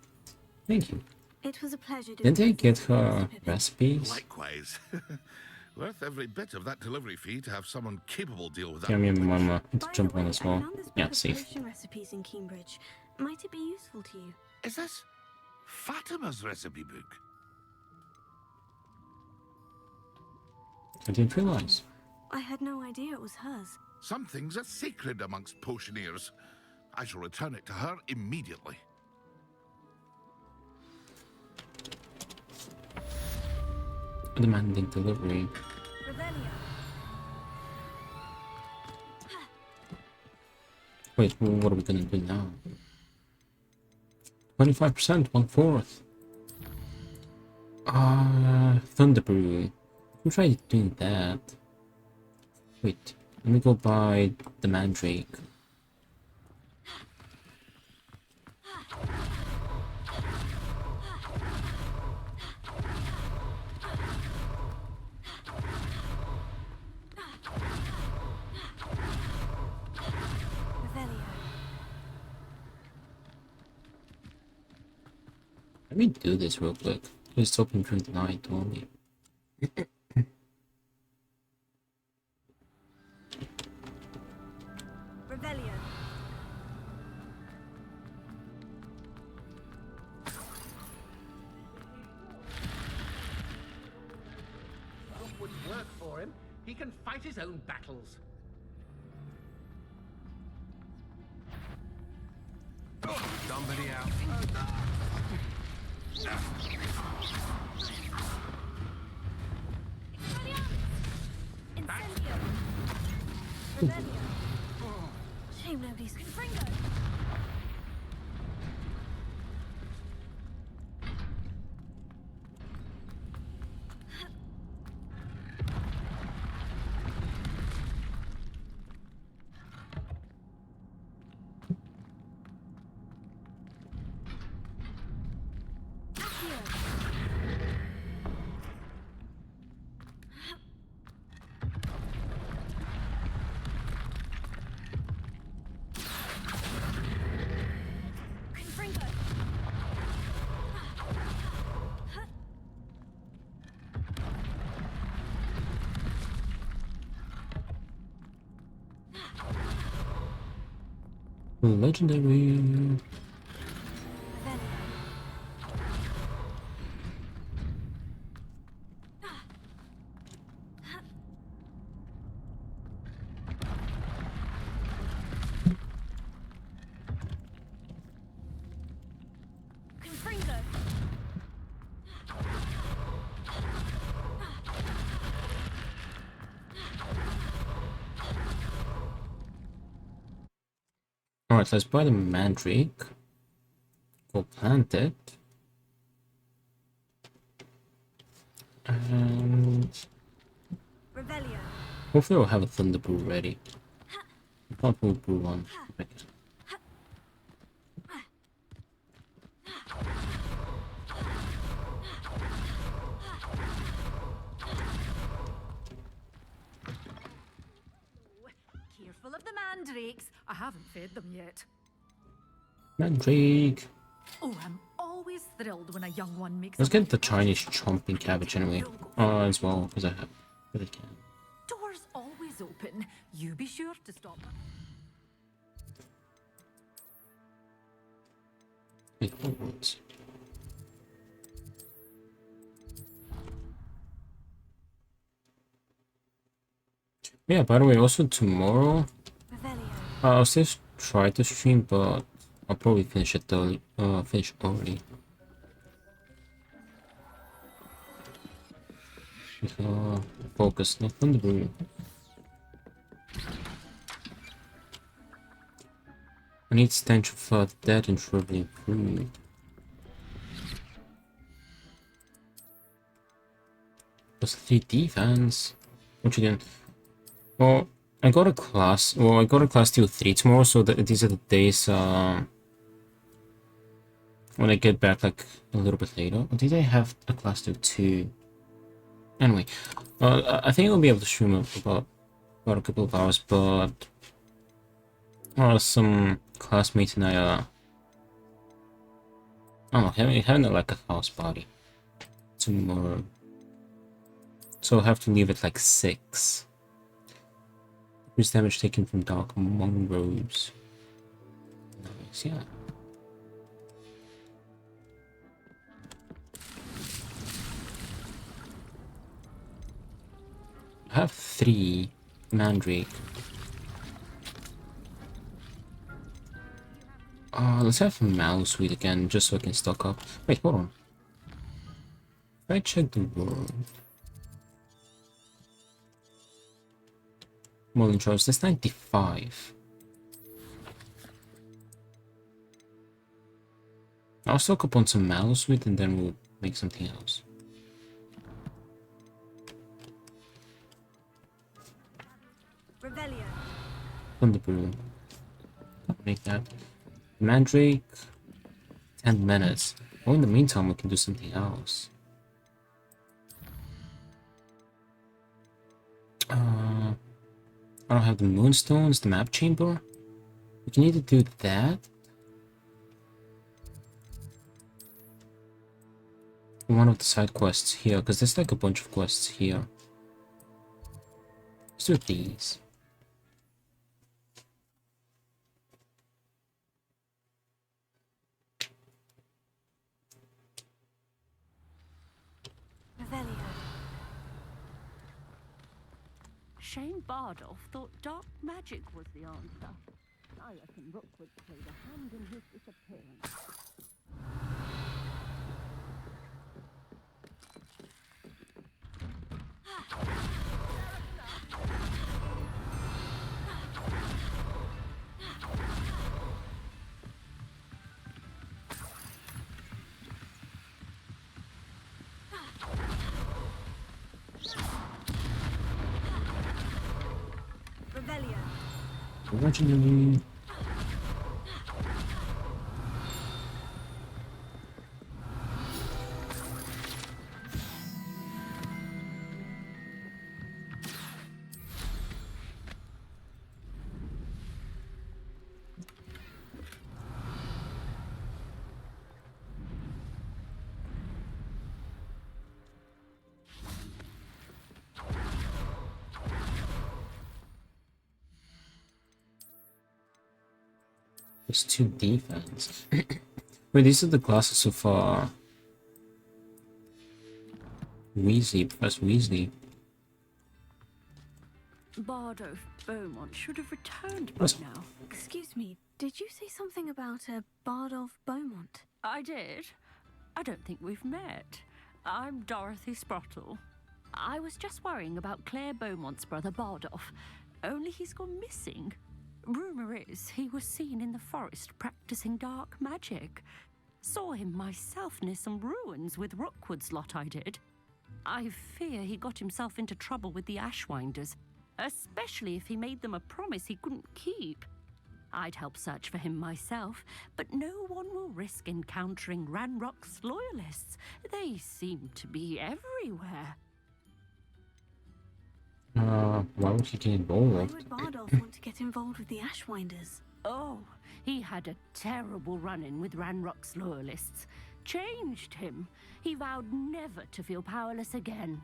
Thank you. It was a pleasure Didn't doing they get business her with Mr. Pippin. recipes? Likewise. Worth every bit of that delivery fee to have someone capable deal with that. Yeah, me and Mama need to By jump the on way, as I well. found this Yeah, book of safe. potion recipes in Cambridge. Might it be useful to you? Is this Fatima's recipe book? I didn't realize. I had no idea it was hers. Some things are sacred amongst potioneers. I shall return it to her immediately. Demanding delivery. Wait, well, what are we gonna do now? 25%, 1/4. Thunderbrew. Who tried doing that? Wait, let me go buy the Mandrake. Let me do this real quick. It's open during the night only. Rebellion. Would work for him. He can fight his own battles. Somebody out. Incendio! Rebellion! Shame nobody's Confringo! Legendary. Confringo! Alright, let's buy the Mandrake. Go plant it. And Rebellion. hopefully we'll have a Thunder Brew ready. I thought we'll brew one. Careful of the mandrakes. I haven't fed them yet. Mandrake. Oh, I'm always thrilled when a young one makes. Let's get the Chinese chomping cabbage anyway. As well, because I have. Because I can. Doors always open. You be sure to stop. Wait, Hogwarts. Yeah, by the way, also tomorrow, I'll still try to stream, but I'll probably finish it early. Finish early. Focus, not on the brew. I need stench of dead and shrubby improved. Plus 3 defense. Which again? Well, I got a class. Well, I got a class 2 3 tomorrow, so these are the days when I get back like a little bit later. Or did I have a class 2? Anyway, I think I'll be able to stream about a couple of hours, but some classmates and I don't know, having like a house party tomorrow, so I'll have to leave at like 6. Increase damage taken from dark mongrels. Nice, yeah. I have 3 mandrake. Let's have mallow sweet again, just so I can stock up. Wait, hold on. If I check the world. Mullen Charles, that's 95. I'll stock up on some mallow sweet and then we'll make something else. Revelio. Thunder Brew. Make that. Mandrake. 10 minutes. Oh, in the meantime, we can do something else. I don't have the moonstones, the map chamber. We can either do that. One of the side quests here, because there's like a bunch of quests here. Let's do these. Shane Bardolph thought dark magic was the answer. I reckon Rookwood played a hand in his disappearance. Originally. There's 2 defense. Wait, these are the classes of Weasley, Professor Weasley. Bardolph Beaumont should have returned by now. Excuse me, did you say something about a Bardolph Beaumont? I did. I don't think we've met. I'm Dorothy Sprottle. I was just worrying about Claire Beaumont's brother Bardolph, only he's gone missing. Rumour is he was seen in the forest practicing dark magic. Saw him myself near some ruins with Rookwood's lot I did. I fear he got himself into trouble with the Ashwinders, especially if he made them a promise he couldn't keep. I'd help search for him myself, but no one will risk encountering Ranrock's loyalists. They seem to be everywhere. Why would he get involved? Why would Bardolph want to get involved with the Ashwinders? Oh, he had a terrible run-in with Ranrock's loyalists. Changed him. He vowed never to feel powerless again.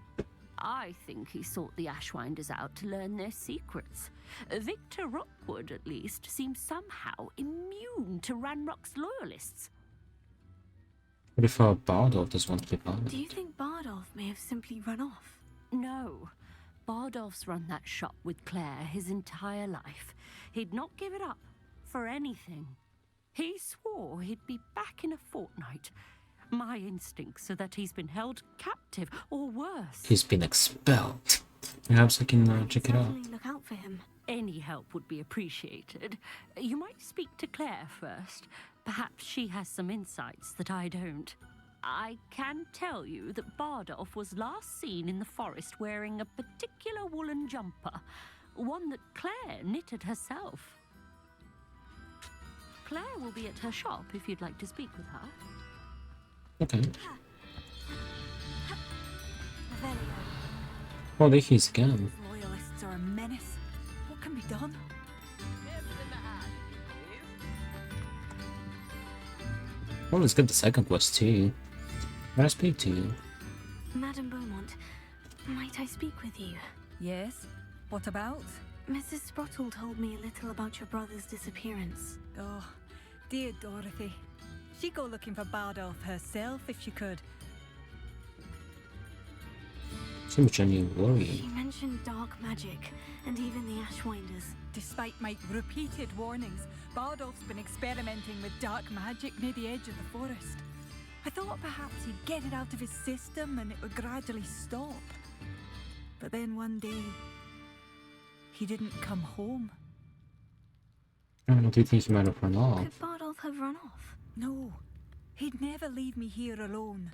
I think he sought the Ashwinders out to learn their secrets. Victor Rookwood, at least, seems somehow immune to Ranrock's loyalists. What if Bardolph doesn't want to be part of it? Do you think Bardolph may have simply run off? No. Bardolph's run that shop with Claire his entire life. He'd not give it up for anything. He swore he'd be back in a fortnight. My instincts are that he's been held captive, or worse. He's been expelled. Perhaps I can check it out. Look out for him. Any help would be appreciated. You might speak to Claire first. Perhaps she has some insights that I don't. I can tell you that Bardolph was last seen in the forest wearing a particular woolen jumper, one that Claire knitted herself. Claire will be at her shop if you'd like to speak with her. Okay. Oh, there he's again. Loyalists are a menace. What can be done? Well, let's get the second quest too. May I speak to you? Madame Beaumont, might I speak with you? Yes? What about? Mrs. Sprottle told me a little about your brother's disappearance. Oh, dear Dorothy. She'd go looking for Bardolph herself if she could. Seems genuinely She worrying. mentioned dark magic, and even the Ashwinders. Despite my repeated warnings, Bardolph's been experimenting with dark magic near the edge of the forest. I thought perhaps he'd get it out of his system and it would gradually stop. But then one day, he didn't come home. Do you think he might have run off? Could Bardolph have run off? No, he'd never leave me here alone.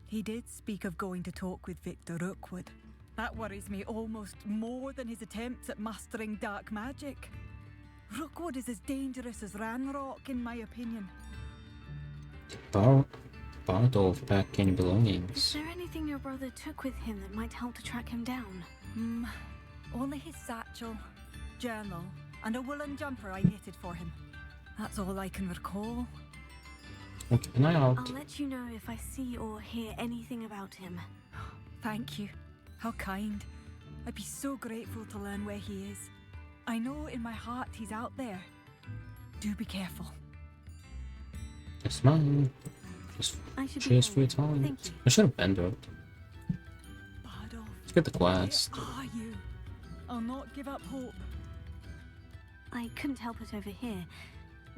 He did speak of going to talk with Victor Rookwood. That worries me almost more than his attempts at mastering dark magic. Rookwood is as dangerous as Ranrock, in my opinion. Bardolph pack any belongings? Is there anything your brother took with him that might help to track him down? Only his satchel, journal, and a woolen jumper I knitted for him. That's all I can recall. Okay, an eye out. I'll let you know if I see or hear anything about him. Thank you. How kind. I'd be so grateful to learn where he is. I know in my heart he's out there. Do be careful. Yes, ma'am. Cheers for your time. I should have vendored. Let's get the quest. Where are you? I'll not give up hope. I couldn't help it over here.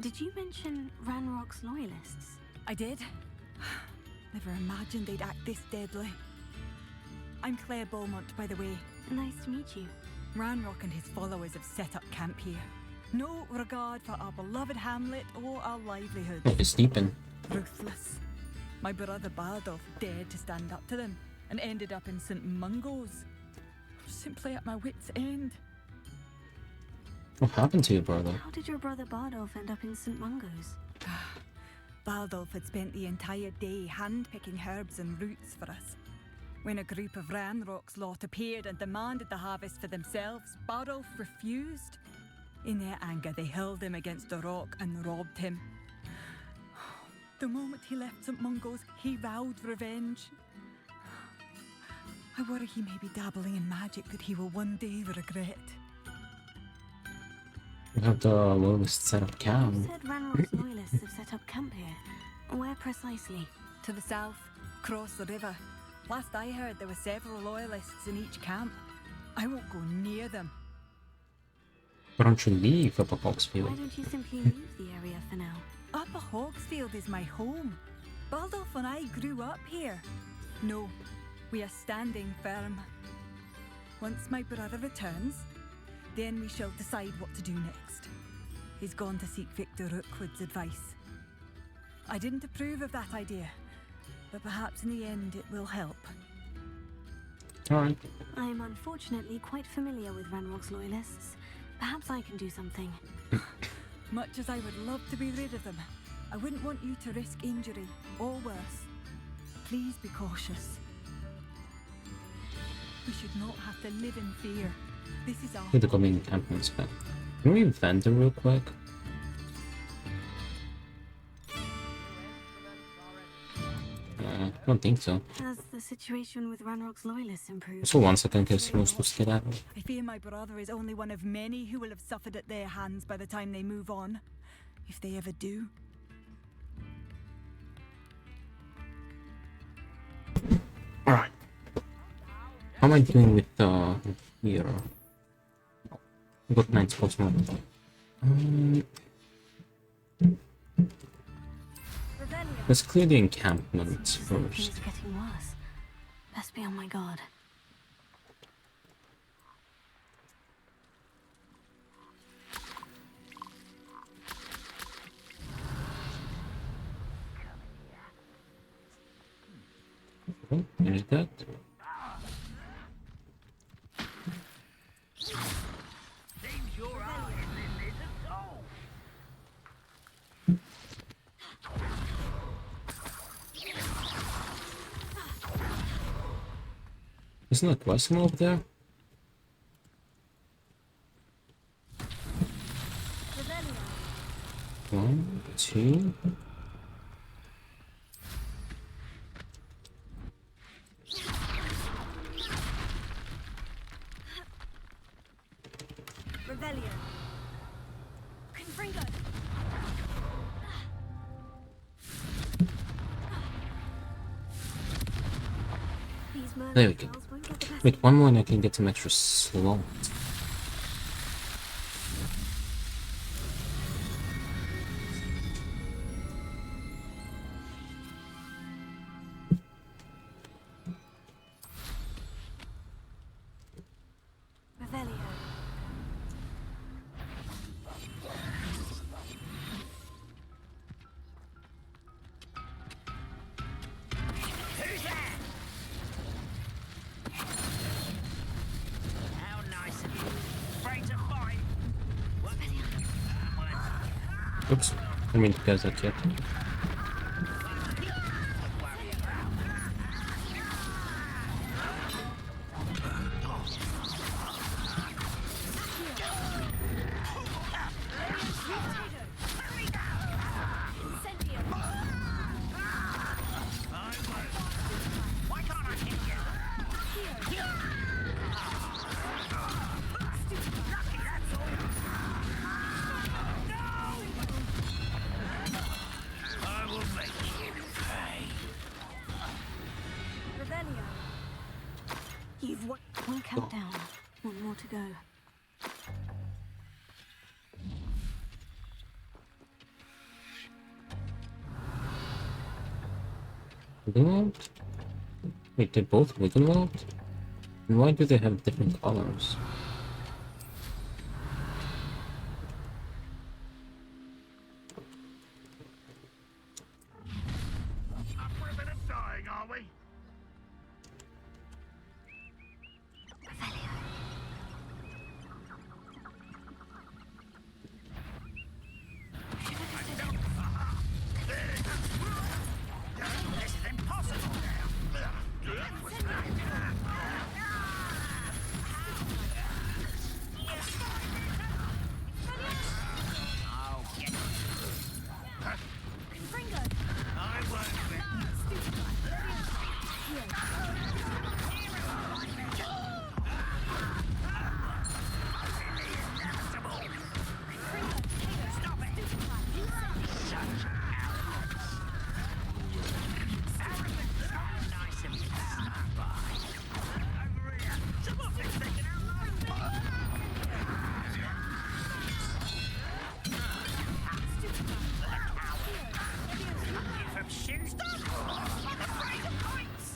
Did you mention Ranrock's loyalists? I did. Never imagined they'd act this deadly. I'm Claire Beaumont, by the way. Nice to meet you. Ranrock and his followers have set up camp here. No regard for our beloved hamlet or our livelihoods. Oh, it's sleeping. Ruthless. My brother Bardolph dared to stand up to them and ended up in St. Mungo's. I'm simply at my wit's end. What happened to your brother? How did your brother Bardolph end up in St. Mungo's? Bardolph had spent the entire day hand-picking herbs and roots for us. When a group of Ranrock's lot appeared and demanded the harvest for themselves, Bardolph refused. In their anger, they hurled him against a rock and robbed him. The moment he left St. Mungo's, he vowed revenge. I worry he may be dabbling in magic that he will one day regret. We have the lowest set up camp. You said Ranrock's loyalists have set up camp here. Where precisely? To the south, across the river. Last I heard, there were several loyalists in each camp. I won't go near them. Why don't you leave Upper Hogsfield? Why don't you simply leave the area for now? Upper Hogsfield is my home. Bardolph and I grew up here. No, we are standing firm. Once my brother returns, then we shall decide what to do next. He's gone to seek Victor Rookwood's advice. I didn't approve of that idea, but perhaps in the end it will help. Alright. I am unfortunately quite familiar with Ranrock's loyalists. Perhaps I can do something. Much as I would love to be rid of them, I wouldn't want you to risk injury, or worse. Please be cautious. We should not have to live in fear. This is our... Need to come in encampments back. Can we vendor real quick? I don't think so. Has the situation with Ranrock's loyalists improved? So 1 second, because he wants to skedaddle. I fear my brother is only one of many who will have suffered at their hands by the time they move on. If they ever do. Alright. How am I doing with here? I got 9 spots more. Let's clear the encampments first. Things getting worse. Best be on my guard. Oh, there's that. Isn't that Wesson over there? One, two. Revelio. Confringo. There we go. Wait, one more and I can get some extra slot. Revelio. Who's there? How nice of you. Afraid to fight? What? Oops, I mean to guys that yet. You've won. One countdown. One more to go. Wiggle out? Wait, they both wiggle out? And why do they have different colors? Up for a bit of dying, are we? This is impossible. I'll get you. I won't from Shinstone? Afraid of points?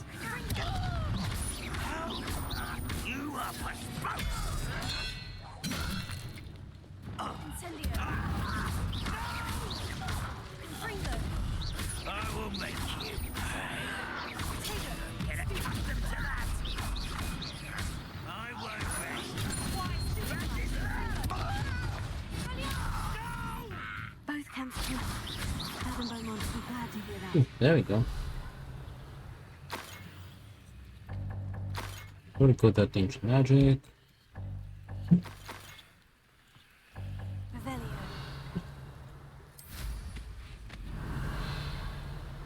You are postponed. I will make you pay. Get accustomed to that. I won't Both camps killed. Dad and Beaumont will be glad to hear that. Ooh, there we go. Very good, that ancient magic.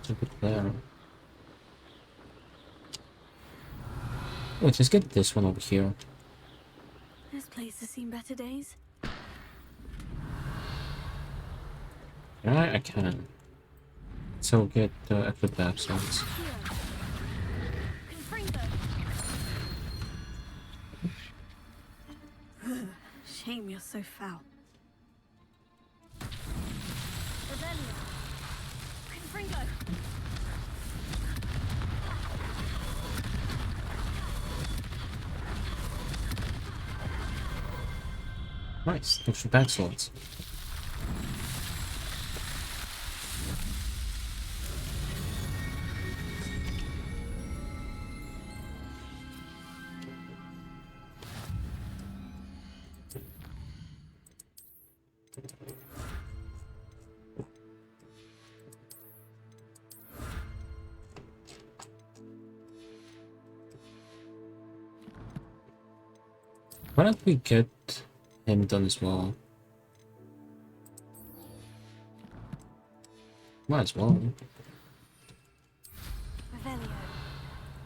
It's a bit there. Wait, let's get this one over here. This place has seen better days. Yeah, I can. So get equipped accents. Shame you're so foul. Nice, extra back slots. Why don't we get him done as well? Might as well.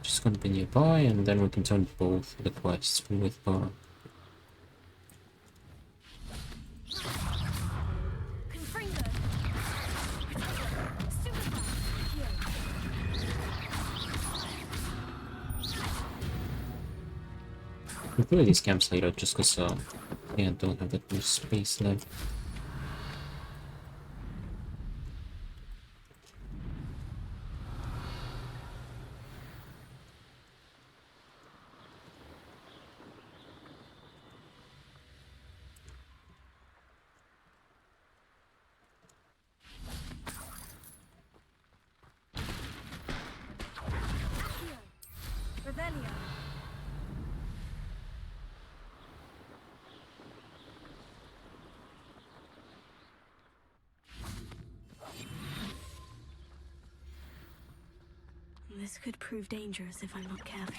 Just gonna be nearby, and then we can turn both the quests with her. We'll do these camps later just because yeah, I don't have that much space left. This could prove dangerous if I'm not careful.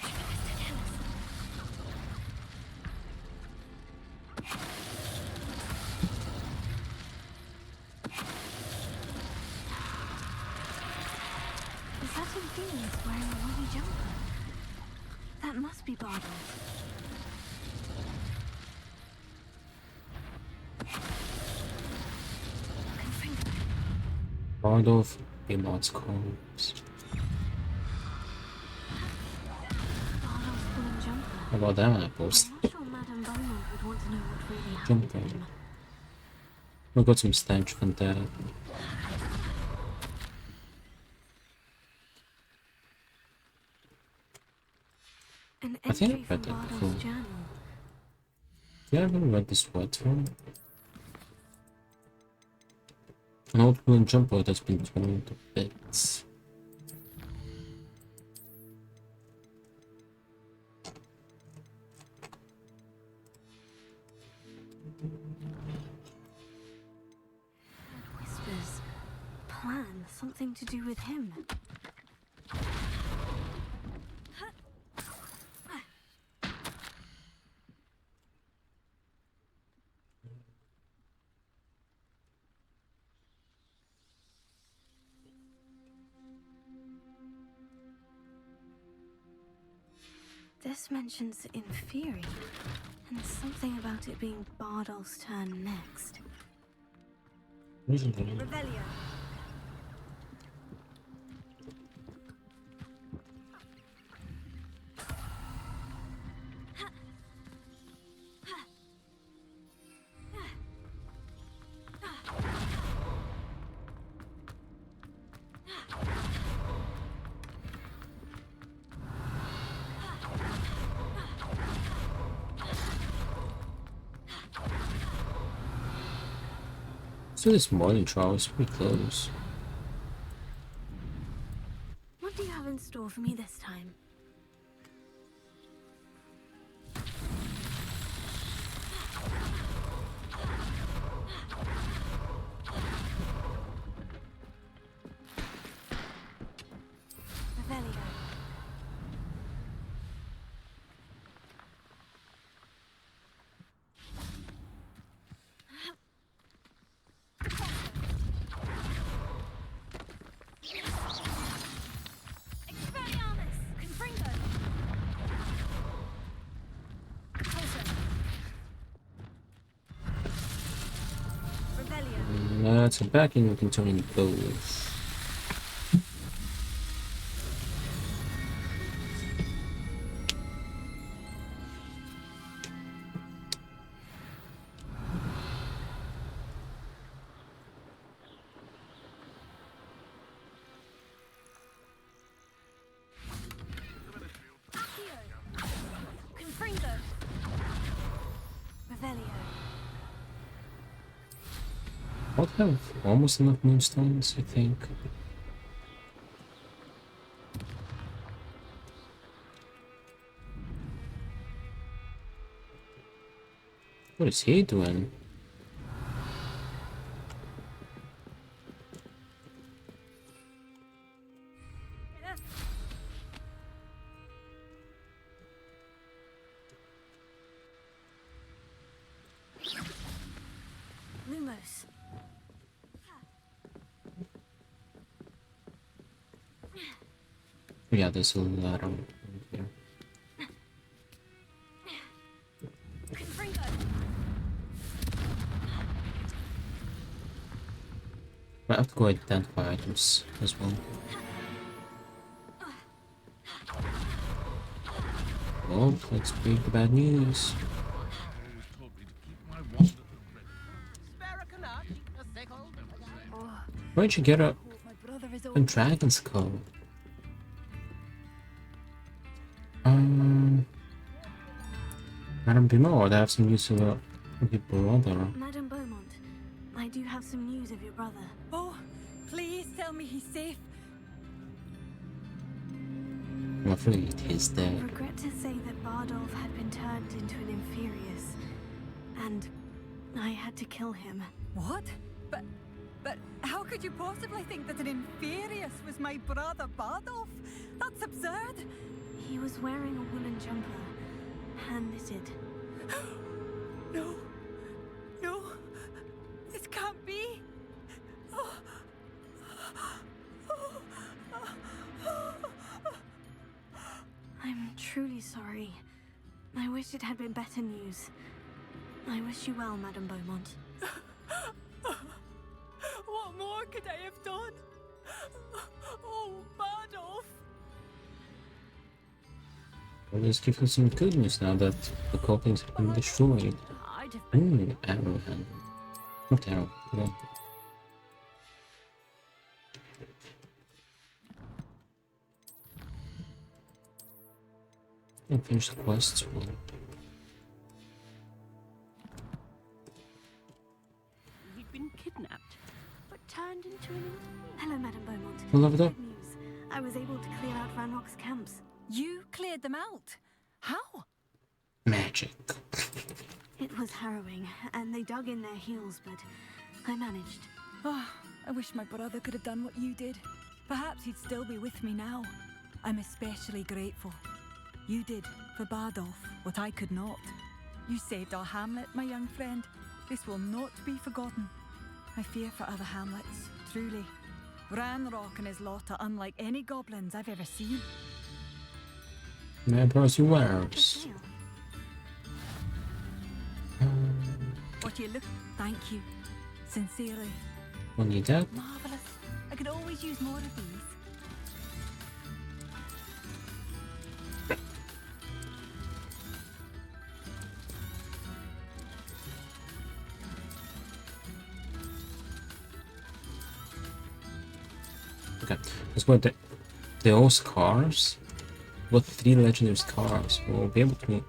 Is that Imperius wearing a woolly jumper? That must be Bardock. Bardock, Beamod's corpse. How about them apples? Jumper. We got some stench from there. I think I've read that before. Yeah, I haven't read this word one. An old woolen jumper that's been torn to bits. Whispers. Plan. Something to do with him. This mentions Inferi, and something about it being Bardock's turn next. Revelio. So this morning trial is pretty close. What do you have in store for me this time? Revelio. Let's head back and we can turn in both. I'll have almost enough moonstones, I think. What is he doing? Yeah, there's a lot of here. I have to go identify items as well. Well, let's break the bad news. Where'd you get a dragon's skull? Madame Beaumont, I have some news of your brother. Madame Beaumont, I do have some news of your brother. Oh, please tell me he's safe. I'm afraid he's I dead. regret to say that Bardolph had been turned into an Inferius, and I had to kill him. What? But how could you possibly think that an Inferius was my brother Bardolph? That's absurd. He was wearing a woolen jumper, hand-knitted. No. No. This can't be. I'm truly sorry. I wish it had been better news. I wish you well, Madame Beaumont. What more could I have done? Oh, Bardolph. Well, let's give you some good news now that the coffins have been destroyed. Arrow hand. Not arrow, no. And finish the quest. We've been kidnapped, but turned into an... Hello, Madame Beaumont. We'll have it up. Good news. I was able to clear out Ranrock's camps. You cleared them out? How? Magic. It was harrowing, and they dug in their heels, but I managed. Oh, I wish my brother could have done what you did. Perhaps he'd still be with me now. I'm especially grateful. You did, for Bardolph, what I could not. You saved our hamlet, my young friend. This will not be forgotten. I fear for other hamlets, truly. Ranrock and his lot are unlike any goblins I've ever seen. May I browse your wares? What you look... Thank you. Sincerely. When you dead? Marvelous. I could always use more of these. Okay, let's go with those cars. What 3 legendary cars? We'll be able to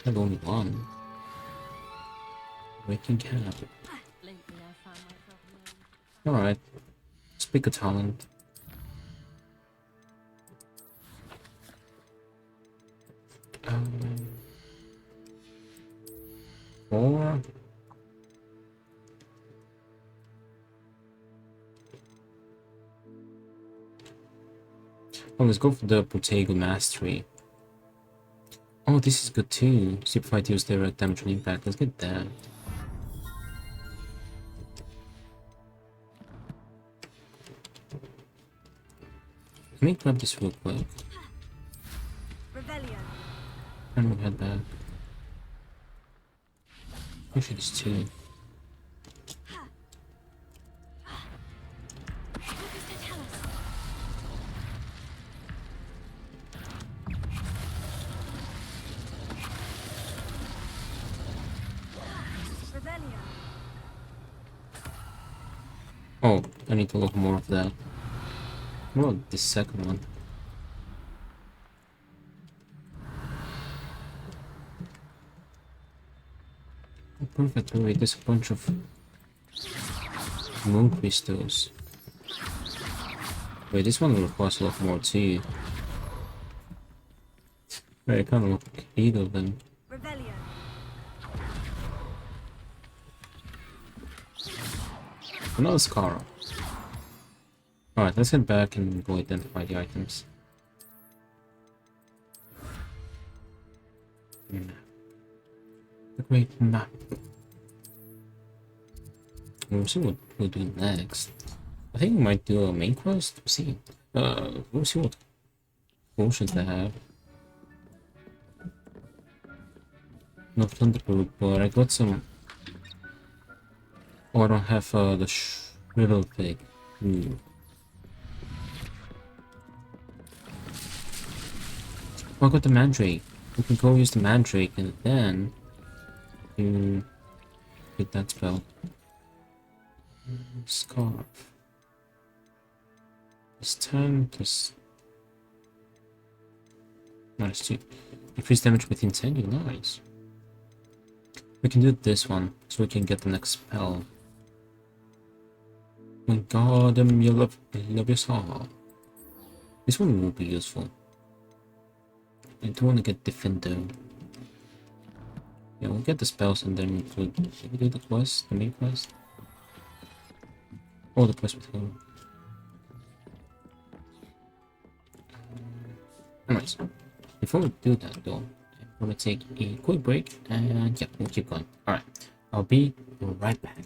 have only one. Breaking cap. Alright. Let's pick a talent. Four. Oh, let's go for the Protego Mastery. Oh, this is good too. Simplify deals direct damage and impact. Let's get that. Let me grab this real quick. And we'll head back. Actually, there's 2. Oh, I need to look more of that. What about this second one? Oh, perfect. Wait, there's a bunch of moon crystals. Wait, this one will cost a lot more too. Wait, I can't look either of them. Another scar. Alright, let's head back and go identify the items. The great map. We'll see what we'll do next. I think we might do a main quest. We'll see. Let me see what potions I have. No Thunderbolt, but I got some. Oh, I don't have the shrivel thing. Oh, I got the Mandrake. We can go use the Mandrake and then get that spell. Scarf. This turn, this. Nice too. Increase damage within 10, nice. We can do this one, so we can get the next spell. My god, you love your saw. This one will be useful. I do want to get Defender. Yeah, we'll get the spells and then we'll do the quest, the main quest. Oh, the quest with him. Anyways, before we do that though, I'm gonna take a quick break and yeah, we'll keep going. Alright, I'll be right back.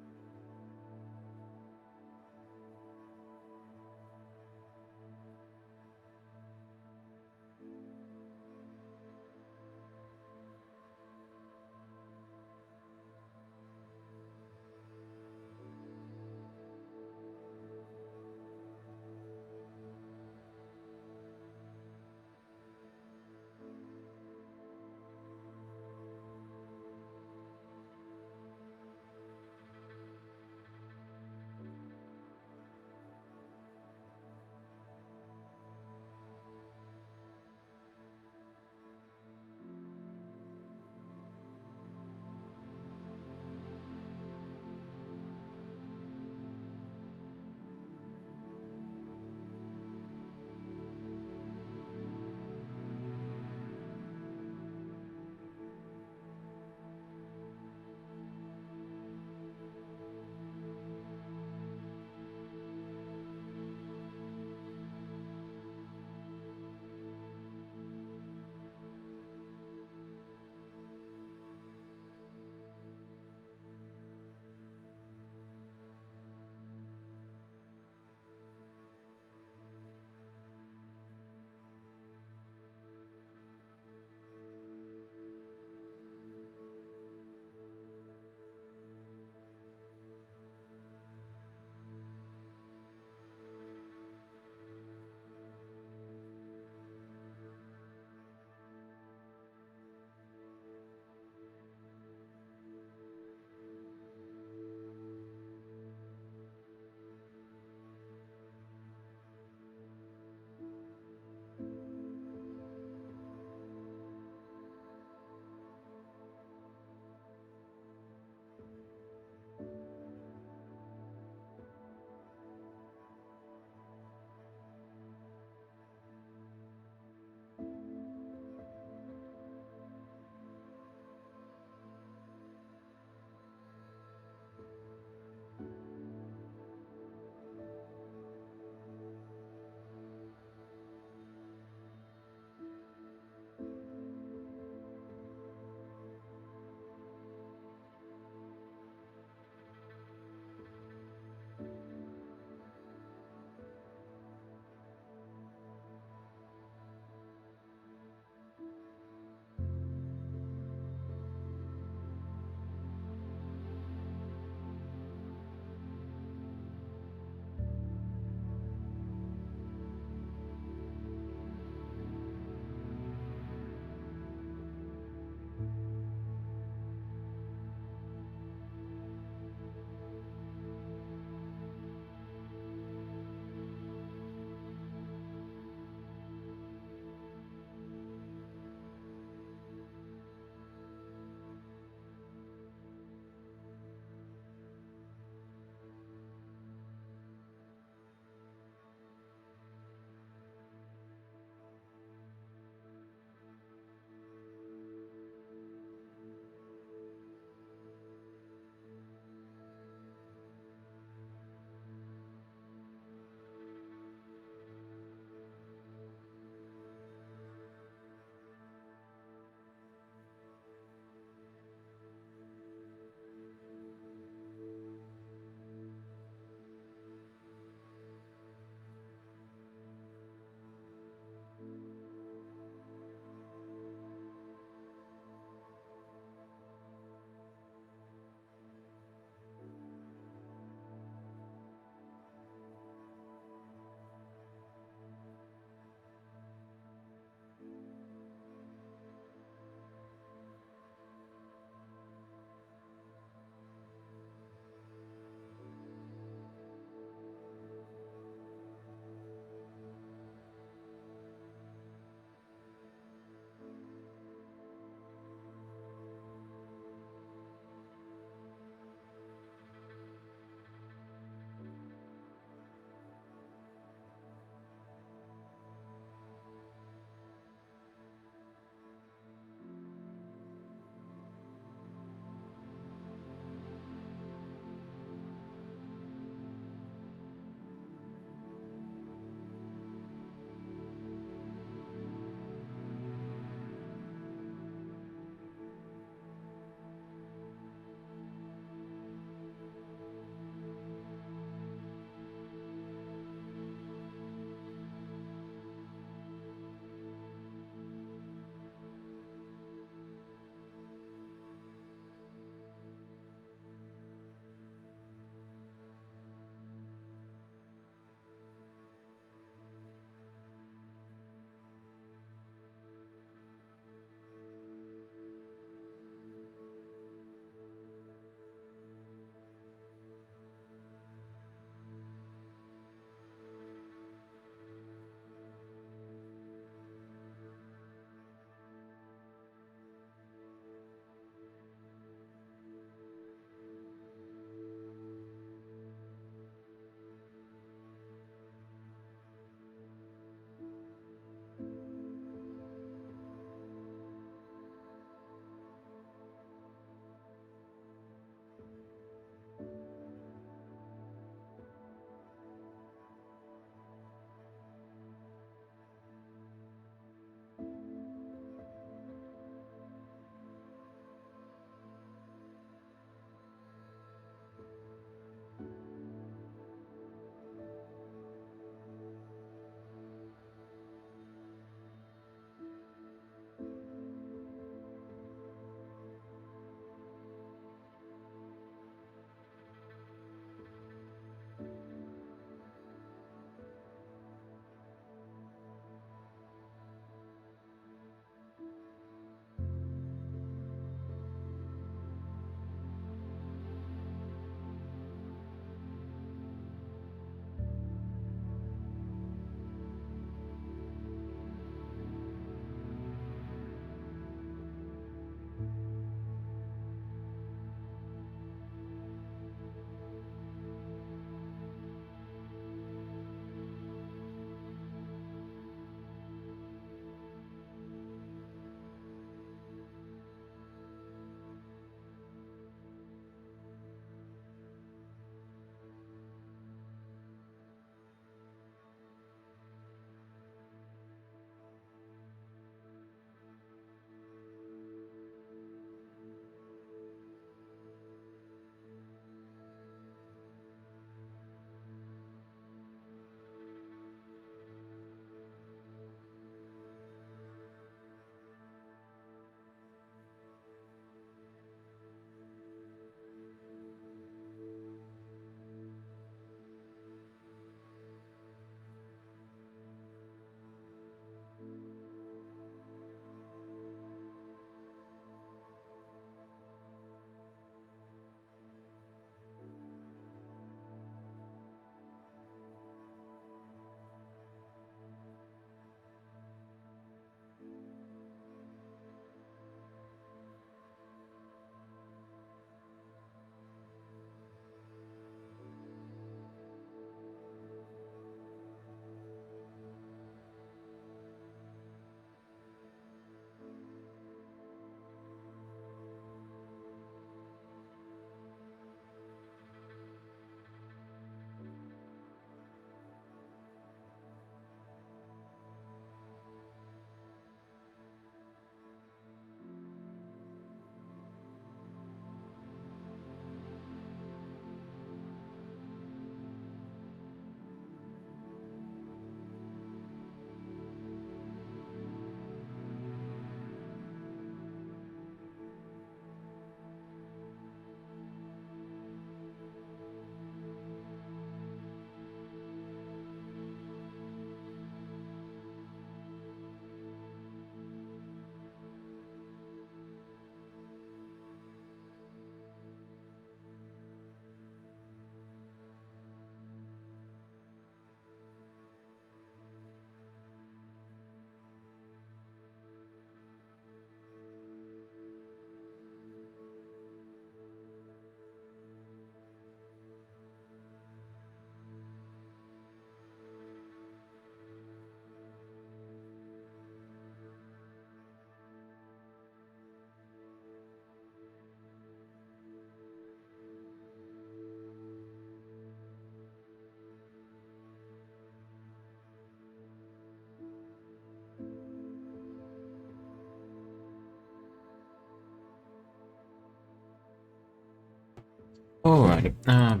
Alright, back.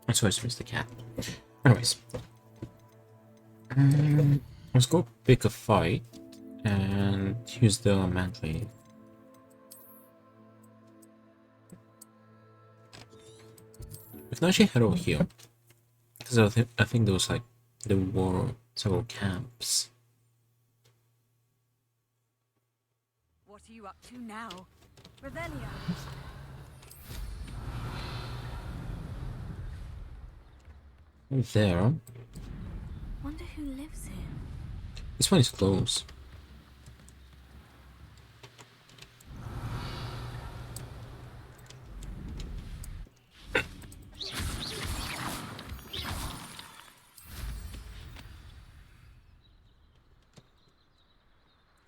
I'm sorry to miss the cat. Anyways. Let's go pick a fight and use the mantle. We can actually head over here. Because I think there was like, there were several camps. What are you up to now? Revelia. There. Wonder who lives here. This one is close.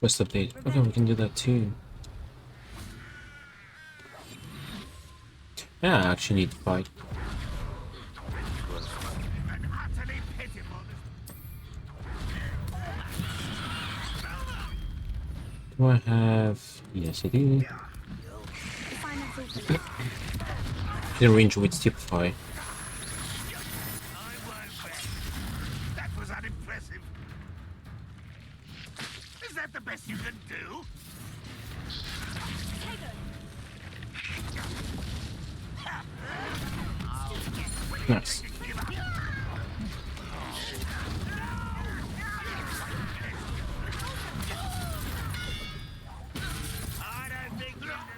Quest update. Okay, we can do that too. Yeah, I actually need to fight. Do I have... Yes, I do. In range with Stipify. That was unimpressive. Is that the best you can do? Nice.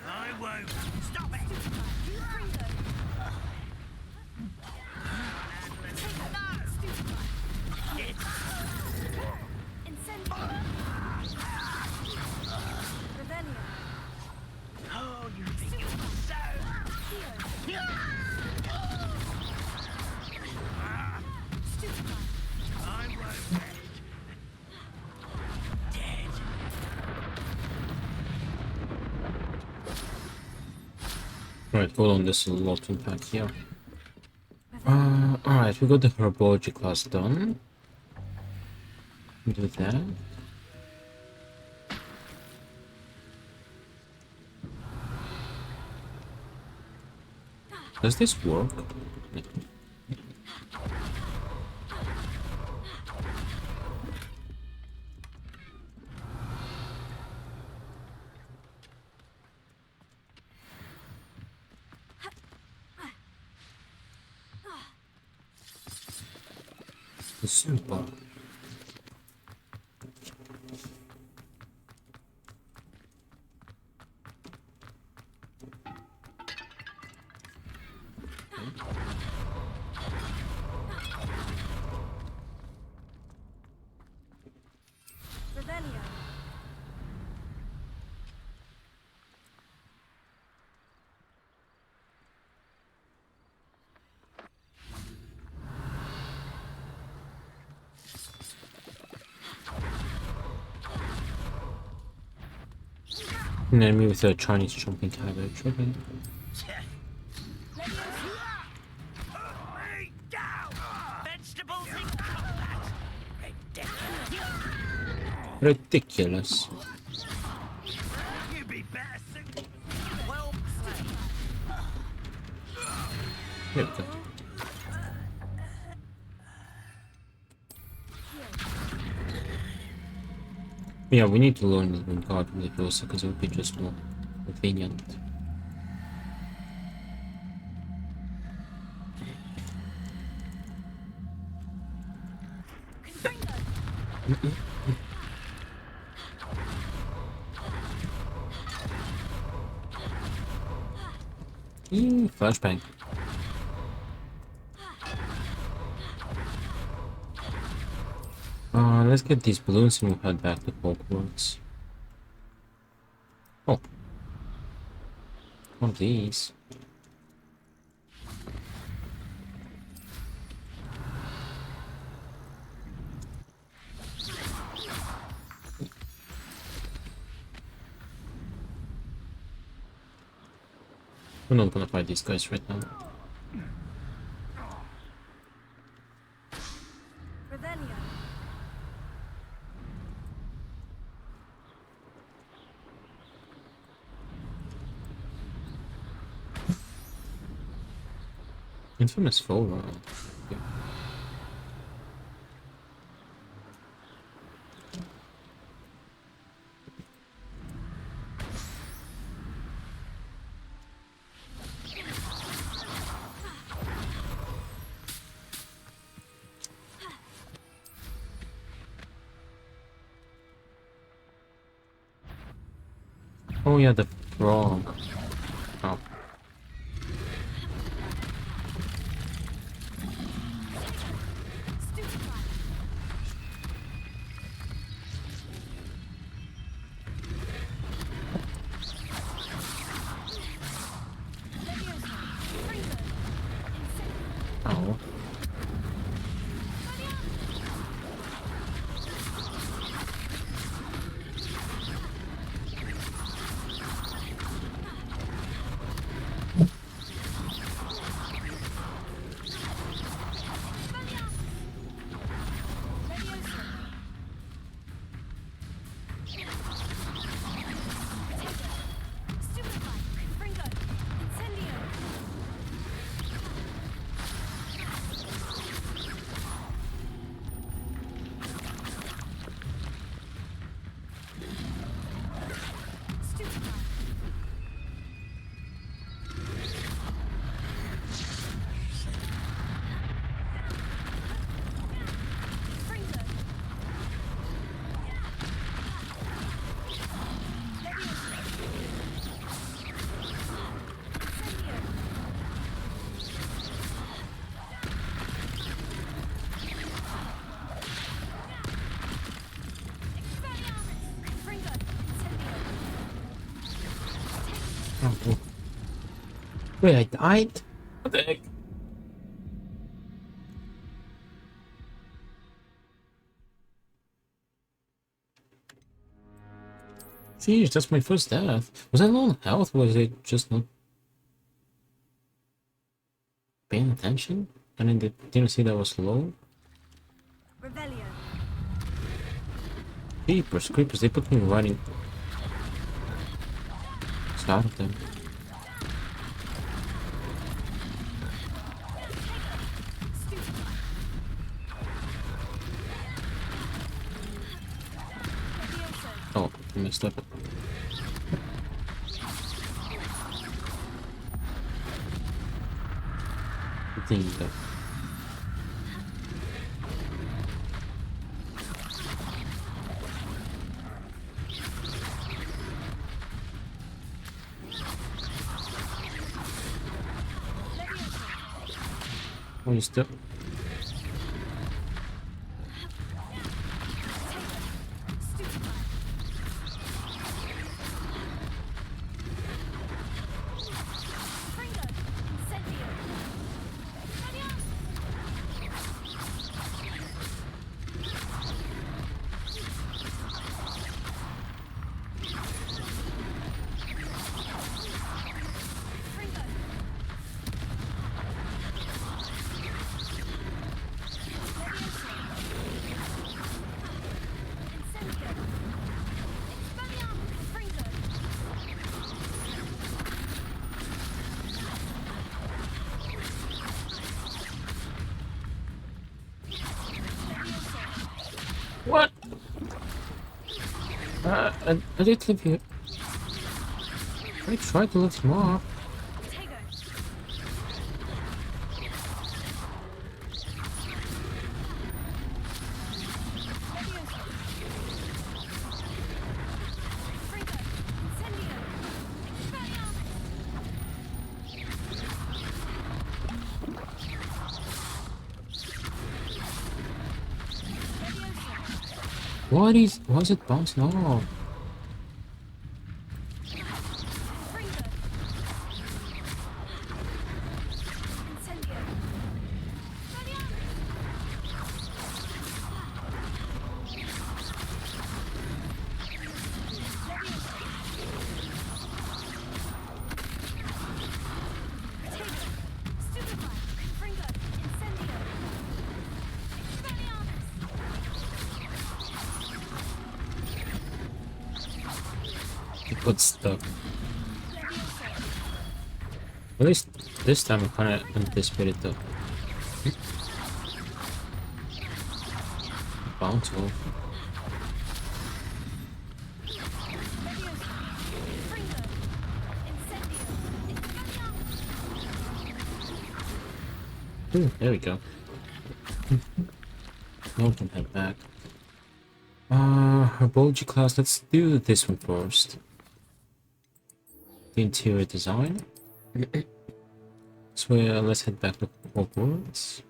I won't. Stop it! Oh, you think you're so... I won't rest. Dead. Right, hold on, there's a lot to unpack here. Alright, we got the herbology class done. Do that. Does this work? No. Super. An enemy with a Chinese jumping cabbage. Okay. Vegetables in combat. Ridiculous. You'd be better suited. Well played. There we go. Yeah, we need to learn the guard from the closer because it would be just more convenient. Flashbang. Let's get these balloons and we'll head back to Hogwarts. Oh. One of these. We're not gonna fight these guys right now. Infamous foe. Okay. Oh yeah, the frog. Oh. Oh. Oh. Wait, I died? What the heck? Jeez, that's my first death. Was I low on health? Was it just not paying attention? And I didn't see that I was low? Revelio. Creepers, creepers, they put me right in. Start of them. Oh, I messed up. Dingo. Oh, you still? What? I did leave you. I tried to lift him off. Why is it bouncing off? Good stuff. At least This time I kind of anticipated the bounce off. Ooh, there we go. Now we can head back. Herbology class, let's do this one first. The interior design. So let's head back to Hogwarts.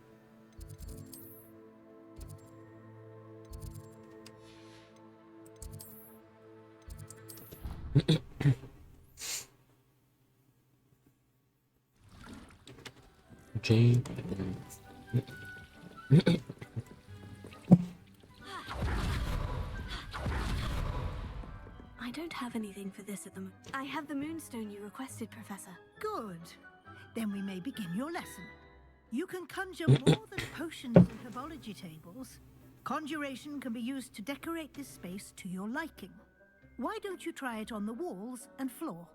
J. I don't have anything for this at the moment. I have the moonstone you requested, Professor. Good. Then we may begin your lesson. You can conjure more than potions and herbology tables. Conjuration can be used to decorate this space to your liking. Why don't you try it on the walls and floor?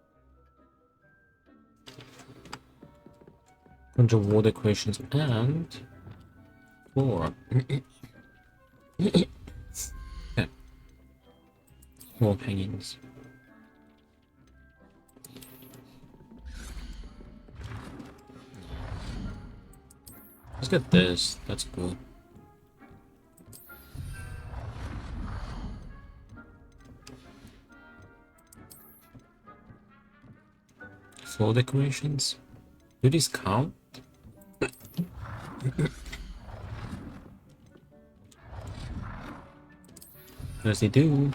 Conjure wall decorations and floor. Okay. Wall hangings. Let's get this. That's cool. Floor decorations. Do these count? Yes, they do.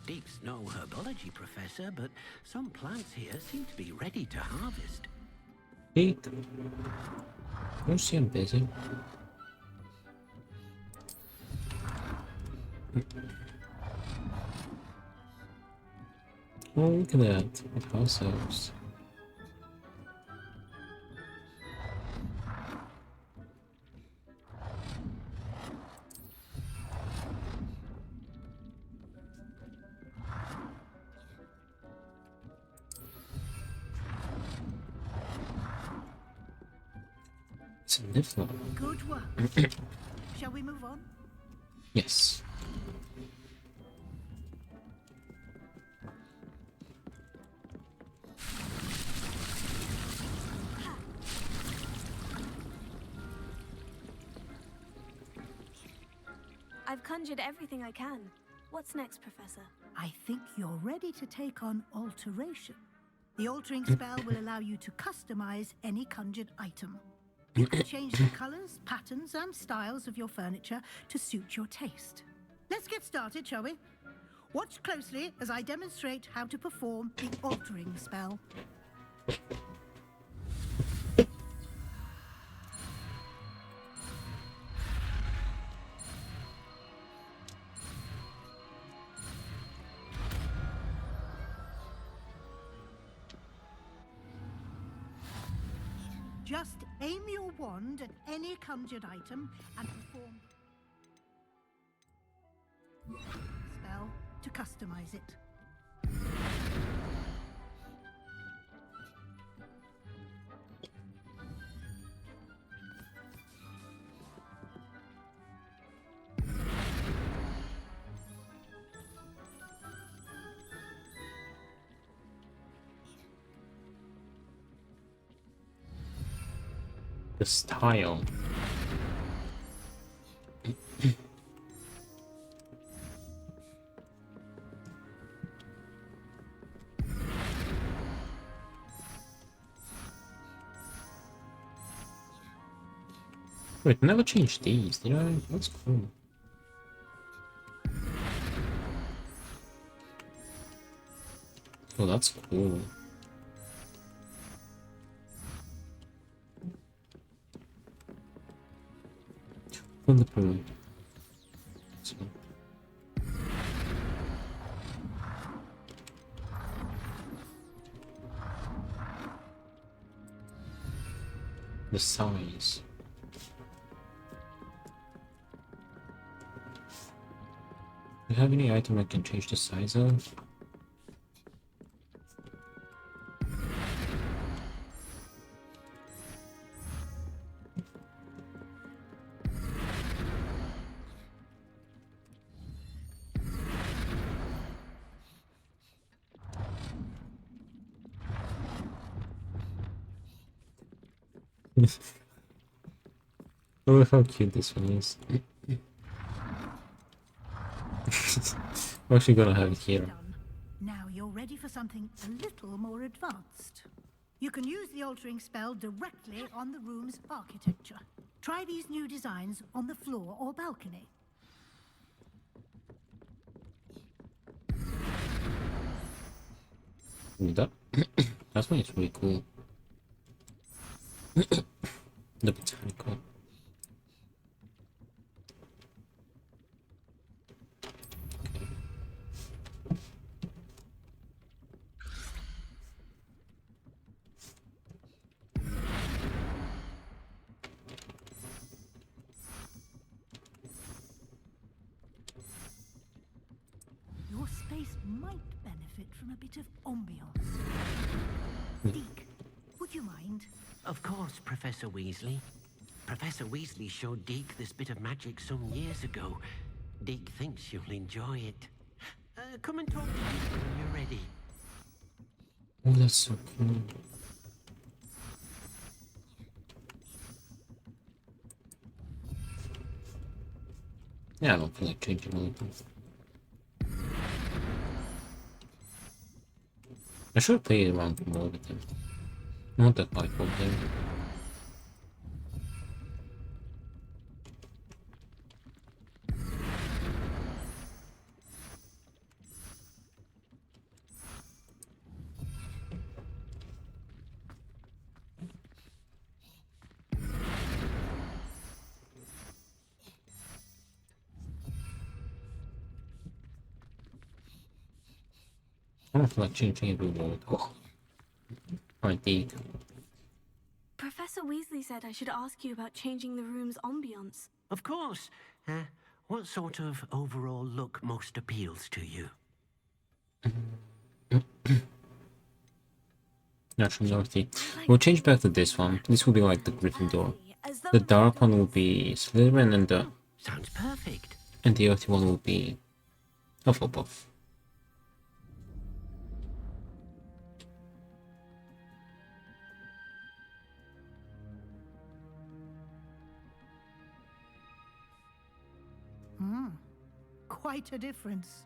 Deep snow herbology, Professor, but some plants here seem to be ready to harvest. Eat. Oh, see, I'm busy. Oh, look at that. House elves. It's a Niffler. Good work. Shall we move on? Yes. I've conjured everything I can. What's next, Professor? I think you're ready to take on alteration. The altering spell will allow you to customize any conjured item. You can change the colors, patterns, and styles of your furniture to suit your taste. Let's get started, shall we? Watch closely as I demonstrate how to perform the altering spell. Just aim your wand at any conjured item and perform spell to customize it. The style. Wait, never changed these, did I? That's cool. Oh, that's cool. From the pool. possible. The size. Do you have any item that can change the size of? Oh, how cute this one is. We're actually gonna have it here. Now you're ready for something a little more advanced. You can use the altering spell directly on the room's architecture. Try these new designs on the floor or balcony. Ooh, that's why it's really cool. The botanical. Your space might benefit from a bit of ambiance. Deke, would you mind? Of course, Professor Weasley. Professor Weasley showed Deke this bit of magic some years ago. Deke thinks you'll enjoy it. Come and talk to Deke when you're ready. Oh, that's so cool. Yeah, I don't feel like changing anything. I should play around more with him. Not that bike over there. I don't feel like changing every word. Oh. Alright, Deke. Professor Weasley said I should ask you about changing the room's ambiance. Of course. What sort of overall look most appeals to you? Natural Dorothy. We'll change back to this one. This will be like the Gryffindor. The dark one will be Slytherin and the... Sounds perfect. And the earthy one will be Hufflepuff. Quite a difference.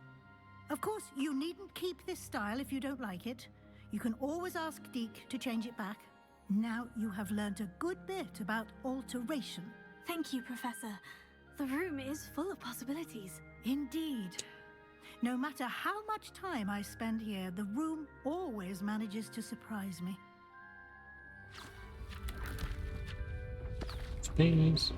Of course, you needn't keep this style if you don't like it. You can always ask Deke to change it back. Now you have learned a good bit about alteration. Thank you, Professor. The room is full of possibilities. Indeed. No matter how much time I spend here, the room always manages to surprise me. Please.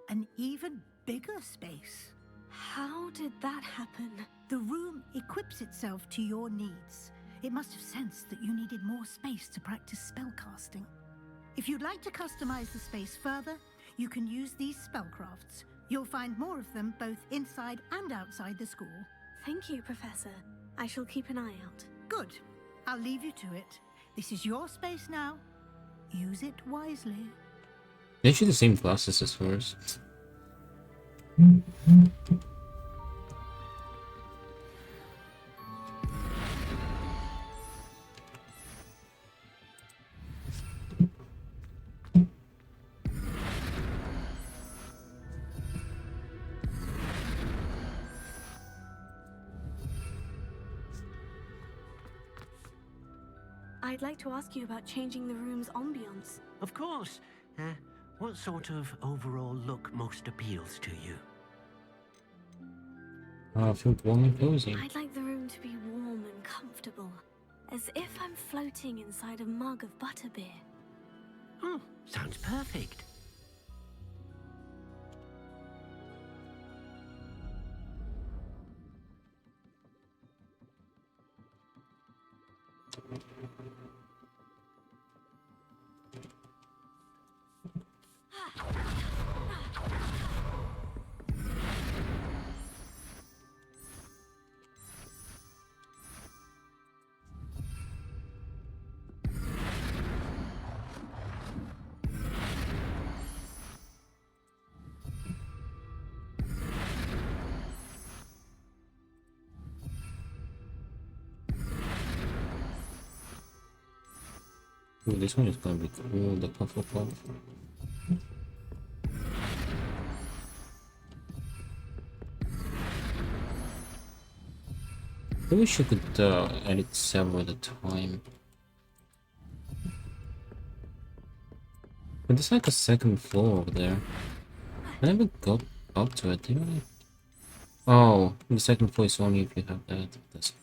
An even bigger space. How did that happen? The room equips itself to your needs. It must have sensed that you needed more space to practice spellcasting. If you'd like to customize the space further, you can use these spellcrafts. You'll find more of them both inside and outside the school. Thank you, Professor. I shall keep an eye out. Good. I'll leave you to it. This is your space now. Use it wisely. They actually the same glasses as hers. I'd like to ask you about changing the room's ambience. Of course. What sort of overall look most appeals to you? I feel warm and cozy. I'd like the room to be warm and comfortable, as if I'm floating inside a mug of butterbeer. Oh, sounds perfect. Ooh, this one is gonna be cool, the Pufflepuff. I wish you could edit several at a time. But there's like a second floor over there. I never got up to it, did I? Oh, the second floor is only if you have that. That's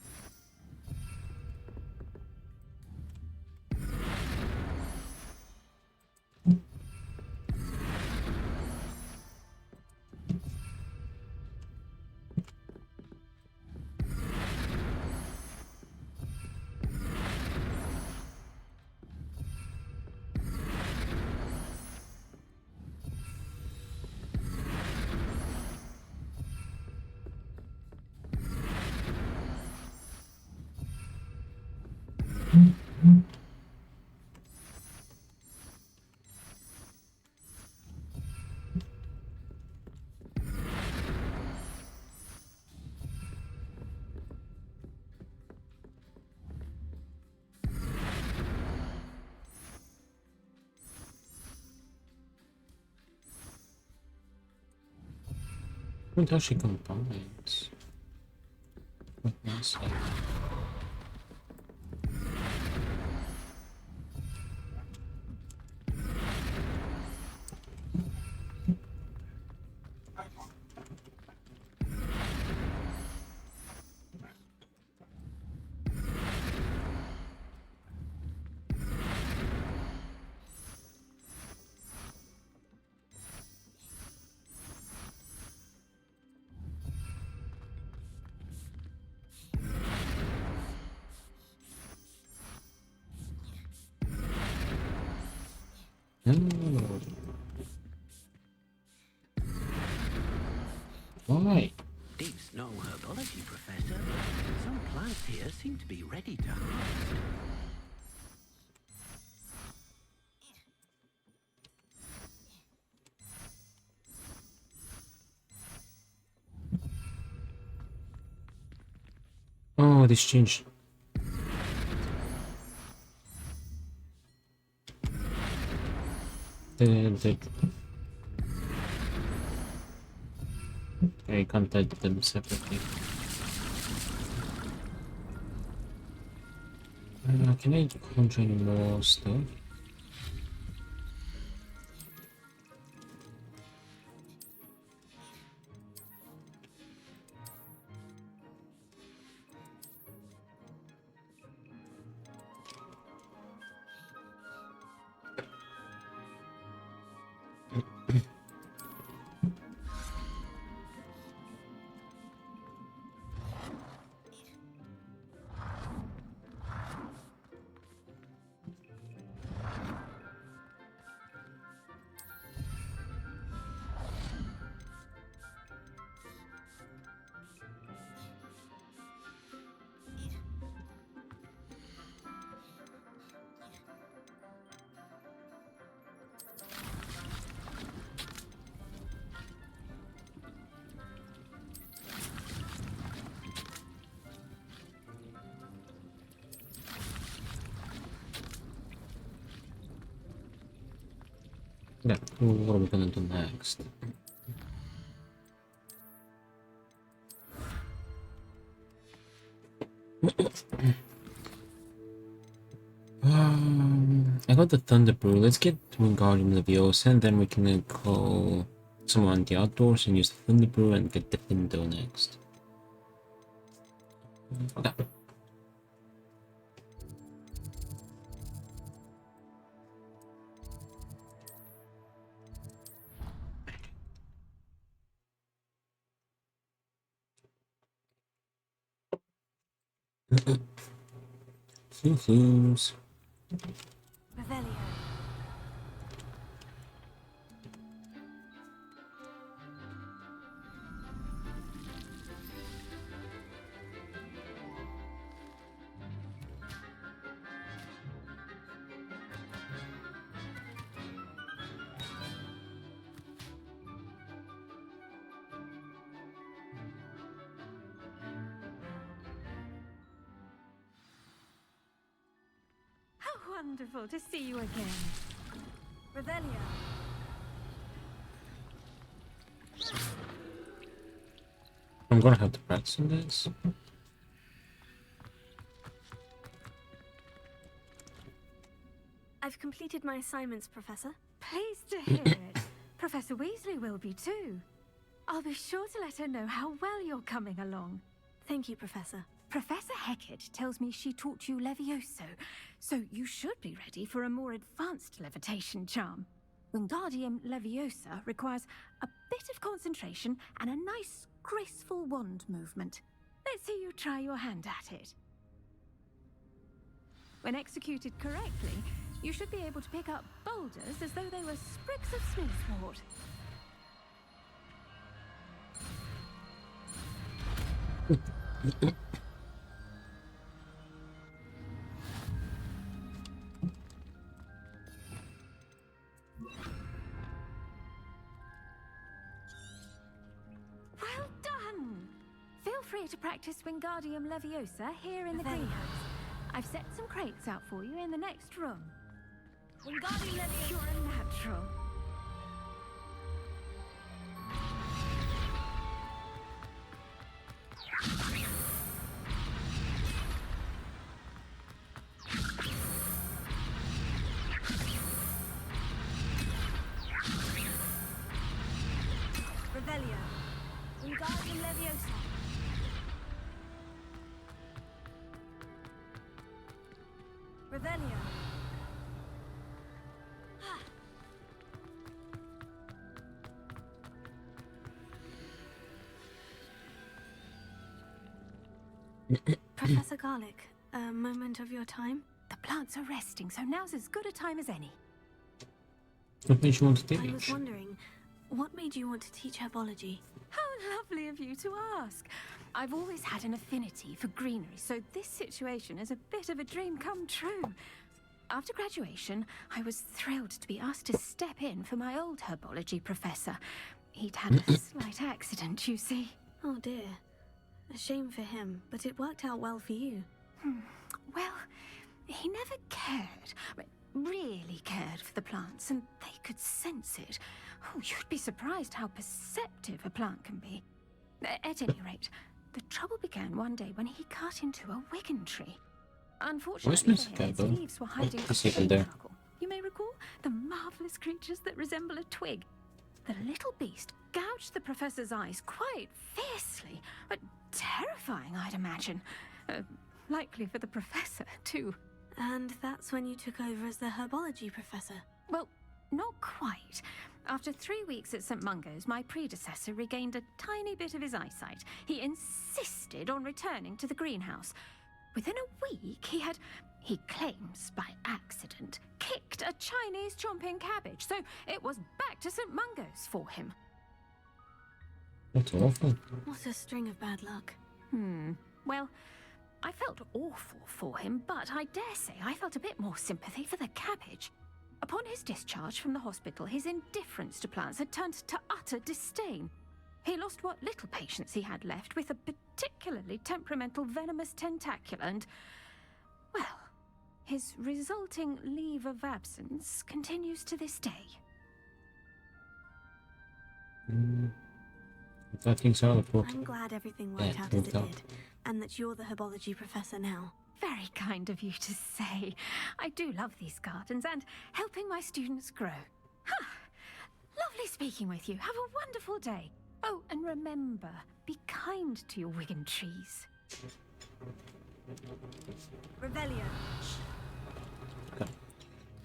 I wonder how she combines. What can I say? Why? Deep snow herbology, Professor, but some plants here seem to be ready to harvest. Oh, this changed. The I can't edit them separately. Can I conjure any more stuff? Yeah, what are we gonna do next? got the Thunder Brew. Let's get Wingardium Leviosa, and then we can call someone on the outdoors and use the Thunder Brew and get the Findo next. Okay. Flumes. Revelio. Wonderful to see you again. Revelio. I'm gonna have to practice on this. I've completed my assignments, Professor. Pleased to hear it. Professor Weasley will be too. I'll be sure to let her know how well you're coming along. Thank you, Professor. Professor Hecat tells me she taught you Levioso, so you should be ready for a more advanced levitation charm. Wingardium Leviosa requires a bit of concentration and a nice, graceful wand movement. Let's see you try your hand at it. When executed correctly, you should be able to pick up boulders as though they were sprigs of sneezewort. Well done! Feel free to practice Wingardium Leviosa here in the greenhouse. I've set some crates out for you in the next room. Wingardium Leviosa, you're a natural. Revelio. Wingardium Leviosa. Revelio. Professor Garlic, a moment of your time? The plants are resting, so now's as good a time as any. What made you want to I was teach? wondering, what made you want to teach herbology? How lovely of you to ask. I've always had an affinity for greenery, so this situation is a bit of a dream come true. After graduation, I was thrilled to be asked to step in for my old herbology professor. He'd had a slight accident, you see. Oh dear. A shame for him, but it worked out well for you. Well, he never cared, really cared for the plants, and they could sense it. Oh, you'd be surprised how perceptive a plant can be. At any rate, the trouble began one day when he cut into a wigan tree. Unfortunately for him, its leaves were hiding a struggle. You may recall the marvelous creatures that resemble a twig. The little beast gouged the professor's eyes quite fiercely. Terrifying, I'd imagine. Likely for the professor, too. And that's when you took over as the herbology professor? Well, not quite. After 3 weeks at St. Mungo's, my predecessor regained a tiny bit of his eyesight. He insisted on returning to the greenhouse. Within a week, he claims by accident, kicked a Chinese chomping cabbage, so it was back to St. Mungo's for him. That's awful. What a string of bad luck. Well, I felt awful for him, but I dare say I felt a bit more sympathy for the cabbage. Upon his discharge from the hospital, his indifference to plants had turned to utter disdain. He lost what little patience he had left with a particularly temperamental venomous tentacula and, well, his resulting leave of absence continues to this day. I think so. I'm glad everything worked out as it did, and that you're the herbology professor now. Very kind of you to say. I do love these gardens and helping my students grow. Huh. Lovely speaking with you. Have a wonderful day. Oh, and remember, be kind to your Wigan trees. Revelio. Okay.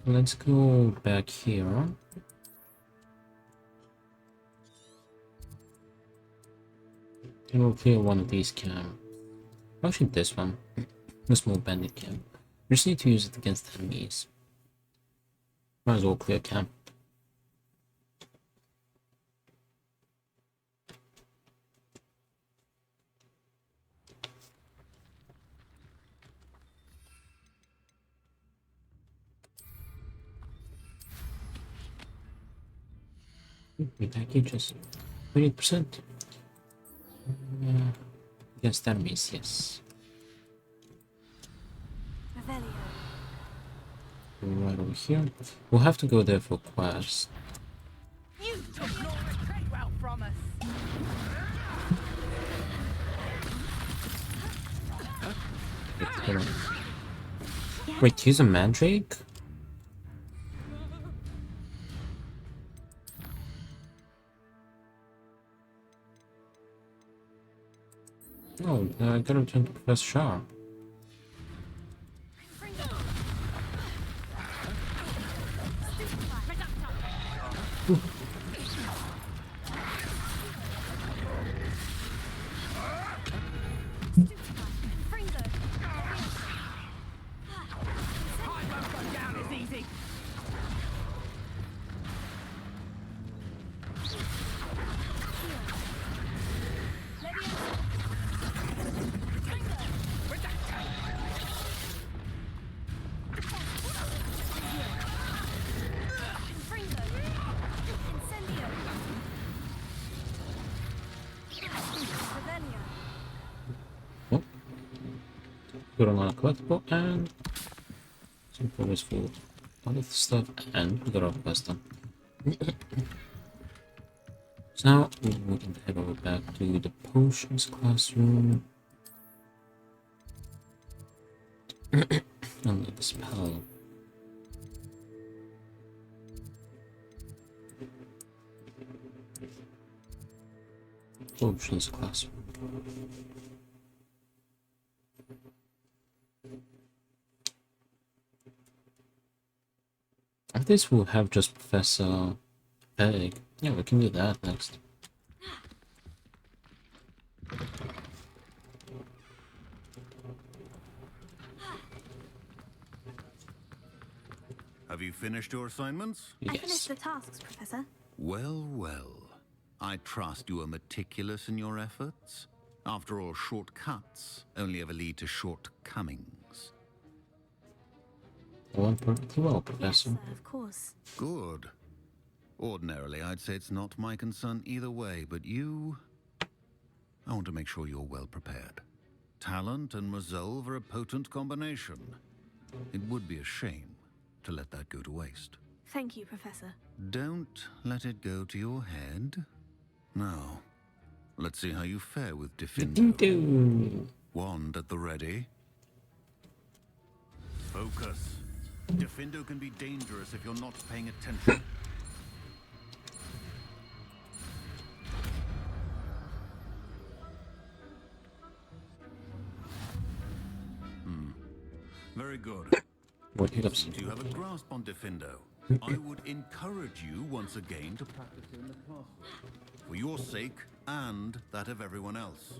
Let's go back here. And we'll clear one of these camps. Actually, this one. The small bandit camp. We just need to use it against enemies. Might as well clear camp. Packages 20%. Against enemies, yes. Right over here. We'll have to go there for quests. You took your retreat well from us. Wait, he's a mandrake? Oh, I gotta return to Professor Shah. Got a lot of collectible and some progress for a lot of stuff, and we got our quest done. So now we can head over back to the potions classroom. And the spell. Potions classroom. This will have just Professor Peg. Yeah, we can do that next. Have you finished your assignments? I finished the tasks, Professor. Well, well. I trust you are meticulous in your efforts. After all, shortcuts only ever lead to shortcomings. One perfectly well, Professor. Yes, sir, of course. Good. Ordinarily, I'd say it's not my concern either way, but you... I want to make sure you're well prepared. Talent and resolve are a potent combination. It would be a shame to let that go to waste. Thank you, Professor. Don't let it go to your head. Now, let's see how you fare with Defendo. Wand at the ready. Focus. Defendo can be dangerous if you're not paying attention. Very good. What hiccups? Do you have a grasp on Defendo? I would encourage you once again to practice in the classroom. For your sake and that of everyone else.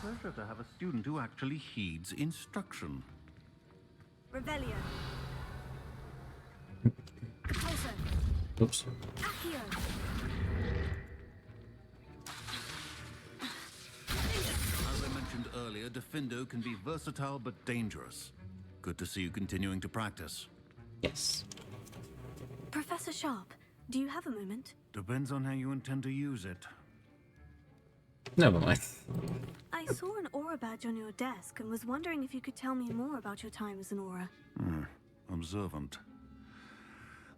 Pleasure to have a student who actually heeds instruction. Revelio. Oops. Accio. As I mentioned earlier, Defendo can be versatile but dangerous. Good to see you continuing to practice. Yes. Professor Sharp, do you have a moment? Depends on how you intend to use it. Never mind. I saw an aura badge on your desk and was wondering if you could tell me more about your time as an aura. Observant.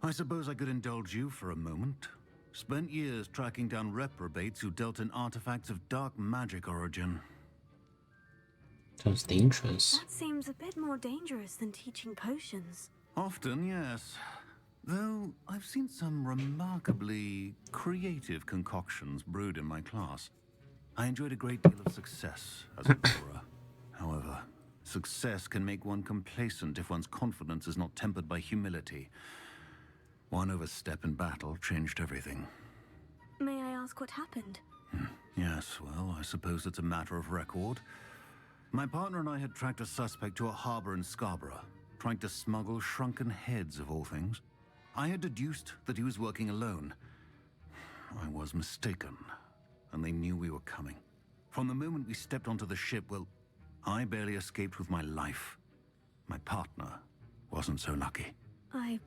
I suppose I could indulge you for a moment. Spent years tracking down reprobates who dealt in artifacts of dark magic origin. Sounds dangerous. That seems a bit more dangerous than teaching potions. Often, yes. Though I've seen some remarkably creative concoctions brewed in my class. I enjoyed a great deal of success as an aura. However, success can make one complacent if one's confidence is not tempered by humility. One overstep in battle changed everything. May I ask what happened? Yes, well, I suppose it's a matter of record. My partner and I had tracked a suspect to a harbor in Scarborough, trying to smuggle shrunken heads of all things. I had deduced that he was working alone. I was mistaken, and they knew we were coming. From the moment we stepped onto the ship, well, I barely escaped with my life. My partner wasn't so lucky. I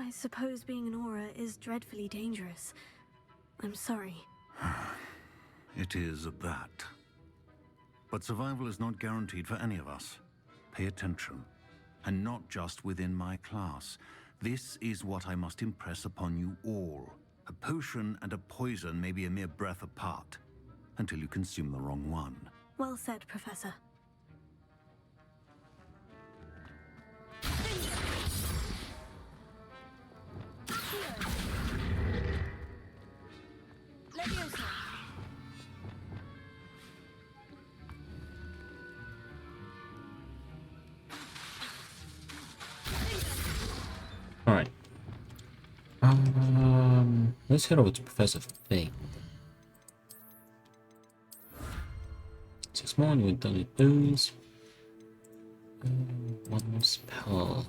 suppose being an aura is dreadfully dangerous. I'm sorry. It is at that. But survival is not guaranteed for any of us. Pay attention. And not just within my class. This is what I must impress upon you all. A potion and a poison may be a mere breath apart, until you consume the wrong one. Well said, Professor. Alright. Let's head over to Professor Fig. 6 more, we're done with those. One more spell.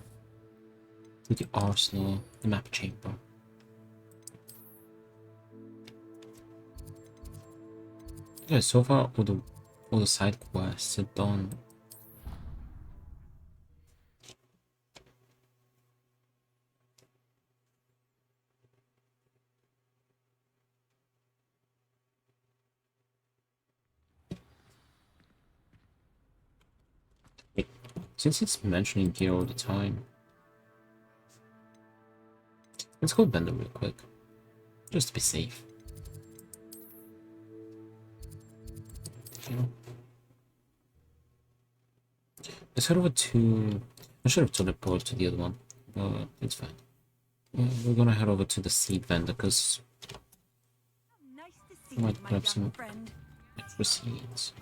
To the arsenal, the map chamber. Yeah, so far all the side quests are done. Since it's mentioning here all the time, let's go Bender real quick, just to be safe. You know, let's head over to. I should have teleported to the other one, but it's fine. We're gonna head over to the seed vendor because I might grab some extra seeds.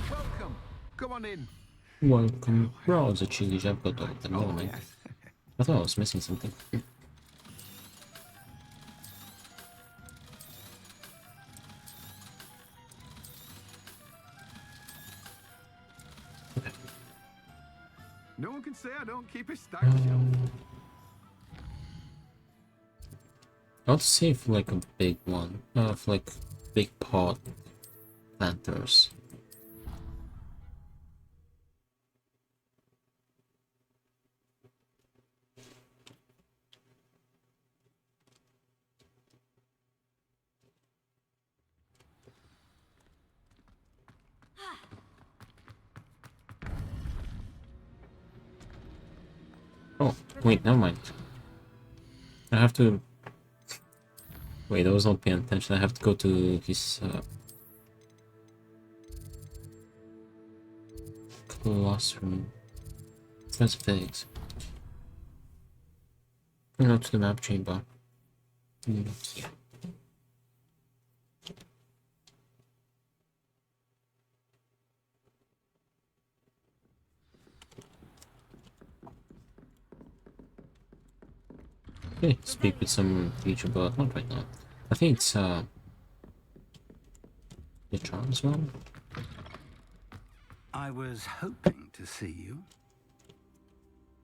Welcome. Come on in. Welcome. Browse the chilies I've got at the moment. I thought I was missing something. No one can say I don't keep a stack shelf. I'll save like a big one, for like big pot planters. Oh, wait, never mind. I have to... Wait, I was not paying attention. I have to go to his classroom. That's figs. Go to the map chamber. Yeah. Okay, speak with some teacher, but not right now. I think it's The charms one? I was hoping to see you.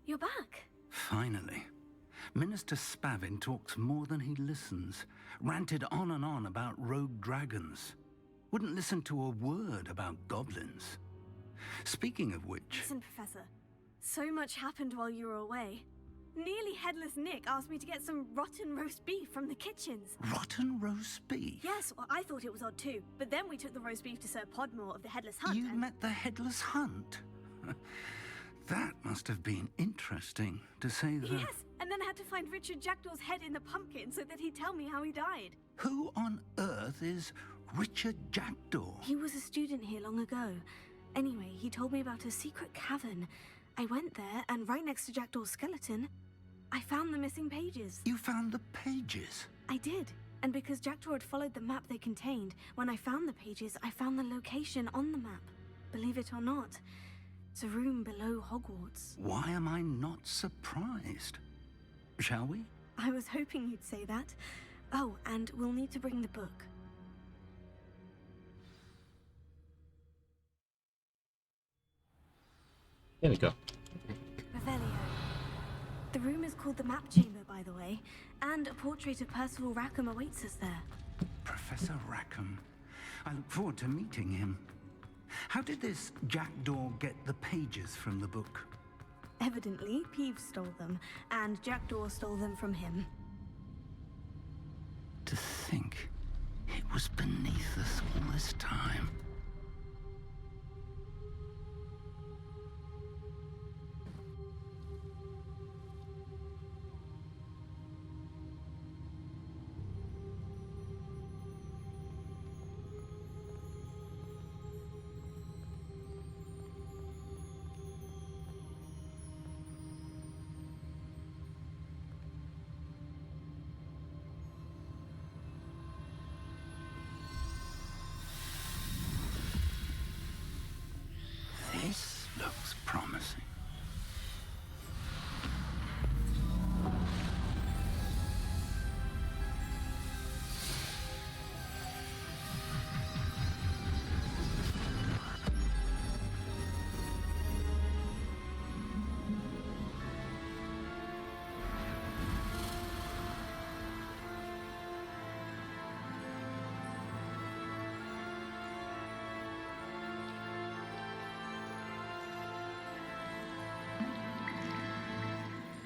You're back. Finally. Minister Spavin talks more than he listens. Ranted on and on about rogue dragons. Wouldn't listen to a word about goblins. Speaking of which... Listen, Professor. So much happened while you were away. Nearly Headless Nick asked me to get some rotten roast beef from the kitchens. Rotten roast beef? Yes, well, I thought it was odd too. But then we took the roast beef to Sir Podmore of the Headless Hunt. You met the Headless Hunt? That must have been interesting, to say the... Yes, and then I had to find Richard Jackdaw's head in the pumpkin so that he'd tell me how he died. Who on earth is Richard Jackdaw? He was a student here long ago. Anyway, he told me about a secret cavern. I went there, and right next to Jackdaw's skeleton, I found the missing pages. You found the pages? I did. And because Jackdaw had followed the map they contained, when I found the pages, I found the location on the map. Believe it or not, it's a room below Hogwarts. Why am I not surprised? Shall we? I was hoping you'd say that. Oh, and we'll need to bring the book. There we go. Revelio. The room is called the Map Chamber, by the way, and a portrait of Percival Rackham awaits us there. Professor Rackham. I look forward to meeting him. How did this Jackdaw get the pages from the book? Evidently, Peeves stole them, and Jackdaw stole them from him. To think it was beneath us all this time. This looks promising.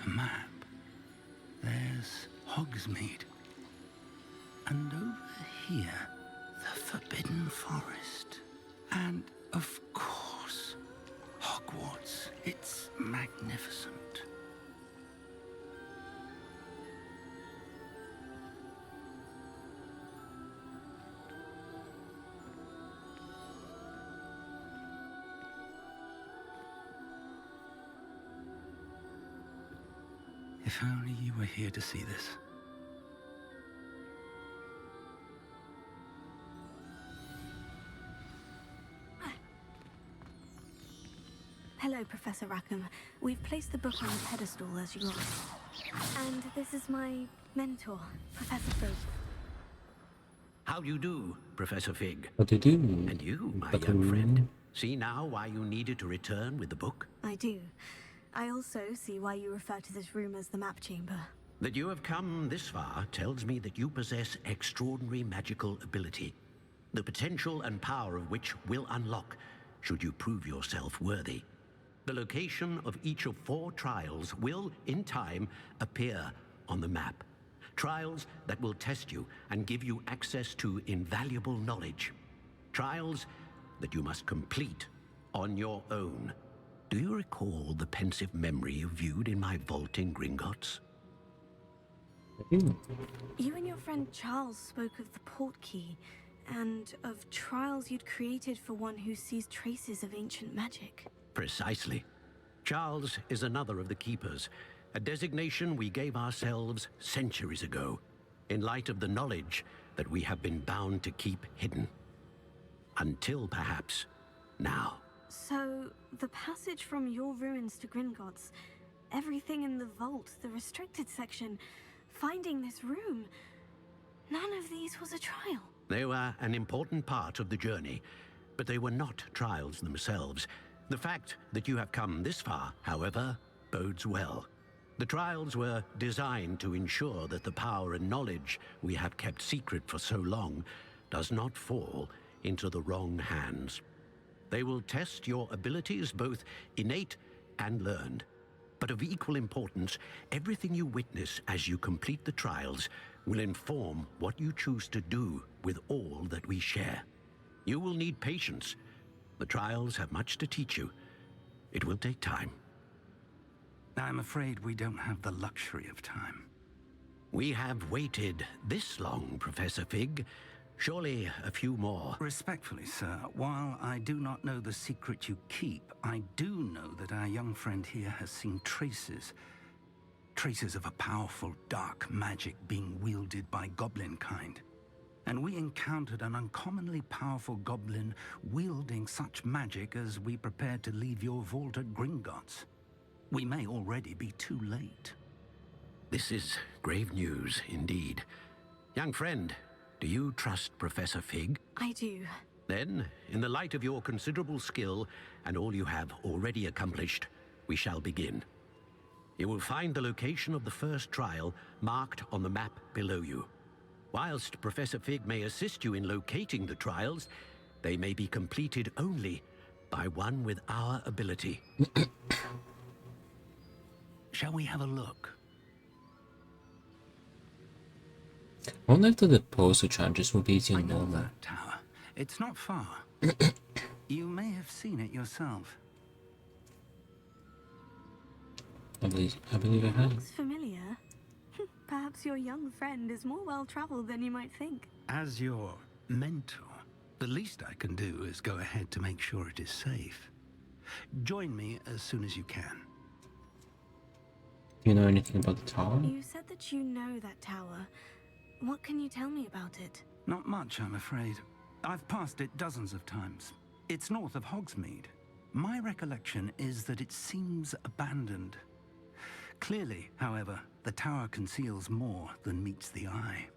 A map. There's Hogsmeade. And over here, the Forbidden Forest. And, of course, Hogwarts. It's magnificent. If only you were here to see this. Hello, Professor Rackham. We've placed the book on the pedestal as you asked. And this is my mentor, Professor Fig. How do you do, Professor Fig? What do you do? And you, my young friend. See now why you needed to return with the book? I do. I also see why you refer to this room as the Map Chamber. That you have come this far tells me that you possess extraordinary magical ability, the potential and power of which will unlock should you prove yourself worthy. The location of each of 4 trials will, in time, appear on the map. Trials that will test you and give you access to invaluable knowledge. Trials that you must complete on your own. Do you recall the pensive memory you viewed in my vault in Gringotts? You and your friend Charles spoke of the Portkey, and of trials you'd created for one who sees traces of ancient magic. Precisely. Charles is another of the Keepers, a designation we gave ourselves centuries ago, in light of the knowledge that we have been bound to keep hidden. Until, perhaps, now. So, the passage from your ruins to Gringotts, everything in the vault, the restricted section, finding this room, none of these was a trial. They were an important part of the journey, but they were not trials themselves. The fact that you have come this far, however, bodes well. The trials were designed to ensure that the power and knowledge we have kept secret for so long does not fall into the wrong hands. They will test your abilities, both innate and learned. But of equal importance, everything you witness as you complete the trials will inform what you choose to do with all that we share. You will need patience. The trials have much to teach you. It will take time. I'm afraid we don't have the luxury of time. We have waited this long, Professor Fig. Surely a few more. Respectfully, sir, while I do not know the secret you keep, I do know that our young friend here has seen traces of a powerful dark magic being wielded by goblin kind. And we encountered an uncommonly powerful goblin wielding such magic as we prepared to leave your vault at Gringotts. We may already be too late. This is grave news indeed. Young friend, do you trust Professor Fig? I do. Then, in the light of your considerable skill and all you have already accomplished, we shall begin. You will find the location of the first trial marked on the map below you. Whilst Professor Fig may assist you in locating the trials, they may be completed only by one with our ability. Shall we have a look? I wonder if the poster charges will be easier than normal. That tower. It's not far. You may have seen it yourself. I believe I have. Looks familiar. Perhaps your young friend is more well-traveled than you might think. As your mentor, the least I can do is go ahead to make sure it is safe. Join me as soon as you can. Do you know anything about the tower? You said that you know that tower. What can you tell me about it? Not much, I'm afraid. I've passed it dozens of times. It's north of Hogsmeade. My recollection is that it seems abandoned. Clearly, however, the tower conceals more than meets the eye.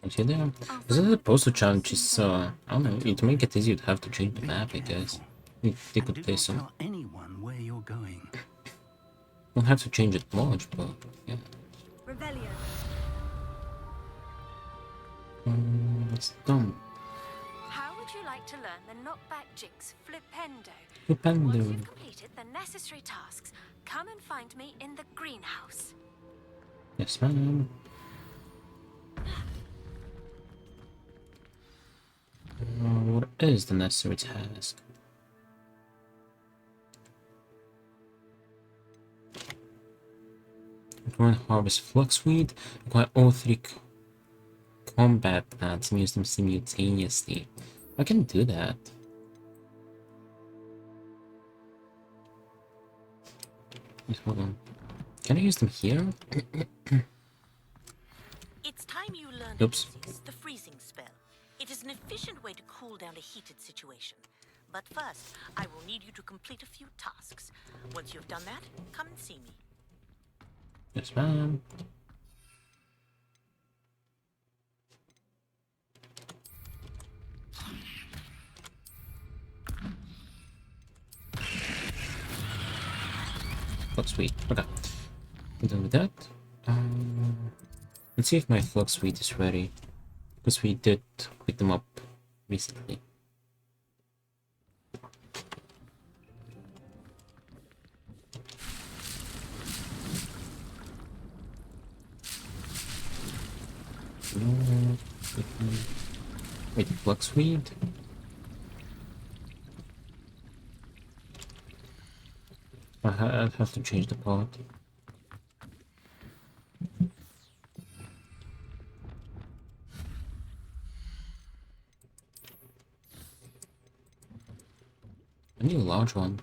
Okay, there. Isn't the poster challenge is, I don't know, it may get easier to have to change the map, I guess. They could play some. Tell anyone where you're going. Don't have to change it much, but yeah. Revelio. It's done. How would you like to learn the knockback jinx Flipendo? Flipendo. Once you've completed the necessary tasks, come and find me in the greenhouse. Yes, ma'am. What is the necessary task? Require harvest fluxweed. Require all three combat plants and use them simultaneously. I can do that. Wait, hold on. Can I use them here? It's time you learned Oops. the freezing spell. It is an efficient way to cool down a heated situation. But first, I will need you to complete a few tasks. Once you've done that, come and see me. Yes, ma'am. Flux sweet. Okay. I'm done with that. Let's see if my flux sweet is ready. Because we did pick them up recently. Wait, flux weed? I'll have to change the pot. I need a large one.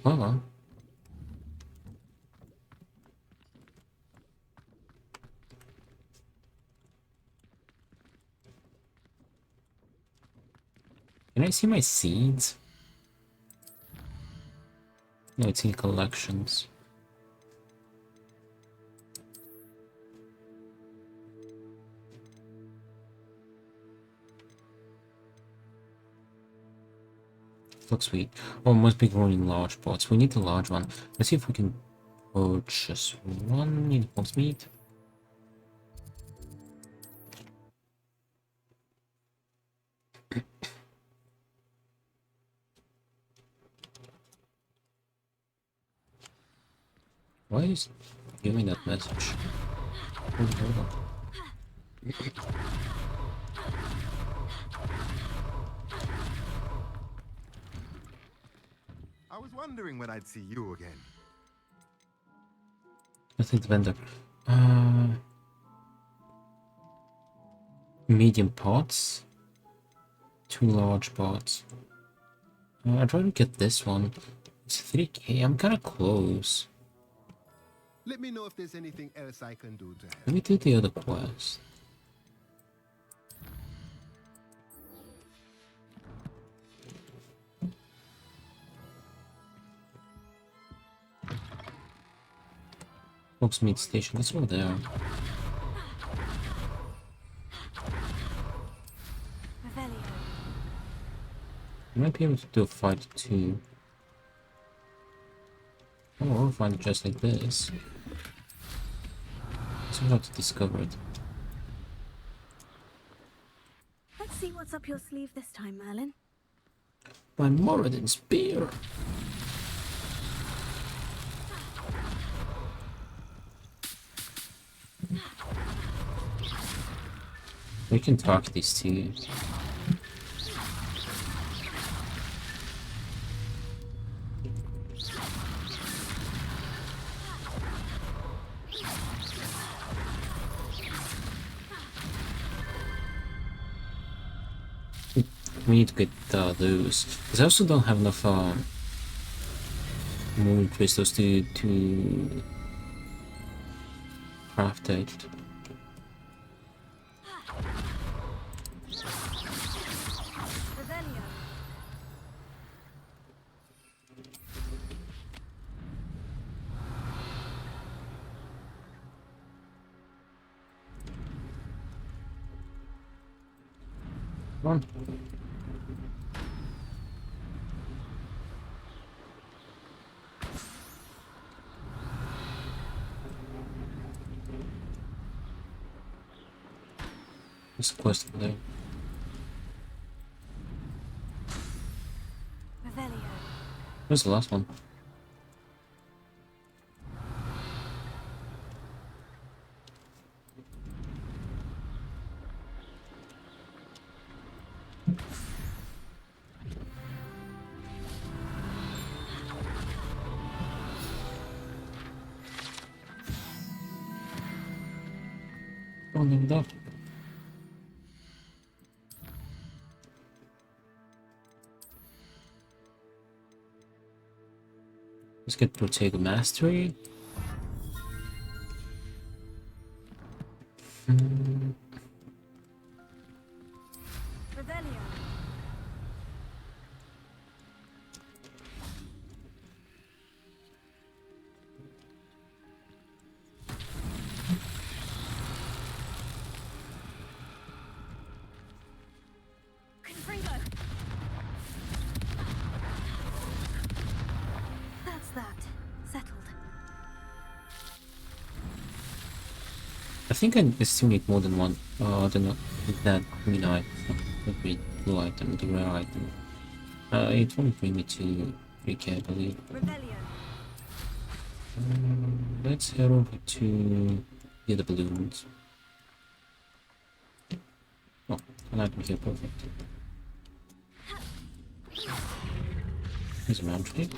Well. Can I see my seeds? No, it's in collections. looks sweet. Oh, must be grown in large pots. We need the large one. Let's see if we can purchase one in Hogsmeade. Why is it giving that message? Oh, hold on. I was wondering when I'd see you again. I think the vendor. Medium pots. 2 large pots. I try to get this one. It's 3k. I'm kind of close. Let me know if there's anything else I can do to help. Let me do the other quest. Hogsmeade Station. Let's go there. You might be able to do a fight too. Or find it just like this. So we have to discover it. Let's see what's up your sleeve this time, Merlin. My Moradin spear! We can talk these two. We need to get those. Because I also don't have enough moon crystals to craft it. Come on. There's a quest over there. Where's the last one? Oh, no. Let's get Protego Mastery. That's that. Settled. I think I still need more than one. I don't know. That green item, the green blue item, the rare item. It won't bring me to 3k, I believe. Let's head over to the other balloons. Oh, an item here, perfect. There's a round tree.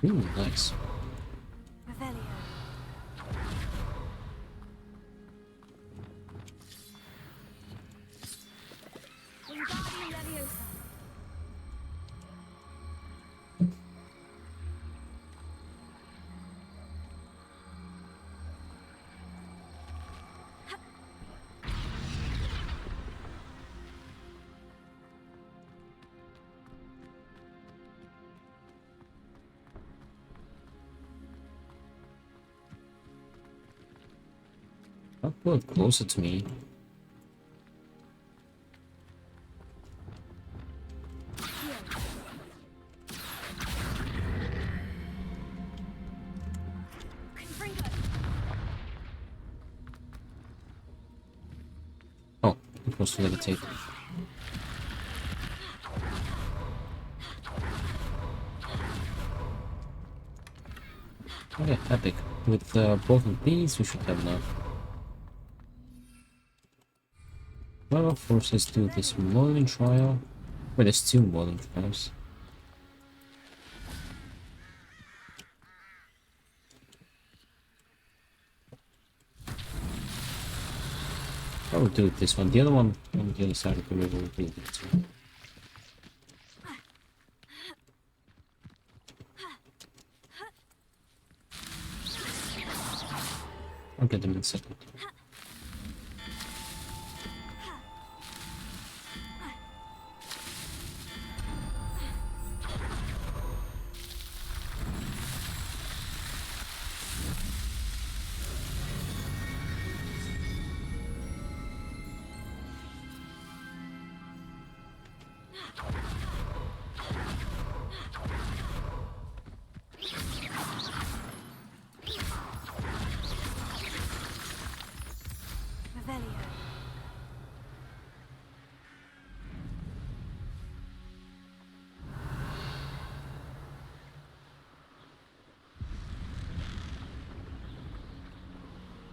Ooh, nice. I'll pull it closer to me. Oh, it was to levitate. Okay, epic. With both of these, we should have enough. Well, first let's do this modeling trial. Wait, there's 2 modeling trials. I will do this one. The other one on the other side of the river will be this one. I'll get them in a second.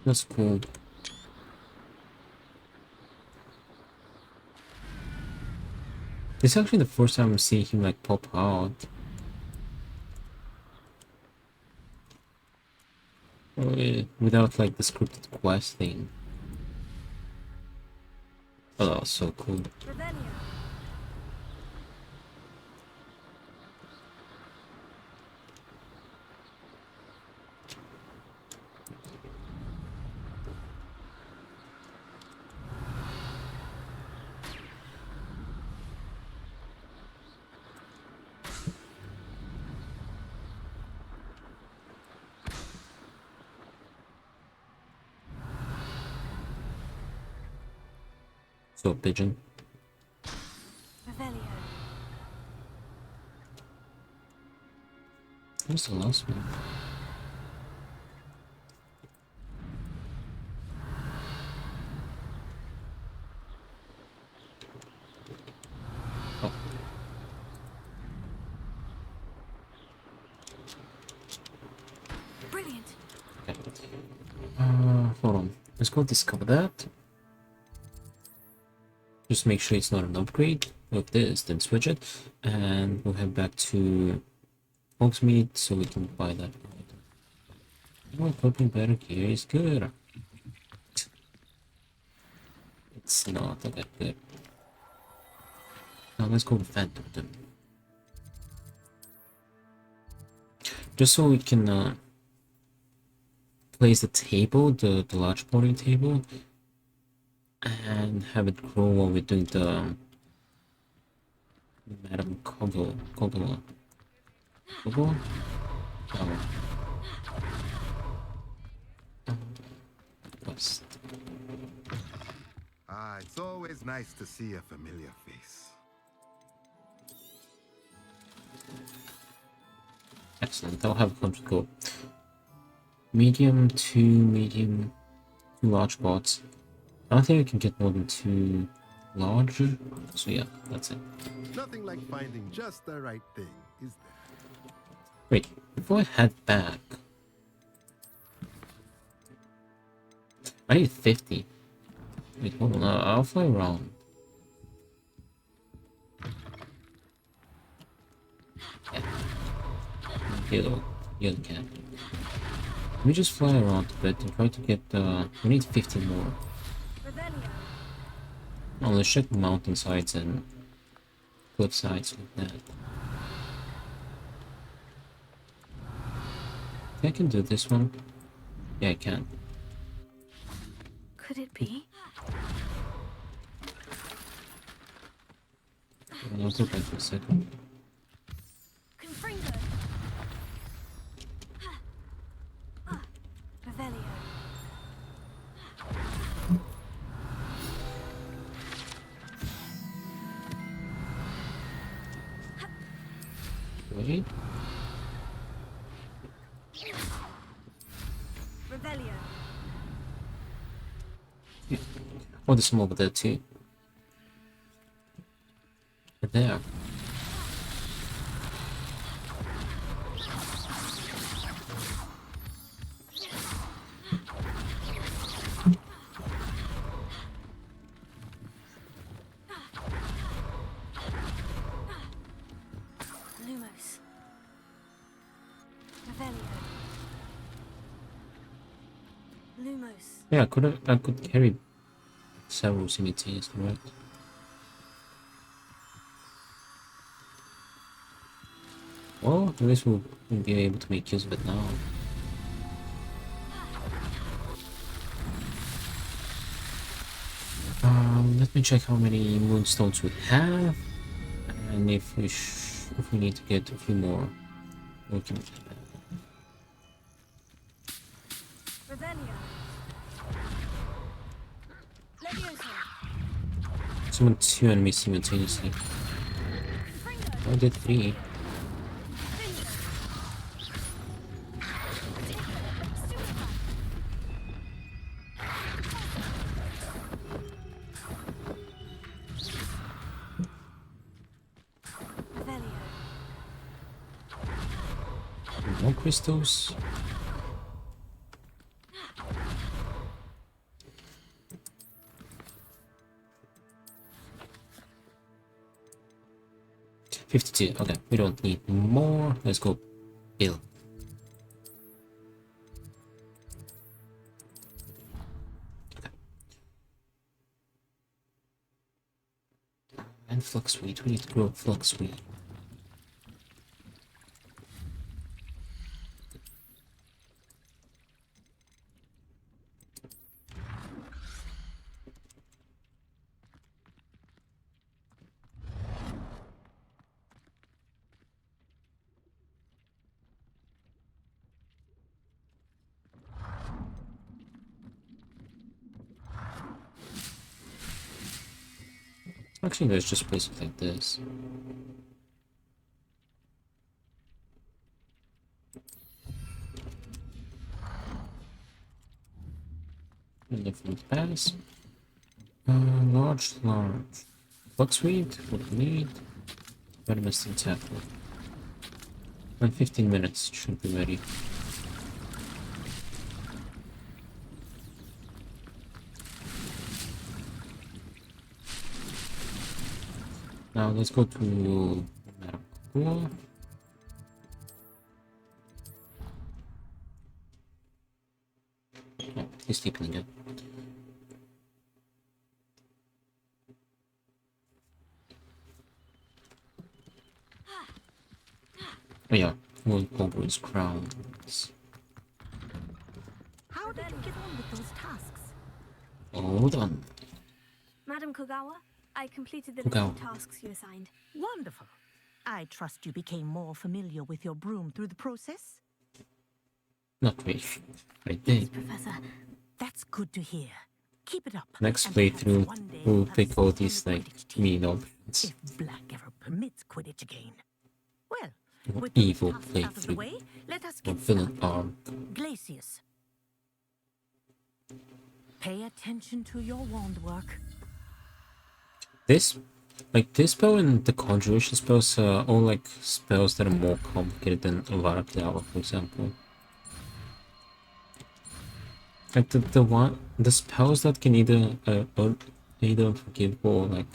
That's cool. This is actually the first time I'm seeing him like pop out. Without like the scripted quest thing. Oh, that was so cool. So, pigeon. Where's the last one? Oh. Brilliant. Okay. Hold on. Let's go discover that. Just make sure it's not an upgrade of this, then switch it, and we'll head back to Hogsmeade so we can buy that. Oh, coping better gear is good. It's not that good. Now let's go with Phantom then. Just so we can place the table, the large boarding table, and have it grow while we're doing the Madam Coggle. Quest. Ah, it's always nice to see a familiar face. Excellent, I'll have a country go. Medium, 2 large bots. I don't think I can get more than 2 large. So yeah, that's it. Nothing like finding just the right thing, is there? Wait, before I head back, I need 50. Wait, hold on, I'll fly around. Yeah. Yellow cat. Let me just fly around a bit and try to get, we need 50 more. Oh, let's check mountain sides and cliff sides like that. I can do this one. Yeah, I can. Could it be? I'll go back for a second. Wait. Revelio. Oh, there's some over there too. Right there. Lumos. Revelio. Lumos. Yeah, I could carry several simultaneously, right? Well, at least we'll be able to make use of it now. Let me check how many moonstones we have, and if we need to get a few more, we can. Revelio. Levioso. Summon 2 enemies simultaneously. I did 3. More crystals. $52. Okay, we don't need more. Let's go Bill. Okay. And flux weed. We need to grow flux weed. Actually, let's just place it like this. And if we pass, large. Flux weed, what we need. Venomous and tackle. In 15 minutes should be ready. Now let's go to Maracoa. Oh, he's sleeping again. Oh yeah, all Hogwarts crowns. How did you get on with those tasks? Hold on. Madam Kogawa, I completed the Kogawa. list of tasks you assigned. Wonderful. I trust you became more familiar with your broom through the process? Not really. I did. Professor. That's good to hear. Keep it up. Next and playthrough, perhaps one day we'll have pick a all these senior like Quidditch team, mean objects. if Black ever permits Quidditch again. Well, Or with those evil tasks out of the playthrough. way, let us Or get villain started. arc. Glacius. Pay attention to your wand work. This spell and the conjuration spells are all like spells that are more complicated than Avada Kedavra, for example. Like the spells that can either forgive or like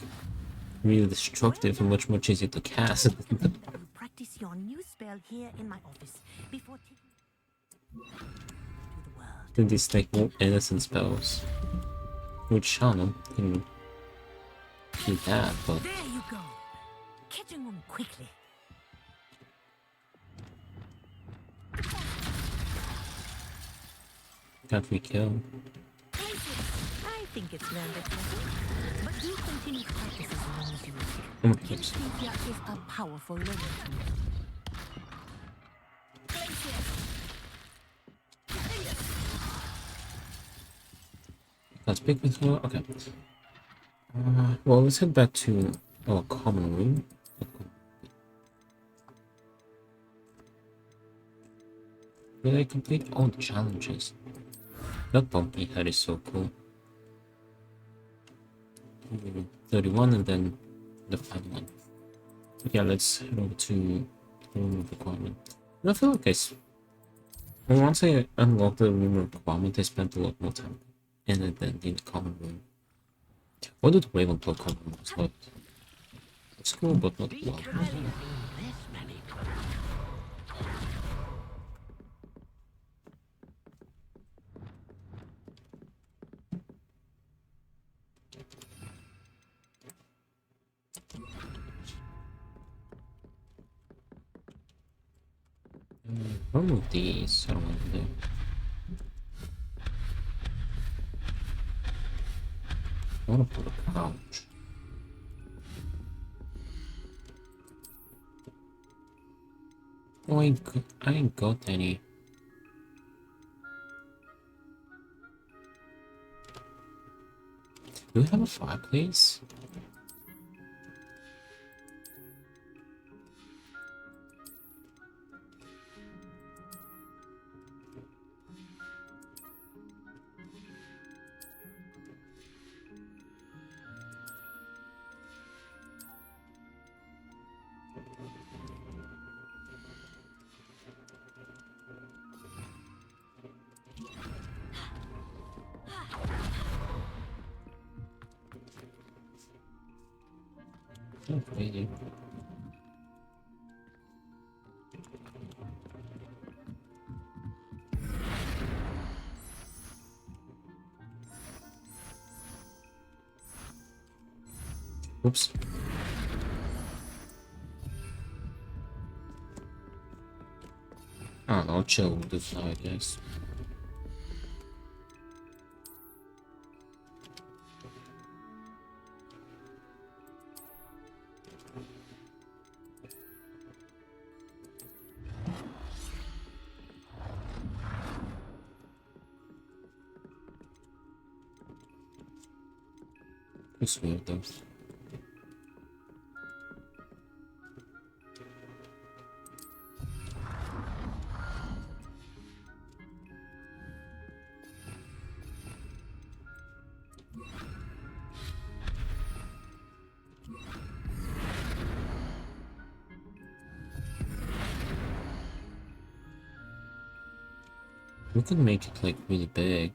really destructive are much easier to cast. You practice your new spell here in my office before taking Than these like more innocent spells, which I don't know, can do that, but There you go. Catching them quickly. can't we kill? I think it's learned at level, but do continue to practice as long as you Oh my like. goodness. Kinesthesia is a powerful learning tool. That's big with her. Okay. Well, let's head back to our common room. Will I complete all the challenges? That bumpy head is so cool. 31 and then the final one. Yeah, let's head over to the room requirement. I feel like once I unlocked the room requirement, I spent a lot more time in it than in the common room. What did Ravenclaw common room was like? It's cool, but not well. Remove these around there. I wanna put a couch. Oh, I ain't got any. Do we have a fireplace? Oh, crazy. Oops. I don't know, chill with this now, I guess. It's weird though. We could make it like really big.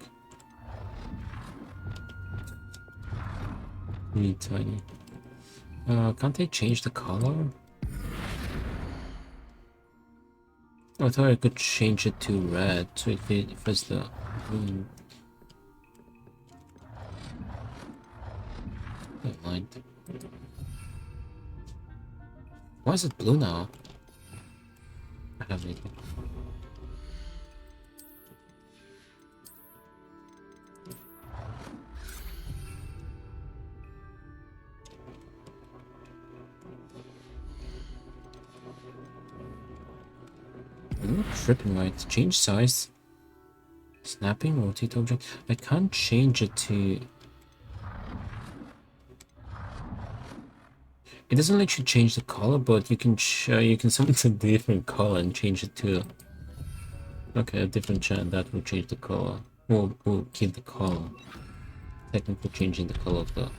Really tiny. Can't they change the color? I thought I could change it to red, so if it's the green. Never mind. Why is it blue now? I have no idea. I'm not tripping right. Change size. Snapping, rotate object. I can't change it to... It doesn't let you change the color, but you can summon a different color and change it to... Okay, a different chant that will change the color. We'll keep the color. Technically changing the color of the...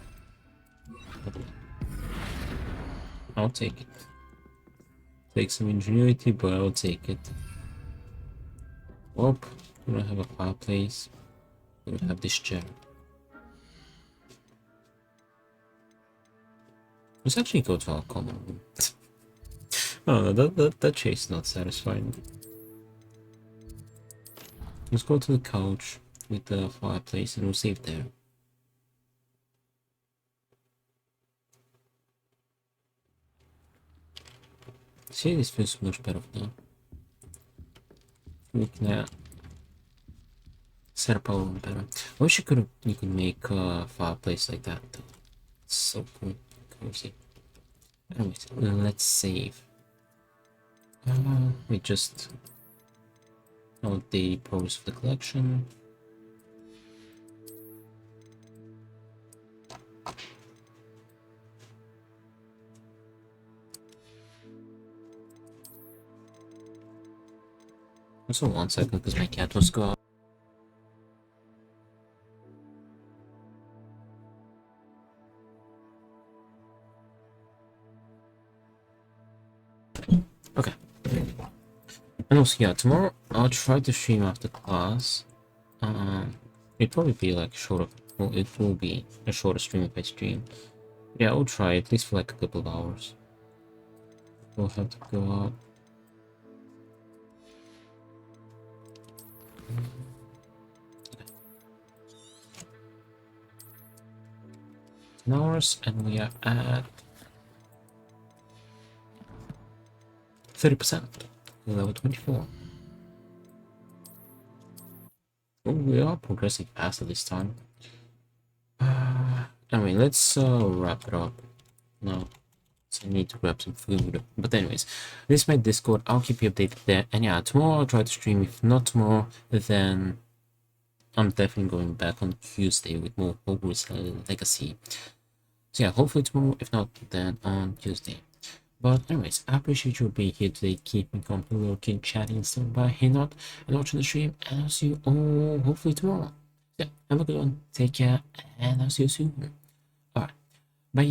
I'll take it. Take some ingenuity, but I'll take it. Oh, we don't have a fireplace. We don't have this chair. Let's actually go to our common room. Oh, that chase is not satisfying. Let's go to the couch with the fireplace and we'll save there. See, this feels much better now. We can set up our room better. I wish you could make a fireplace like that though. It's so cool, cozy. Anyways, let's save. We just note the pose of the collection. Also 1 second, because my cat was go out. Okay. And also, yeah, tomorrow I'll try to stream after class. It'll probably be like shorter. Well, it will be a shorter stream if I stream. Yeah, I'll try at least for like a couple of hours. We'll have to go out. Hours, and we are at 30%. Level 24. Oh, we are progressing faster this time. Anyway, let's wrap it up now. So I need to grab some food. But anyways, this is my Discord. I'll keep you updated there. And yeah, tomorrow I'll try to stream. If not tomorrow, then I'm definitely going back on Tuesday with more Hogwarts Legacy. So yeah, hopefully tomorrow. If not, then on Tuesday. But anyways, I appreciate you being here today. Keep me company, looking, chatting, and stuff by hanging out and watching the stream. And I'll see you all hopefully tomorrow. Yeah, have a good one. Take care, and I'll see you soon. Alright, bye.